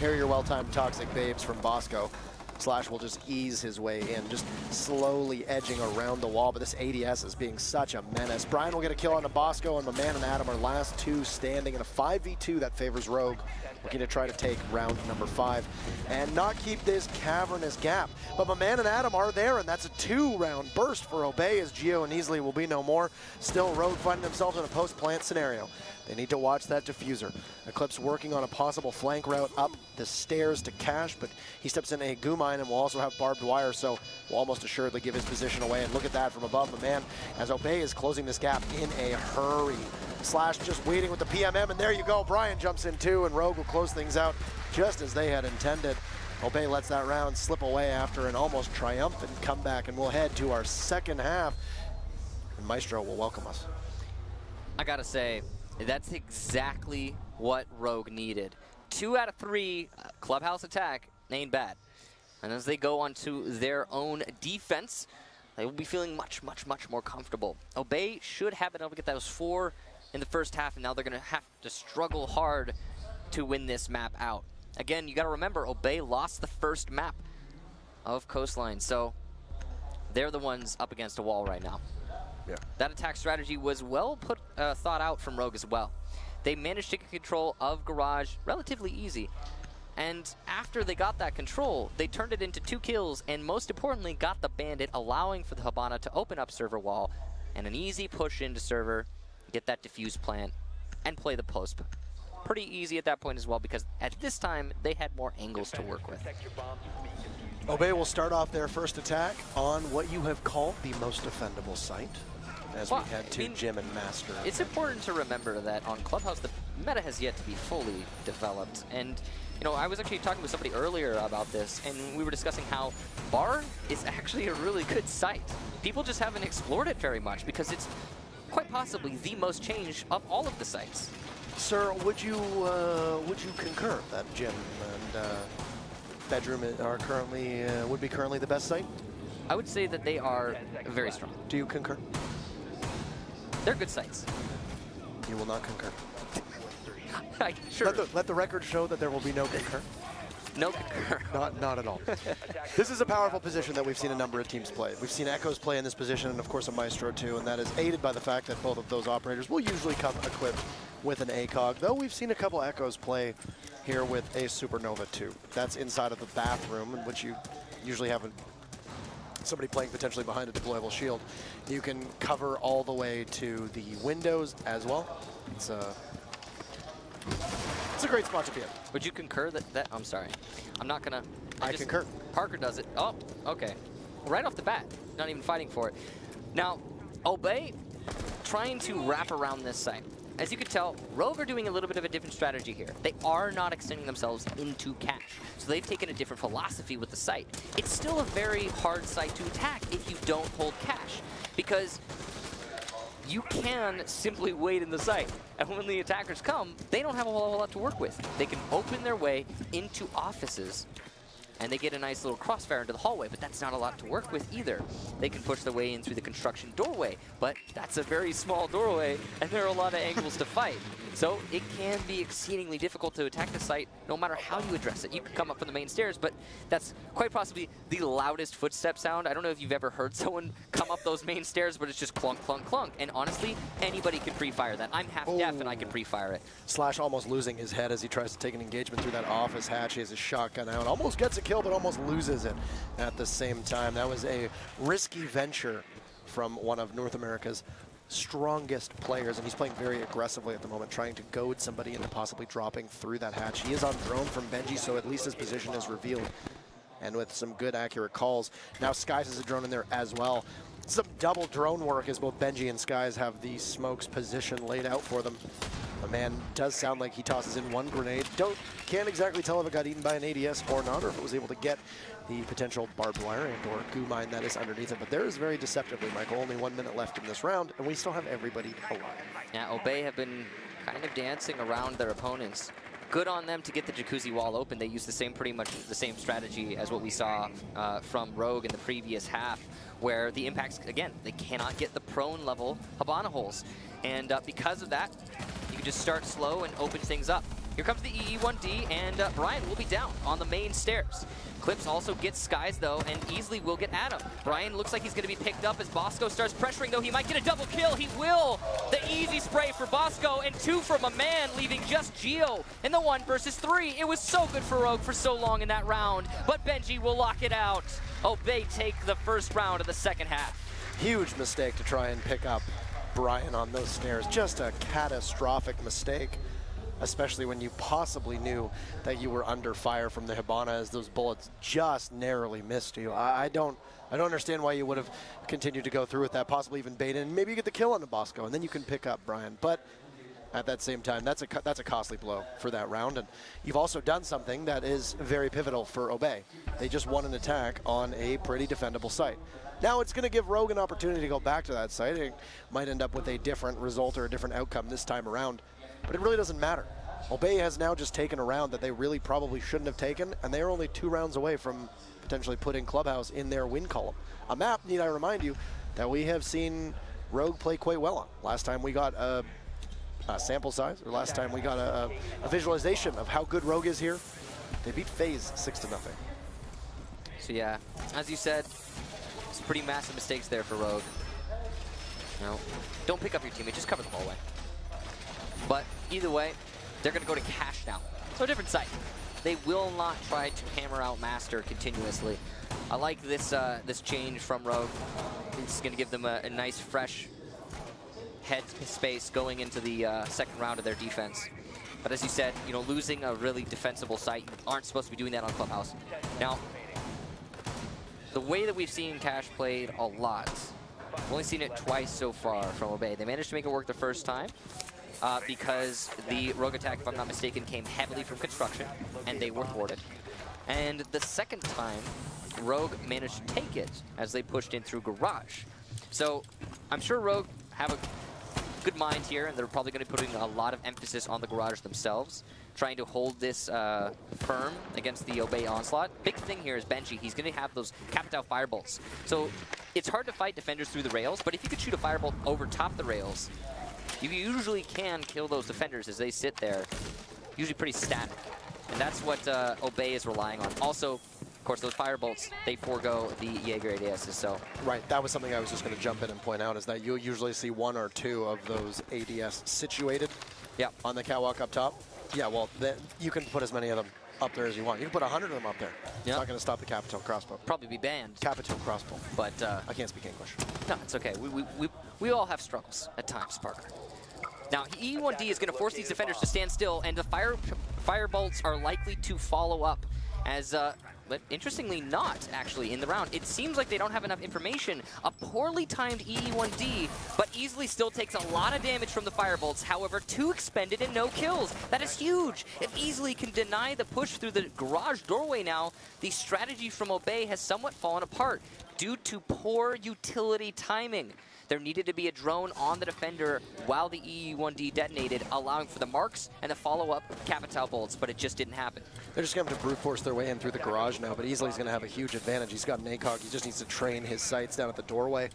Here are your well-timed Toxic Babes from Bosco. Slash will just ease his way in, just slowly edging around the wall, but this ADS is being such a menace. Brian will get a kill on the Bosco, and my man and Adam are last two standing in a 5v2 that favors Rogue, looking to try to take round number 5 and not keep this cavernous gap. But my man and Adam are there, and that's a 2-round burst for Obey, as Geo and Easily will be no more. Still, Rogue finding themselves in a post-plant scenario. They need to watch that diffuser. Eclipse working on a possible flank route up the stairs to Cash, but he steps in a goo mine and will also have barbed wire, so will almost assuredly give his position away. And look at that from above, the man, as Obey is closing this gap in a hurry. Slash just waiting with the PMM, and there you go. Brian jumps in too, and Rogue will close things out just as they had intended. Obey lets that round slip away after an almost triumphant comeback, and we'll head to our second half. And Maestro will welcome us. I gotta say, That's exactly what Rogue needed. 2 out of 3 clubhouse attack ain't bad. And as they go onto their own defense, they will be feeling much, much, much more comfortable. Obey should have been able to get those 4 in the first half, and now they're going to have to struggle hard to win this map out. Again, you got to remember, Obey lost the first map of Coastline, so they're the ones up against a wall right now. Yeah. That attack strategy was well thought out from Rogue as well. They managed to get control of Garage relatively easy. And after they got that control, they turned it into 2 kills, and most importantly, got the Bandit, allowing for the Hibana to open up server wall, and an easy push into server, get that defuse plant, and play the post. Pretty easy at that point as well, because at this time, they had more angles to work with. Obey will start off their first attack on what you have called the most defendable site, as we head to Gym and Master. It's important to remember that on Clubhouse, the meta has yet to be fully developed, and you know, I was actually talking with somebody earlier about this, and we were discussing how Bar is actually a really good site. People just haven't explored it very much because it's quite possibly the most changed of all of the sites. Sir, would you concur that Gym and Bedroom are currently would be currently the best site? I would say that they are very strong. Do you concur? They're good sites. You will not concur. Sure. Let the record show that there will be no concur. No concur. Not at all. This is a powerful position that we've seen a number of teams play. We've seen Echoes play in this position, and of course a Maestro too, and that is aided by the fact that both of those operators will usually come equipped with an ACOG, though we've seen a couple Echoes play here with a Supernova too. That's inside of the bathroom, in which you usually have somebody playing potentially behind a deployable shield. You can cover all the way to the windows as well. It's a great spot to be in. Would you concur that I'm sorry. I'm not gonna. I concur. Parker does it. Oh, okay. Right off the bat, not even fighting for it. Now, Obey trying to wrap around this site. As you can tell, Rogue are doing a little bit of a different strategy here. They are not extending themselves into cache. So they've taken a different philosophy with the site. It's still a very hard site to attack if you don't hold cache, because you can simply wait in the site. And when the attackers come, they don't have a whole lot to work with. They can open their way into offices, and they get a nice little crossfire into the hallway, but that's not a lot to work with either. They can push their way in through the construction doorway, but that's a very small doorway, and there are a lot of angles to fight. So it can be exceedingly difficult to attack the site no matter how you address it. You can come up from the main stairs, but that's quite possibly the loudest footstep sound. I don't know if you've ever heard someone come up those main stairs, but it's just clunk, clunk, clunk. And honestly, anybody can pre-fire that. I'm half deaf and I can pre-fire it. Slash almost losing his head as he tries to take an engagement through that office hatch. He has his shotgun out. Almost gets a kill, but almost loses it at the same time. That was a risky venture from one of North America's strongest players, and he's playing very aggressively at the moment, trying to goad somebody into possibly dropping through that hatch. He is on drone from Benji, so at least his position is revealed, and with some good accurate calls. Now Skies has a drone in there as well. Some double drone work as both Benji and Skies have the smokes position laid out for them. The man does sound like he tosses in one grenade. Can't exactly tell if it got eaten by an ADS or not, or if it was able to get the potential barbed wire and or goo mine that is underneath it. But there is very deceptively, Michael, only 1 minute left in this round, and we still have everybody alive. Yeah, Obey have been kind of dancing around their opponents. Good on them to get the jacuzzi wall open. They used pretty much the same strategy as what we saw from Rogue in the previous half, where the impacts, again, they cannot get the prone level Hibana holes. And because of that, you can just start slow and open things up. Here comes the EE1D, and Brian will be down on the main stairs. Clips also gets Skies, though, and easily will get Adam. Brian looks like he's going to be picked up as Bosco starts pressuring, though he might get a double kill. He will! The easy spray for Bosco, and 2 from a man, leaving just Geo in the 1 versus 3. It was so good for Rogue for so long in that round, but Benji will lock it out. Obey take the first round of the second half. Huge mistake to try and pick up Brian on those stairs. Just a catastrophic mistake, especially when you possibly knew that you were under fire from the Hibana as those bullets just narrowly missed you. I don't understand why you would have continued to go through with that, possibly even bait in. Maybe you get the kill on the Bosco, and then you can pick up Brian. But at that same time. That's a costly blow for that round. And you've also done something that is very pivotal for Obey. They just won an attack on a pretty defendable site. Now it's going to give Rogue an opportunity to go back to that site. It might end up with a different result or a different outcome this time around, but it really doesn't matter. Obey has now just taken a round that they really probably shouldn't have taken, and they are only 2 rounds away from potentially putting Clubhouse in their win column. A map, need I remind you, that we have seen Rogue play quite well on. Last time we got a sample size, or last time we got a visualization of how good Rogue is here. They beat FaZe 6-0. So yeah, as you said, some pretty massive mistakes there for Rogue. No, don't pick up your teammate, just cover the hallway. But either way, they're going to go to Cash now. So a different site. They will not try to hammer out Master continuously. I like this this change from Rogue. It's going to give them a nice, fresh head space going into the second round of their defense. But as you said, you know, losing a really defensible site, you aren't supposed to be doing that on Clubhouse. Now, the way that we've seen Cash played a lot, we've only seen it twice so far from Obey. They managed to make it work the first time because the Rogue attack, if I'm not mistaken, came heavily from construction, and they were thwarted. And the second time, Rogue managed to take it as they pushed in through Garage. So I'm sure Rogue have a good mind here, and they're probably going to be putting a lot of emphasis on the Garage themselves, trying to hold this firm against the Obey onslaught. Big thing here is Benji. He's going to have those Capitao Firebolts. So it's hard to fight defenders through the rails, but if you could shoot a Firebolt over top the rails, you usually can kill those defenders as they sit there, usually pretty static. And that's what Obey is relying on. Also, of course, those Firebolts, they forego the Jaeger ADSs, so. Right, that was something I was just going to jump in and point out, is that you'll usually see 1 or 2 of those ADS situated on the catwalk up top. Yeah, well, you can put as many of them up there as you want. You can put 100 of them up there. It's not going to stop the Capitao crossbow. Probably be banned. Capitao crossbow. But I can't speak English. No, it's okay. We all have struggles at times, Parker. Now, E1D is going to force these defenders to stand still, and the Firebolts are likely to follow up as, but interestingly not, actually, in the round. It seems like they don't have enough information. A poorly timed E1D, but easily still takes a lot of damage from the Firebolts. However, 2 expended and no kills. That is huge. If Easily can deny the push through the Garage doorway now, the strategy from Obey has somewhat fallen apart due to poor utility timing. There needed to be a drone on the defender while the E1D detonated, allowing for the marks and the follow-up Capitao bolts, but it just didn't happen. They're just going to have to brute force their way in through the Garage now, but Easily is going to have a huge advantage. He's got an ACOG. He just needs to train his sights down at the doorway.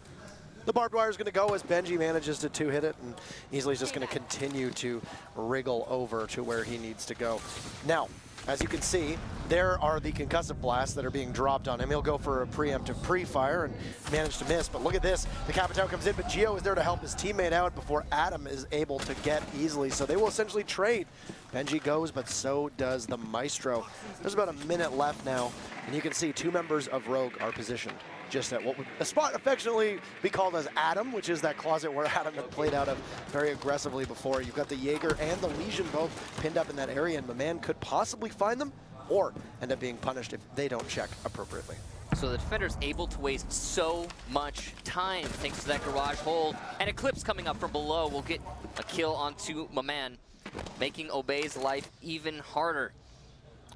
The barbed wire is going to go as Benji manages to 2-hit it, and Easily's just going to continue to wriggle over to where he needs to go. Now, as you can see, there are the concussive blasts that are being dropped on him. He'll go for a preemptive pre-fire and manage to miss. But look at this. The Capitao comes in, but Gio is there to help his teammate out before Adam is able to get Easily. So they will essentially trade. Benji goes, but so does the Maestro. There's about a minute left now, and you can see 2 members of Rogue are positioned just at what would a spot affectionately be called as Adam, which is that closet where Adam had played out of very aggressively before. You've got the Jaeger and the Legion both pinned up in that area, and the man could possibly find them or end up being punished if they don't check appropriately. So the defender's able to waste so much time thanks to that Garage hold. And Eclipse coming up from below will get a kill onto my man, making Obey's life even harder.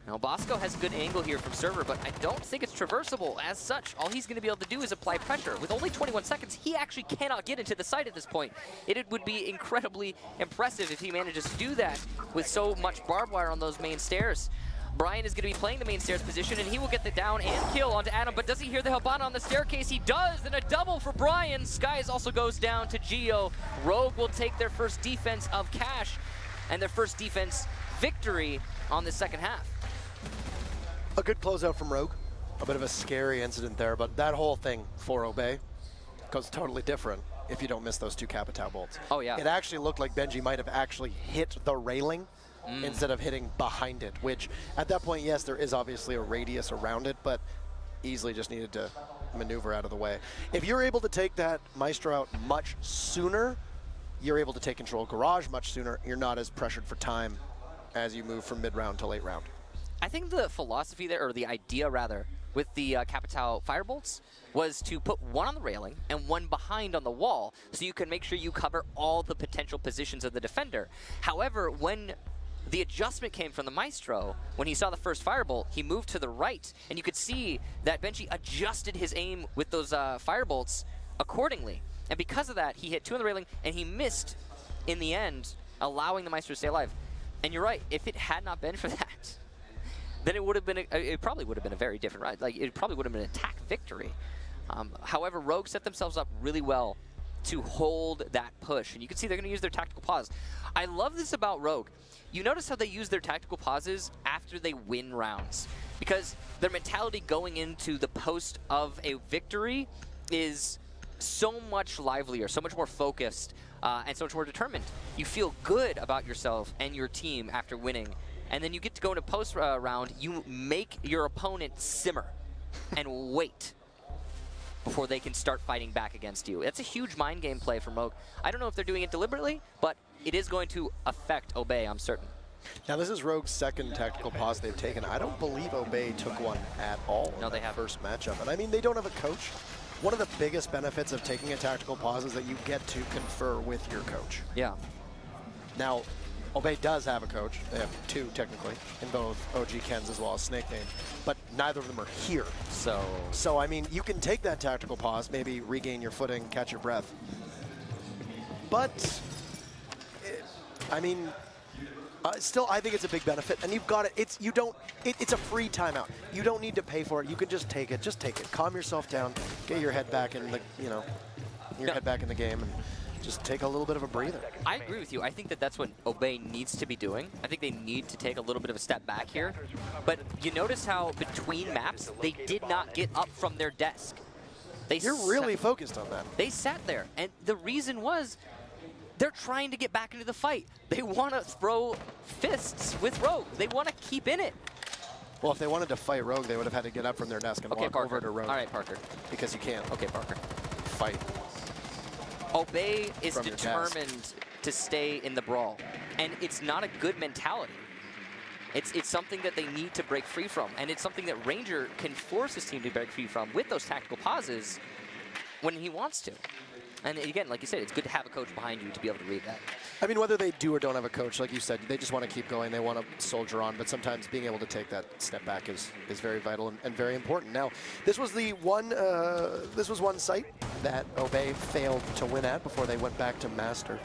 Now, Bosco has a good angle here from server, but I don't think it's traversable. As such, all he's going to be able to do is apply pressure. With only 21 seconds, he actually cannot get into the site at this point. It would be incredibly impressive if he manages to do that with so much barbed wire on those main stairs. Brian is going to be playing the main stairs position, and he will get the down and kill onto Adam, but does he hear the Hellbana on the staircase? He does, and a double for Brian. Skies also goes down to Gio. Rogue will take their first defense of Cash and their first defense victory on the second half. A good closeout from Rogue. A bit of a scary incident there, but that whole thing for Obey goes totally different if you don't miss those 2 Capitao bolts. Oh, yeah. It actually looked like Benji might have actually hit the railing instead of hitting behind it, which at that point, yes, there is obviously a radius around it, but Easily just needed to maneuver out of the way. If you're able to take that Maestro out much sooner, you're able to take control of Garage much sooner. You're not as pressured for time as you move from mid-round to late round. I think the philosophy there, or the idea rather, with the Capitao Firebolts was to put one on the railing and one behind on the wall, so you can make sure you cover all the potential positions of the defender. However, when the adjustment came from the Maestro, when he saw the first Firebolt, he moved to the right, and you could see that Benji adjusted his aim with those Firebolts accordingly. And because of that, he hit 2 on the railing, and he missed in the end, allowing the Maestro to stay alive. And you're right, if it had not been for that, then it would have been, it probably would have been a very different ride. Like, it probably would have been an attack victory. However, Rogue set themselves up really well to hold that push. And you can see they're going to use their tactical pause. I love this about Rogue. You notice how they use their tactical pauses after they win rounds, because their mentality going into the post of a victory is so much livelier, so much more focused, and so much more determined. You feel good about yourself and your team after winning, and then you get to go into post round, you make your opponent simmer and wait before they can start fighting back against you. That's a huge mind game play from Rogue. I don't know if they're doing it deliberately, but it is going to affect Obey, I'm certain. Now, this is Rogue's second tactical pause they've taken. I don't believe Obey took one at all in that first matchup. And I mean, they don't have a coach. One of the biggest benefits of taking a tactical pause is that you get to confer with your coach. Yeah. Now, Obey does have a coach. They have 2, technically, in both OG Kens as well as Snake Name. But neither of them are here. So, I mean, you can take that tactical pause, maybe regain your footing, catch your breath. But, I mean, still, I think it's a big benefit, and you've got it. It's a free timeout. You don't need to pay for it. You can just take it. Just take it. Calm yourself down. Get your head back in the, head back in the game, and just take a little bit of a breather. I agree with you. I think that that's what Obey needs to be doing. I think they need to take a little bit of a step back here. But you notice how between maps, they did not get up from their desk. You're really focused on that. They sat there, and the reason was they're trying to get back into the fight. They want to throw fists with Rogue. They want to keep in it. Well, if they wanted to fight Rogue, they would have had to get up from their desk and walk over to Rogue. All right, Parker. Because you can't. Okay, Parker. Fight. Obey is determined to stay in the brawl, and it's not a good mentality. It's something that they need to break free from, and it's something that Ranger can force his team to break free from with those tactical pauses when he wants to. And again, like you said, it's good to have a coach behind you to be able to read that. I mean, whether they do or don't have a coach, like you said, they just want to keep going. They want to soldier on. But sometimes being able to take that step back is very vital and very important. Now, this was the one site that Obey failed to win at before they went back to Master.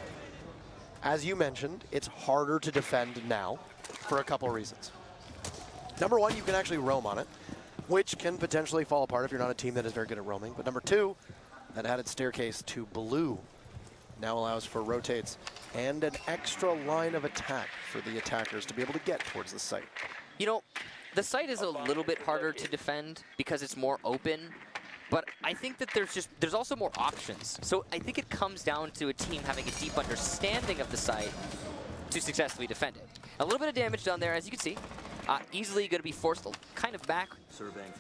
As you mentioned, it's harder to defend now for a couple reasons. Number one, you can actually roam on it, which can potentially fall apart if you're not a team that is very good at roaming. But number two, that added staircase to blue now allows for rotates and an extra line of attack for the attackers to be able to get towards the site. You know, the site is a little bit harder to defend because it's more open, but I think that there's also more options. So I think it comes down to a team having a deep understanding of the site to successfully defend it. A little bit of damage done there, as you can see. Easily going to be forced kind of back.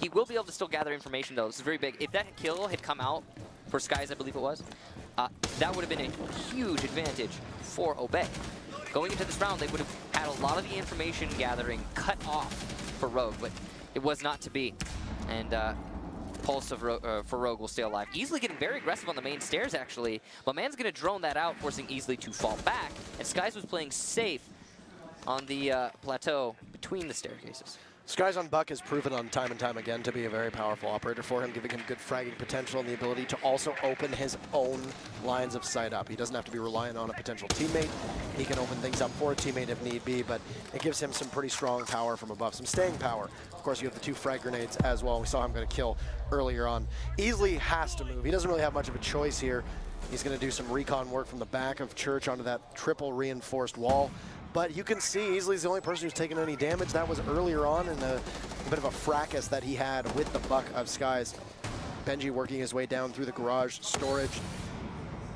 He will be able to still gather information, though. This is very big. If that kill had come out for Skies, I believe it was, that would have been a huge advantage for Obey. Going into this round, they would have had a lot of the information gathering cut off for Rogue, but it was not to be. And Pulse for Rogue will stay alive. Easily getting very aggressive on the main stairs, actually. My man's going to drone that out, forcing Easily to fall back. And Skies was playing safe on the plateau between the staircases. Skies on Buck has proven on time and time again to be a very powerful operator for him, giving him good fragging potential and the ability to also open his own lines of sight up. He doesn't have to be reliant on a potential teammate. He can open things up for a teammate if need be, but it gives him some pretty strong power from above, some staying power. Of course, you have the 2 frag grenades as well. We saw him get a kill earlier on. Easily has to move. He doesn't really have much of a choice here. He's going to do some recon work from the back of Church onto that triple reinforced wall. But you can see Easily the only person who's taken any damage. That was earlier on in a bit of a fracas that he had with the Buck of Skies. Benji working his way down through the garage storage.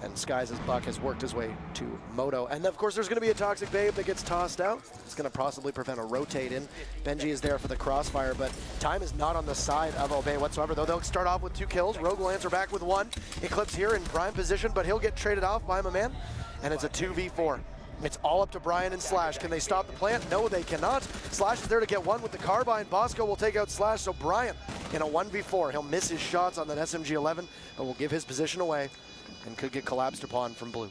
And Skies' Buck has worked his way to Moto. And of course there's going to be a Toxic Babe that gets tossed out. It's going to possibly prevent a rotate in. Benji is there for the crossfire, but time is not on the side of Obey whatsoever, though they'll start off with 2 kills. Rogue will answer back with 1. Eclipse here in prime position, but he'll get traded off by my man. And it's a 2v4. It's all up to Brian and Slash. Can they stop the plant? No, they cannot. Slash is there to get one with the carbine. Bosco will take out Slash, so Brian in a 1v4. He'll miss his shots on that SMG-11, but will give his position away and could get collapsed upon from blue.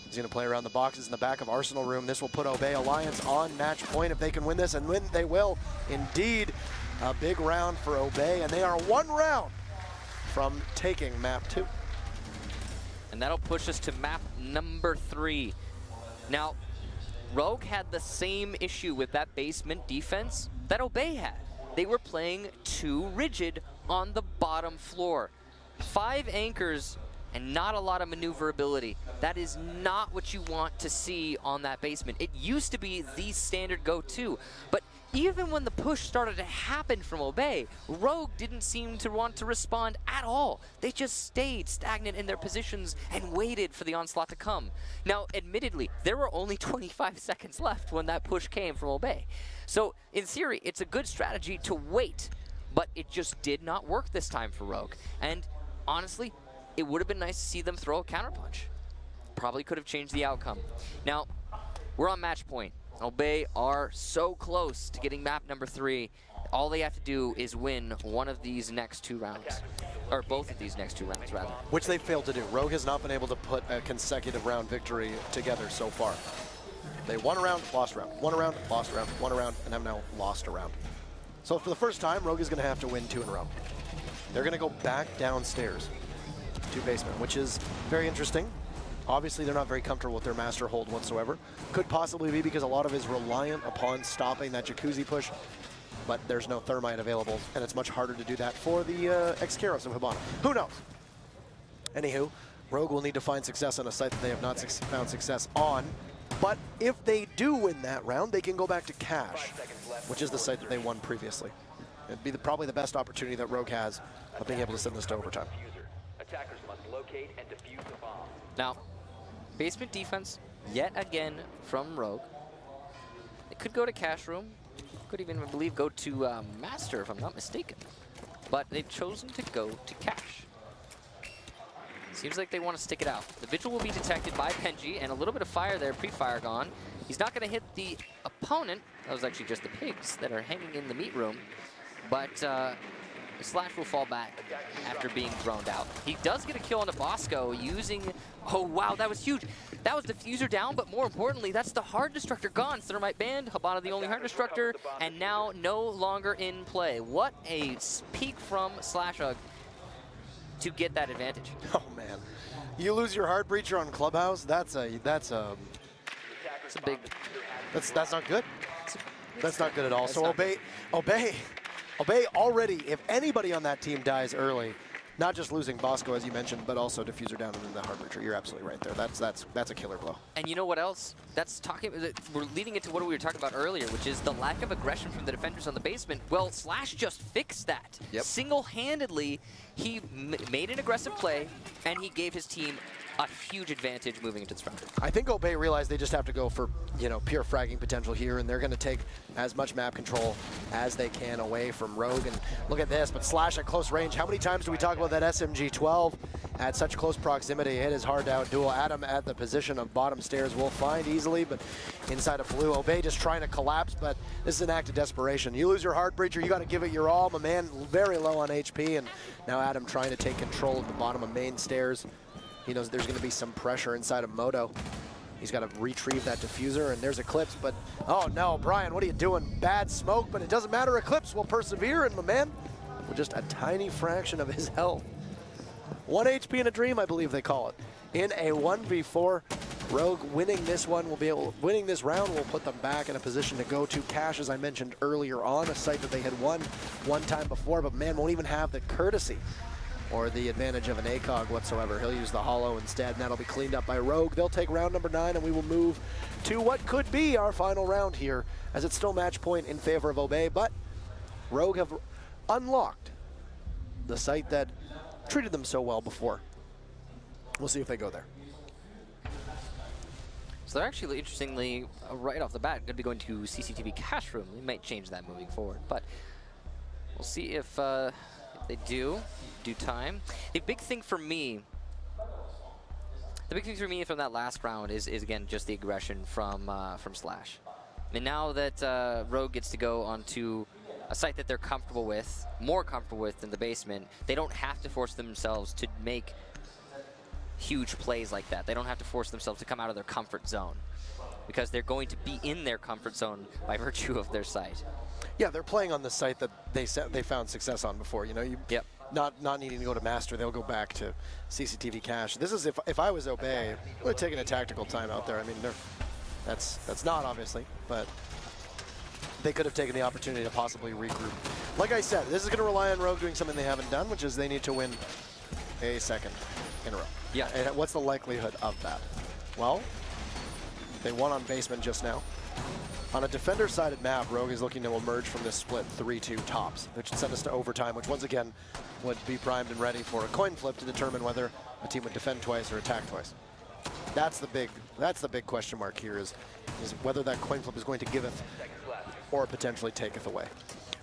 He's going to play around the boxes in the back of Arsenal Room. This will put Obey Alliance on match point if they can win this, and win they will. Indeed, a big round for Obey, and they are one round from taking map 2. And that'll push us to map number 3. Now, Rogue had the same issue with that basement defense that Obey had. They were playing too rigid on the bottom floor. 5 anchors and not a lot of maneuverability. That is not what you want to see on that basement. It used to be the standard go-to, but even when the push started to happen from Obey, Rogue didn't seem to want to respond at all. They just stayed stagnant in their positions and waited for the onslaught to come. Now, admittedly, there were only 25 seconds left when that push came from Obey. So, in theory, it's a good strategy to wait, but it just did not work this time for Rogue. And honestly, it would have been nice to see them throw a counterpunch. Probably could have changed the outcome. Now, we're on match point. Obey are so close to getting map number 3. All they have to do is win one of these next 2 rounds. Or both of these next 2 rounds, rather. Which they failed to do. Rogue has not been able to put a consecutive round victory together so far. They won a round, lost a round, won a round, lost a round, won a round, and have now lost a round. So for the first time, Rogue is going to have to win 2 in a row. They're going to go back downstairs to basement, which is very interesting. Obviously, they're not very comfortable with their master hold whatsoever. Could possibly be because a lot of it is reliant upon stopping that jacuzzi push, but there's no thermite available, and it's much harder to do that for the ex-Keros of Hibana. Who knows? Anywho, Rogue will need to find success on a site that they have not found success on, but if they do win that round, they can go back to Cash, which is the site that they won previously. It'd be probably the best opportunity that Rogue has of being able to send this to overtime. Attackers must locate and defuse the bomb. Now, basement defense, yet again, from Rogue. It could go to Cash Room. Could even, I believe, go to Master, if I'm not mistaken. But they've chosen to go to Cash. Seems like they want to stick it out. The Vigil will be detected by Penji, and a little bit of fire there, pre-fire gone. He's not going to hit the opponent. That was actually just the pigs that are hanging in the meat room. But Slash will fall back after being thrown out. He does get a kill on the Bosco using, oh wow, that was huge. That was Diffuser down, but more importantly, that's the Hard Destructor gone. Thermite banned, Hibana the only Hard Destructor, and now no longer in play. What a peak from Slash to get that advantage. Oh man, you lose your Hard Breacher on Clubhouse. That's a big. That's not good. That's not good at all. So Obey already, if anybody on that team dies early, not just losing Bosco, as you mentioned, but also Diffuser down into the Hard Breacher. You're absolutely right there. That's a killer blow. And you know what else? We're leading into what we were talking about earlier, which is the lack of aggression from the defenders on the basement. Well, Slash just fixed that. Yep. Single-handedly, he made an aggressive play, and he gave his team a huge advantage moving into this round. I think Obey realized they just have to go for, pure fragging potential here, and they're going to take as much map control as they can away from Rogue. And look at this, but Slash at close range. How many times do we talk about that SMG-12 at such close proximity? It is hard to outduel. Adam at the position of bottom stairs will find easily, but inside of blue, Obey just trying to collapse, but this is an act of desperation. You lose your Hard Breacher, you got to give it your all. My man very low on HP, and now Adam trying to take control of the bottom of main stairs. He knows there's going to be some pressure inside of Moto. He's got to retrieve that diffuser, and there's Eclipse, but oh no, Brian, what are you doing? Bad smoke, but it doesn't matter. Eclipse will persevere, and my man, with just a tiny fraction of his health. 1 HP in a dream, I believe they call it. In a 1v4, Rogue winning this round will put them back in a position to go to Cash, as I mentioned earlier on, a site that they had won one time before, but man, won't even have the courtesy or the advantage of an ACOG whatsoever. He'll use the Hollow instead, and that'll be cleaned up by Rogue. They'll take round number 9, and we will move to what could be our final round here, as it's still match point in favor of Obey, but Rogue have unlocked the site that treated them so well before. We'll see if they go there. So they're actually, interestingly, right off the bat, going to be going to CCTV Cash Room. We might change that moving forward, but we'll see if they do. Due time. The big thing for me The big thing for me from that last round is again just the aggression from Slash. And now that Rogue gets to go onto a site that they're comfortable with, more comfortable with than the basement, they don't have to force themselves to make huge plays like that. They don't have to force themselves to come out of their comfort zone because they're going to be in their comfort zone by virtue of their site. Yeah, they're playing on the site that they found success on before. You know, Yep. Not needing to go to Master, they'll go back to CCTV Cache. This is if I was Obey, I would have taken a tactical time out there. I mean, that's not obviously, but they could have taken the opportunity to possibly regroup. Like I said, this is going to rely on Rogue doing something they haven't done, which is they need to win a second in a row. Yeah. And what's the likelihood of that? Well, they won on basement just now. On a defender-sided map, Rogue is looking to emerge from this split 3-2 tops, which would send us to overtime, which once again would be primed and ready for a coin flip to determine whether a team would defend twice or attack twice. That's the big question mark here is whether that coin flip is going to giveth or potentially taketh away.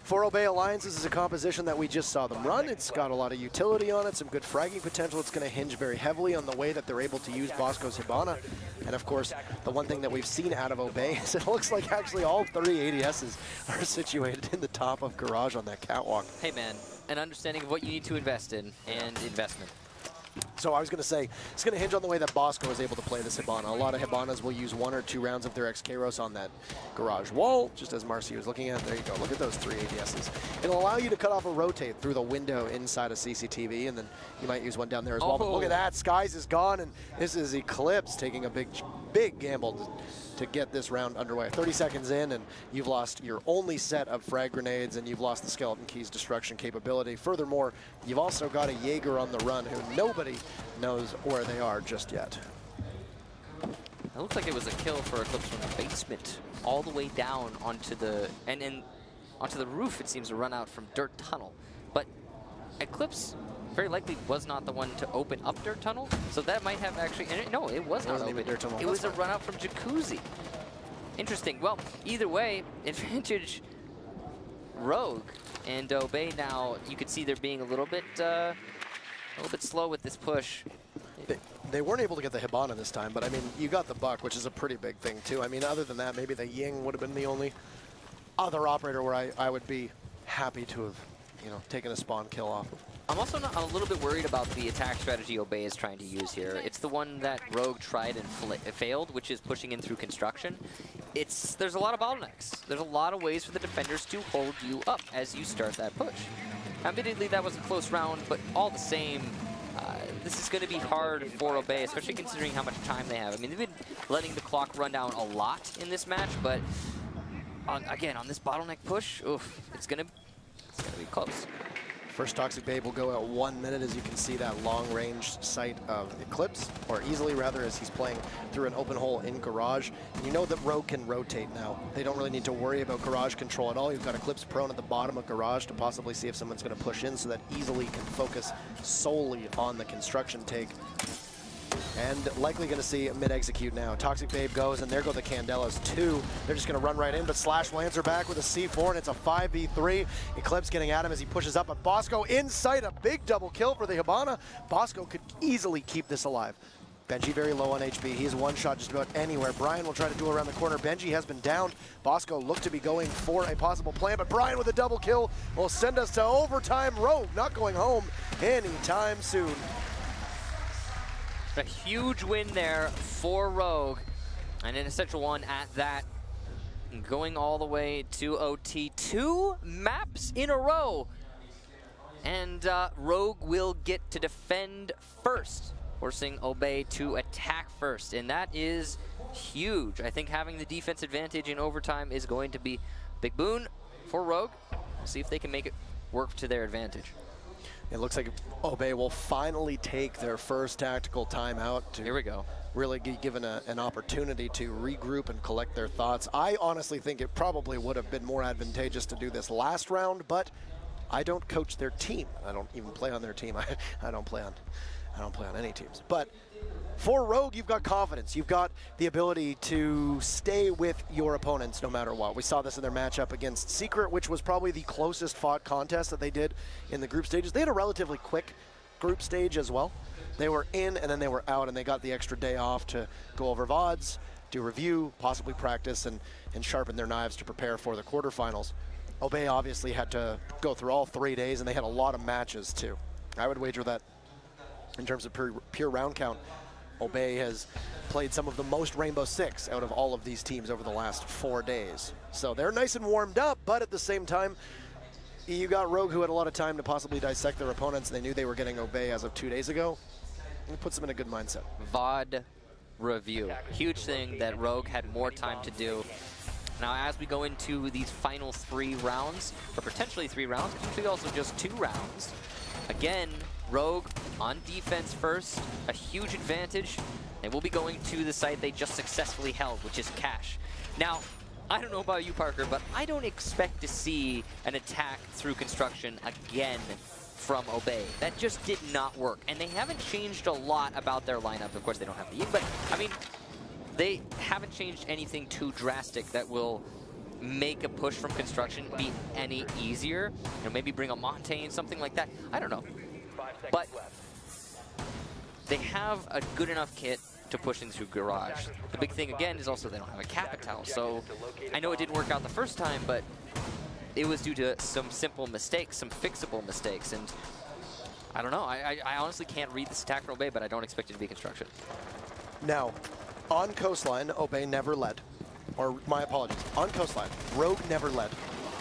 For Obey Alliance, this is a composition that we just saw them run. It's got a lot of utility on it, some good fragging potential. It's going to hinge very heavily on the way that they're able to use Bosco's Hibana. And of course, the one thing that we've seen out of Obey is it looks like actually all 3 ADSs are situated in the top of Garage on that catwalk. Hey man, an understanding of what you need to invest in and investment. So I was going to say, it's going to hinge on the way that Bosco is able to play this Hibana. A lot of Hibanas will use 1 or 2 rounds of their X-Kairos on that Garage wall, just as Marcy was looking at. There you go. Look at those 3 ADSs. It'll allow you to cut off a rotate through the window inside of CCTV, and then you might use one down there as well. But look at that. Skies is gone, and this is Eclipse taking a big gamble to get this round underway. 30 seconds in, and you've lost your only set of frag grenades, and you've lost the Skeleton Key's destruction capability. Furthermore, you've also got a Jaeger on the run who nobody knows where they are just yet. It looks like it was a kill for Eclipse from the basement, all the way down onto the onto the roof. It seems to run out from Dirt Tunnel, but Eclipse very likely was not the one to open up Dirt Tunnel, so that might have actually. No, it was not open. Dirt Tunnel. It was a run out from Jacuzzi. Interesting. Well, either way, advantage Rogue and Obey. Now you could see they're being a little bit slow with this push. They weren't able to get the Hibana this time, but I mean, you got the Buck, which is a pretty big thing too. I mean, other than that, maybe the Ying would have been the only other operator where I would be happy to have, taken a spawn kill off. I'm also a little bit worried about the attack strategy Obey is trying to use here. It's the one that Rogue tried and failed, which is pushing in through construction. There's a lot of bottlenecks. There's a lot of ways for the defenders to hold you up as you start that push. Admittedly, that was a close round, but all the same, this is going to be hard for Obey, especially considering how much time they have. I mean, they've been letting the clock run down a lot in this match, but again, on this bottleneck push, oof, it's gonna be close. First Toxic Babe will go at 1 minute, as you can see that long-range sight of Eclipse, or easily rather, as he's playing through an open hole in Garage. And you know that Rogue can rotate now. They don't really need to worry about Garage control at all. You've got Eclipse prone at the bottom of Garage to possibly see if someone's going to push in, so that easily can focus solely on the construction take. And likely going to see mid-execute now. Toxic Babe goes, and there go the Candelas, 2. They're just going to run right in, but Slash will answer back with a C4, and it's a 5v3. Eclipse getting at him as he pushes up, but Bosco in sight, a big double kill for the Hibana. Bosco could easily keep this alive. Benji very low on HP. He's one shot just about anywhere. Brian will try to duel around the corner. Benji has been downed. Bosco looked to be going for a possible plan, but Brian with a double kill will send us to overtime. Rogue not going home anytime soon. A huge win there for Rogue, and an essential one at that. Going all the way to OT. 2 maps in a row. And Rogue will get to defend first, forcing Obey to attack first. And that is huge. I think having the defense advantage in overtime is going to be a big boon for Rogue. We'll see if they can make it work to their advantage. It looks like Obey will finally take their first tactical timeout to Here we go. really be given an opportunity to regroup and collect their thoughts. I honestly think it probably would have been more advantageous to do this last round, but I don't coach their team. I don't even play on their team. I don't play on any teams. But for Rogue, you've got confidence. You've got the ability to stay with your opponents no matter what. We saw this in their matchup against Secret, which was probably the closest fought contest that they did in the group stages. They had a relatively quick group stage as well. They were in and then they were out, and they got the extra day off to go over VODs, do review, possibly practice, and sharpen their knives to prepare for the quarterfinals. Obey obviously had to go through all 3 days, and they had a lot of matches too. I would wager that in terms of pure round count, Obey has played some of the most Rainbow Six out of all of these teams over the last 4 days. So they're nice and warmed up, but at the same time, you got Rogue, who had a lot of time to possibly dissect their opponents. They knew they were getting Obey as of 2 days ago. It puts them in a good mindset. VOD review. Huge thing that Rogue had more time to do. Now, as we go into these final 3 rounds, or potentially 3 rounds, potentially also just 2 rounds, again, Rogue on defense first, a huge advantage. They will be going to the site they just successfully held, which is Cache. Now, I don't know about you, Parker, but I don't expect to see an attack through construction again from Obey. That just did not work, and they haven't changed a lot about their lineup. Of course, they don't have the Ying, but I mean, they haven't changed anything too drastic that will make a push from construction be any easier. You know, maybe bring a Montaigne, something like that. I don't know. But they have a good enough kit to push things through Garage. The big thing, again, is also they don't have a Capital. So I know it didn't work out the first time, but it was due to some simple mistakes, some fixable mistakes. And I don't know. I honestly can't read this attack from Obey, but I don't expect it to be construction. Now, on Coastline, Obey never led. Or my apologies. On Coastline, Rogue never led.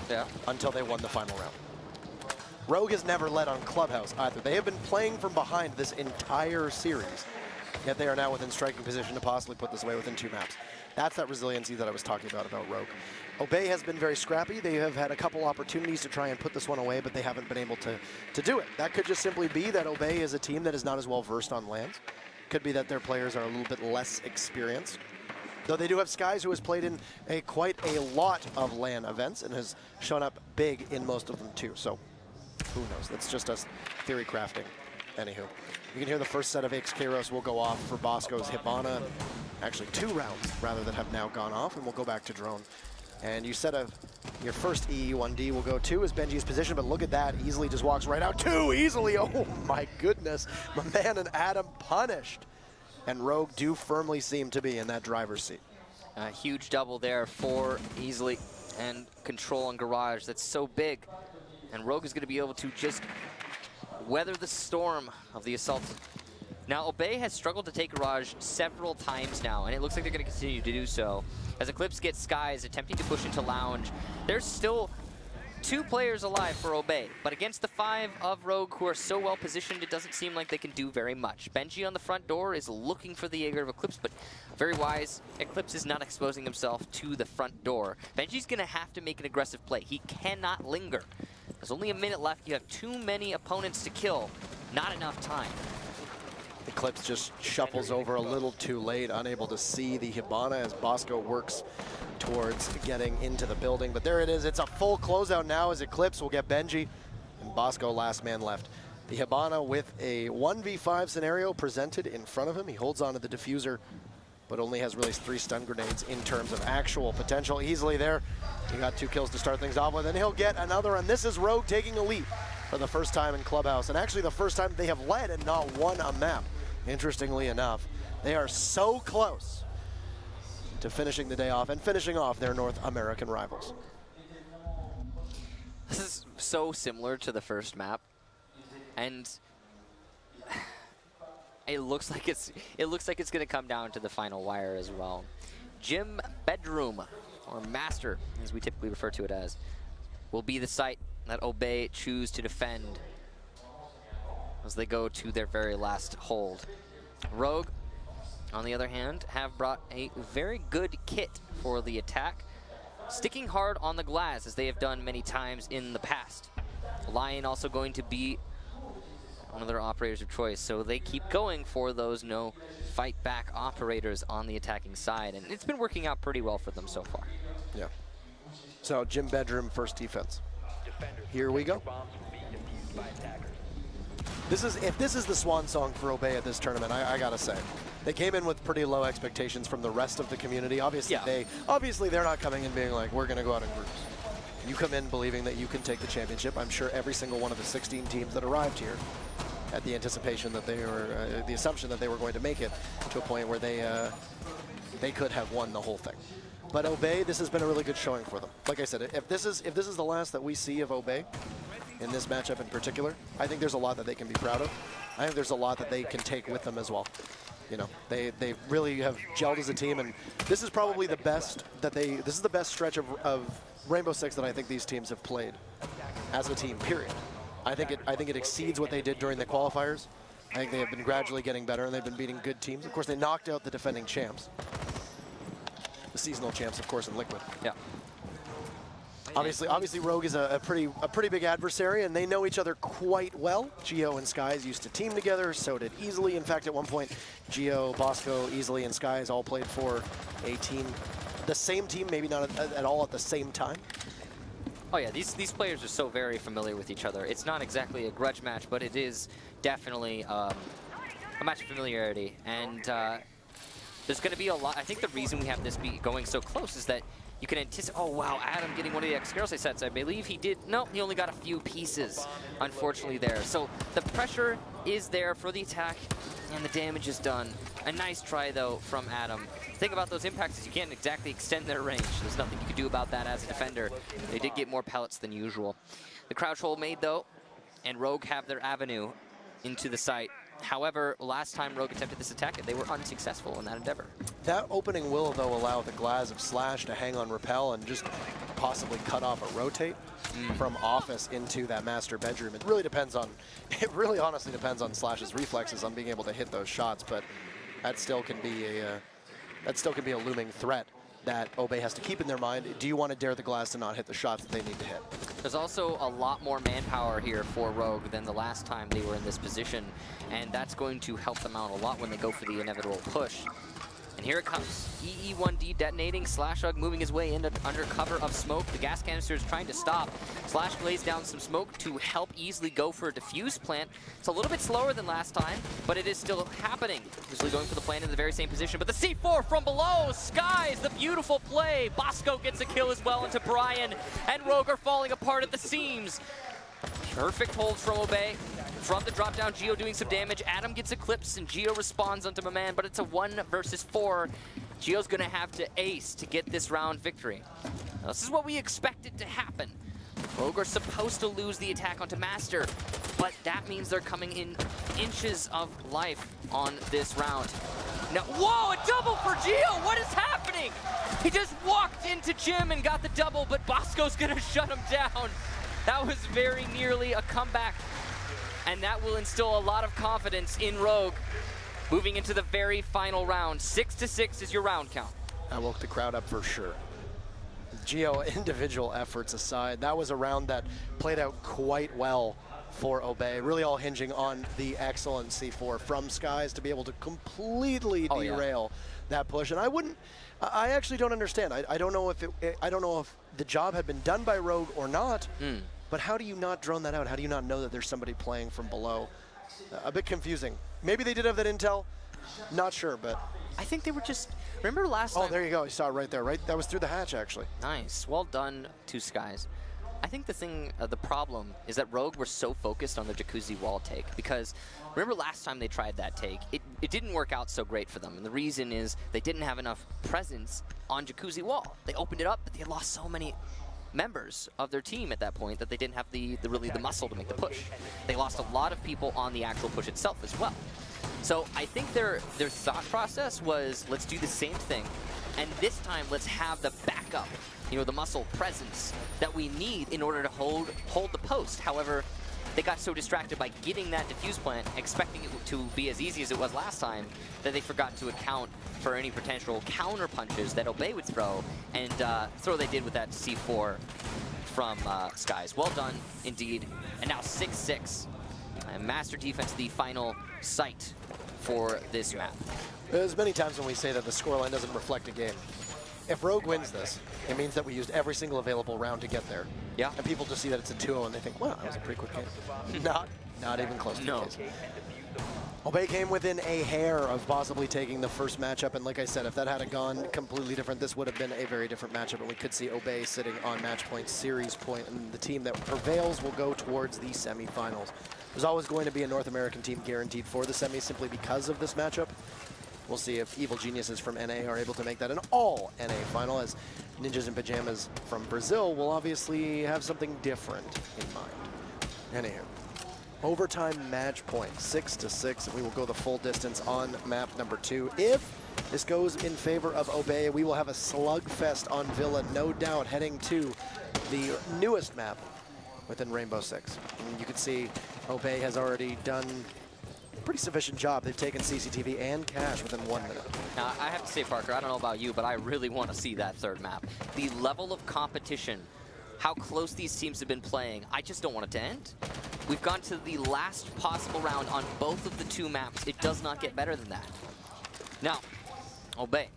Yeah. Until they won the final round. Rogue has never led on Clubhouse either. They have been playing from behind this entire series, yet they are now within striking position to possibly put this away within 2 maps. That's that resiliency that I was talking about Rogue. Obey has been very scrappy. They have had a couple opportunities to try and put this one away, but they haven't been able to do it. That could just simply be that Obey is a team that is not as well versed on lands. Could be that their players are a little bit less experienced. Though they do have Skies, who has played in quite a lot of LAN events and has shown up big in most of them too. So who knows? That's just us theory crafting. Anywho, you can hear the first set of Kairos will go off for Bosco's Hibana. Actually 2 rounds rather than have now gone off, and we'll go back to drone. And you said your first EE1D will go 2 as Benji's position, but look at that. Easily just walks right out 2 easily. Oh my goodness. My man and Adam punished. And Rogue do firmly seem to be in that driver's seat. A huge double there for Easily and control on Garage. That's so big. And Rogue is going to be able to just weather the storm of the assault. Now, Obey has struggled to take Garage several times now, and it looks like they're going to continue to do so. As Eclipse gets Skies attempting to push into Lounge, there's still 2 players alive for Obey, but against the 5 of Rogue who are so well positioned, it doesn't seem like they can do very much. Benji on the front door is looking for the Jaeger of Eclipse, but very wise. Eclipse is not exposing himself to the front door. Benji's going to have to make an aggressive play. He cannot linger. There's only a minute left. You have too many opponents to kill. Not enough time. Eclipse just shuffles over a little too late, unable to see the Hibana as Bosco works towards getting into the building. But there it is. It's a full closeout now as Eclipse will get Benji, and Bosco last man left. The Hibana with a 1v5 scenario presented in front of him. He holds onto the diffuser, but only has released 3 stun grenades in terms of actual potential. Easily there. He got 2 kills to start things off with, and he'll get another. And this is Rogue taking a lead for the first time in Clubhouse, and actually the first time they have led and not won a map. Interestingly enough, they are so close to finishing the day off and finishing off their North American rivals. This is so similar to the first map, and it looks like it's going to come down to the final wire as well. Gym Bedroom, or Master, as we typically refer to it as, will be the site that Obey choose to defend as they go to their very last hold. Rogue, on the other hand, have brought a very good kit for the attack, sticking hard on the glass as they have done many times in the past. Lion also going to be one of their operators of choice, so they keep going for those no fight back operators on the attacking side, and it's been working out pretty well for them so far. Yeah. So Gym Bedroom first defense. Here we go. If this is the swan song for Obey at this tournament, I gotta say, they came in with pretty low expectations from the rest of the community. Obviously, they're not coming in being like, we're gonna go out in groups. You come in believing that you can take the championship. I'm sure every single one of the 16 teams that arrived here at the anticipation that they were, the assumption that they were going to make it to a point where they could have won the whole thing. But Obey, this has been a really good showing for them. Like I said, if this is the last that we see of Obey in this matchup in particular, I think there's a lot that they can be proud of. I think there's a lot that they can take with them as well. You know, they really have gelled as a team, and this is probably the best that this is the best stretch of Rainbow Six that I think these teams have played as a team, period. I think it exceeds what they did during the qualifiers. I think they have been gradually getting better, and they've been beating good teams. Of course, they knocked out the defending champs. The seasonal champs, of course, in Liquid. Yeah. Obviously, Rogue is a pretty big adversary, and they know each other quite well. Geo and Skies used to team together, so did Easily. In fact, at one point, Geo, Bosco, Easily, and Skies all played for a team, the same team, maybe not at all at the same time. Oh yeah, these players are so very familiar with each other. It's not exactly a grudge match, but it is definitely a match of familiarity. And there's going to be a lot. I think the reason we have this be going so close is that you can anticipate, oh wow, Adam getting one of the X-Girls sets. I believe he did, no, he only got a few pieces, unfortunately, there. So the pressure is there for the attack, and the damage is done. A nice try, though, from Adam. The thing about those impacts is you can't exactly extend their range. There's nothing you can do about that as a defender. They did get more pellets than usual. The crouch hold made, though, and Rogue have their avenue into the site. However, last time Rogue attempted this attack, they were unsuccessful in that endeavor. That opening will, though, allow the Glaz of Slash to hang on Repel and just possibly cut off a rotate from office into that master bedroom. It really depends on, it really honestly depends on Slash's reflexes on being able to hit those shots, but that still can be a looming threat that Obey has to keep in their mind. Do you want to dare the Glaz to not hit the shots that they need to hit? There's also a lot more manpower here for Rogue than the last time they were in this position, and that's going to help them out a lot when they go for the inevitable push. And here it comes. EE1D detonating. Slashug moving his way into under cover of smoke. The gas canister is trying to stop. Slash lays down some smoke to help Easily go for a defuse plant. It's a little bit slower than last time, but it is still happening. Easily going for the plant in the very same position, but the C4 from below. Skies, the beautiful play. Bosco gets a kill as well into Brian, and Rogue are falling apart at the seams. Perfect hold from Obey. From the drop down, Geo doing some damage. Adam gets eclipsed and Geo responds onto my man, but it's a 1 versus 4. Geo's gonna have to ace to get this round victory. Now, this is what we expected to happen. Rogue are supposed to lose the attack onto Master, but that means they're coming in inches of life on this round. Now, whoa, a double for Geo! What is happening? He just walked into Jim and got the double, but Bosco's gonna shut him down. That was very nearly a comeback, and that will instill a lot of confidence in Rogue moving into the very final round. 6-6 is your round count. That woke the crowd up for sure. Geo, individual efforts aside, that was a round that played out quite well for Obey, really all hinging on the excellent C4 from Skies to be able to completely derail that push. And I actually don't understand. I don't know if the job had been done by Rogue or not, but how do you not drone that out? How do you not know that there's somebody playing from below? A bit confusing. Maybe they did have that intel, not sure, but. I think they were just, remember last time? Oh, there you go, you saw it right there, right? That was through the hatch, actually. Nice, well done to Skies. I think the problem is that Rogue were so focused on the jacuzzi wall take, because remember last time they tried that take, it didn't work out so great for them, and the reason is they didn't have enough presence on jacuzzi wall. They opened it up, but they had lost so many members of their team at that point that they didn't have really the muscle to make the push. They lost a lot of people on the actual push itself as well. So I think their thought process was, let's do the same thing, and this time let's have the backup, you know, the muscle presence that we need in order to hold the post. However, they got so distracted by getting that defuse plant, expecting it to be as easy as it was last time, that they forgot to account for any potential counter punches that Obey would throw, and throw they did with that C4 from Skies. Well done, indeed. And now 6-6. And Master Defense, the final sight for this map. There's many times when we say that the scoreline doesn't reflect a game. If Rogue wins this, it means that we used every single available round to get there. Yeah. And people just see that it's a 2-0 and they think, wow, that was a pretty quick game. Not even close to the case. Obey came within a hair of possibly taking the first matchup, and like I said, if that had gone completely different, this would have been a very different matchup, and we could see Obey sitting on match point, series point, and the team that prevails will go towards the semifinals. There's always going to be a North American team guaranteed for the semis simply because of this matchup. We'll see if Evil Geniuses from NA are able to make that an all NA final, as Ninjas in Pajamas from Brazil will obviously have something different in mind. Anywho, overtime match point, 6-6, and we will go the full distance on map number 2. If this goes in favor of Obey, we will have a slugfest on Villa, no doubt, heading to the newest map within Rainbow Six. And you can see Obey has already done a pretty sufficient job. They've taken CCTV and Cash within 1 minute. Now, I have to say, Parker, I don't know about you, but I really want to see that third map. The level of competition, how close these teams have been playing, I just don't want it to end. We've gone to the last possible round on both of the 2 maps. It does not get better than that. Now, Obey.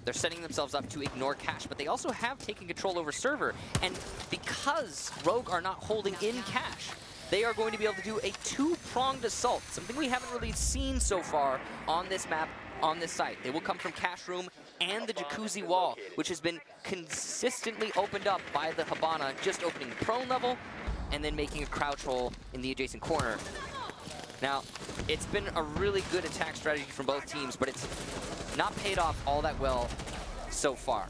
They're setting themselves up to ignore Cash, but they also have taken control over server. And because Rogue are not holding in Cash, they are going to be able to do a 2-pronged assault, something we haven't really seen so far on this map, on this site. They will come from Cash Room and the Jacuzzi Wall, which has been consistently opened up by the Habana, just opening the prone level and then making a crouch hole in the adjacent corner. Now, it's been a really good attack strategy from both teams, but it's not paid off all that well so far.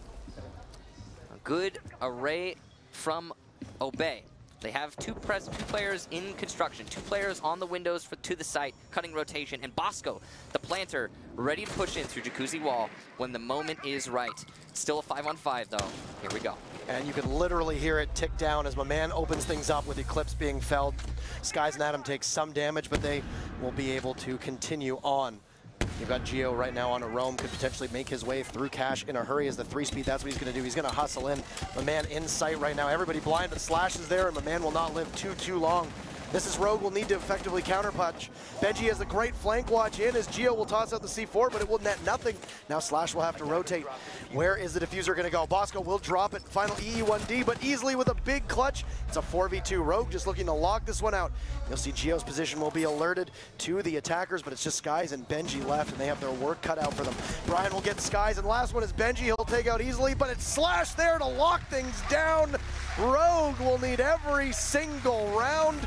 A good array from Obey. They have two players in construction, 2 players on the windows to the site, cutting rotation, and Bosco, the planter, ready to push in through Jacuzzi Wall when the moment is right. Still a 5-on-5 though. Here we go. And you can literally hear it tick down as my man opens things up with Eclipse being felled. Skies and Adam take some damage, but they will be able to continue on. You've got Geo right now on a roam, could potentially make his way through Cash in a hurry as the 3-speed. That's what he's going to do. He's going to hustle in. My man in sight right now. Everybody blind, but Slash is there, and my man will not live too long. This is Rogue will need to effectively counterpunch. Benji has a great flank watch in as Geo will toss out the C4, but it will net nothing. Now Slash will have to rotate. Where is the diffuser going to go? Bosco will drop it. Final EE1D, but easily with a big clutch. It's a 4v2. Rogue just looking to lock this one out. You'll see Geo's position will be alerted to the attackers, but it's just Skies and Benji left, and they have their work cut out for them. Brian will get Skies, and last one is Benji. He'll take out easily, but it's Slash there to lock things down. Rogue will need every single round.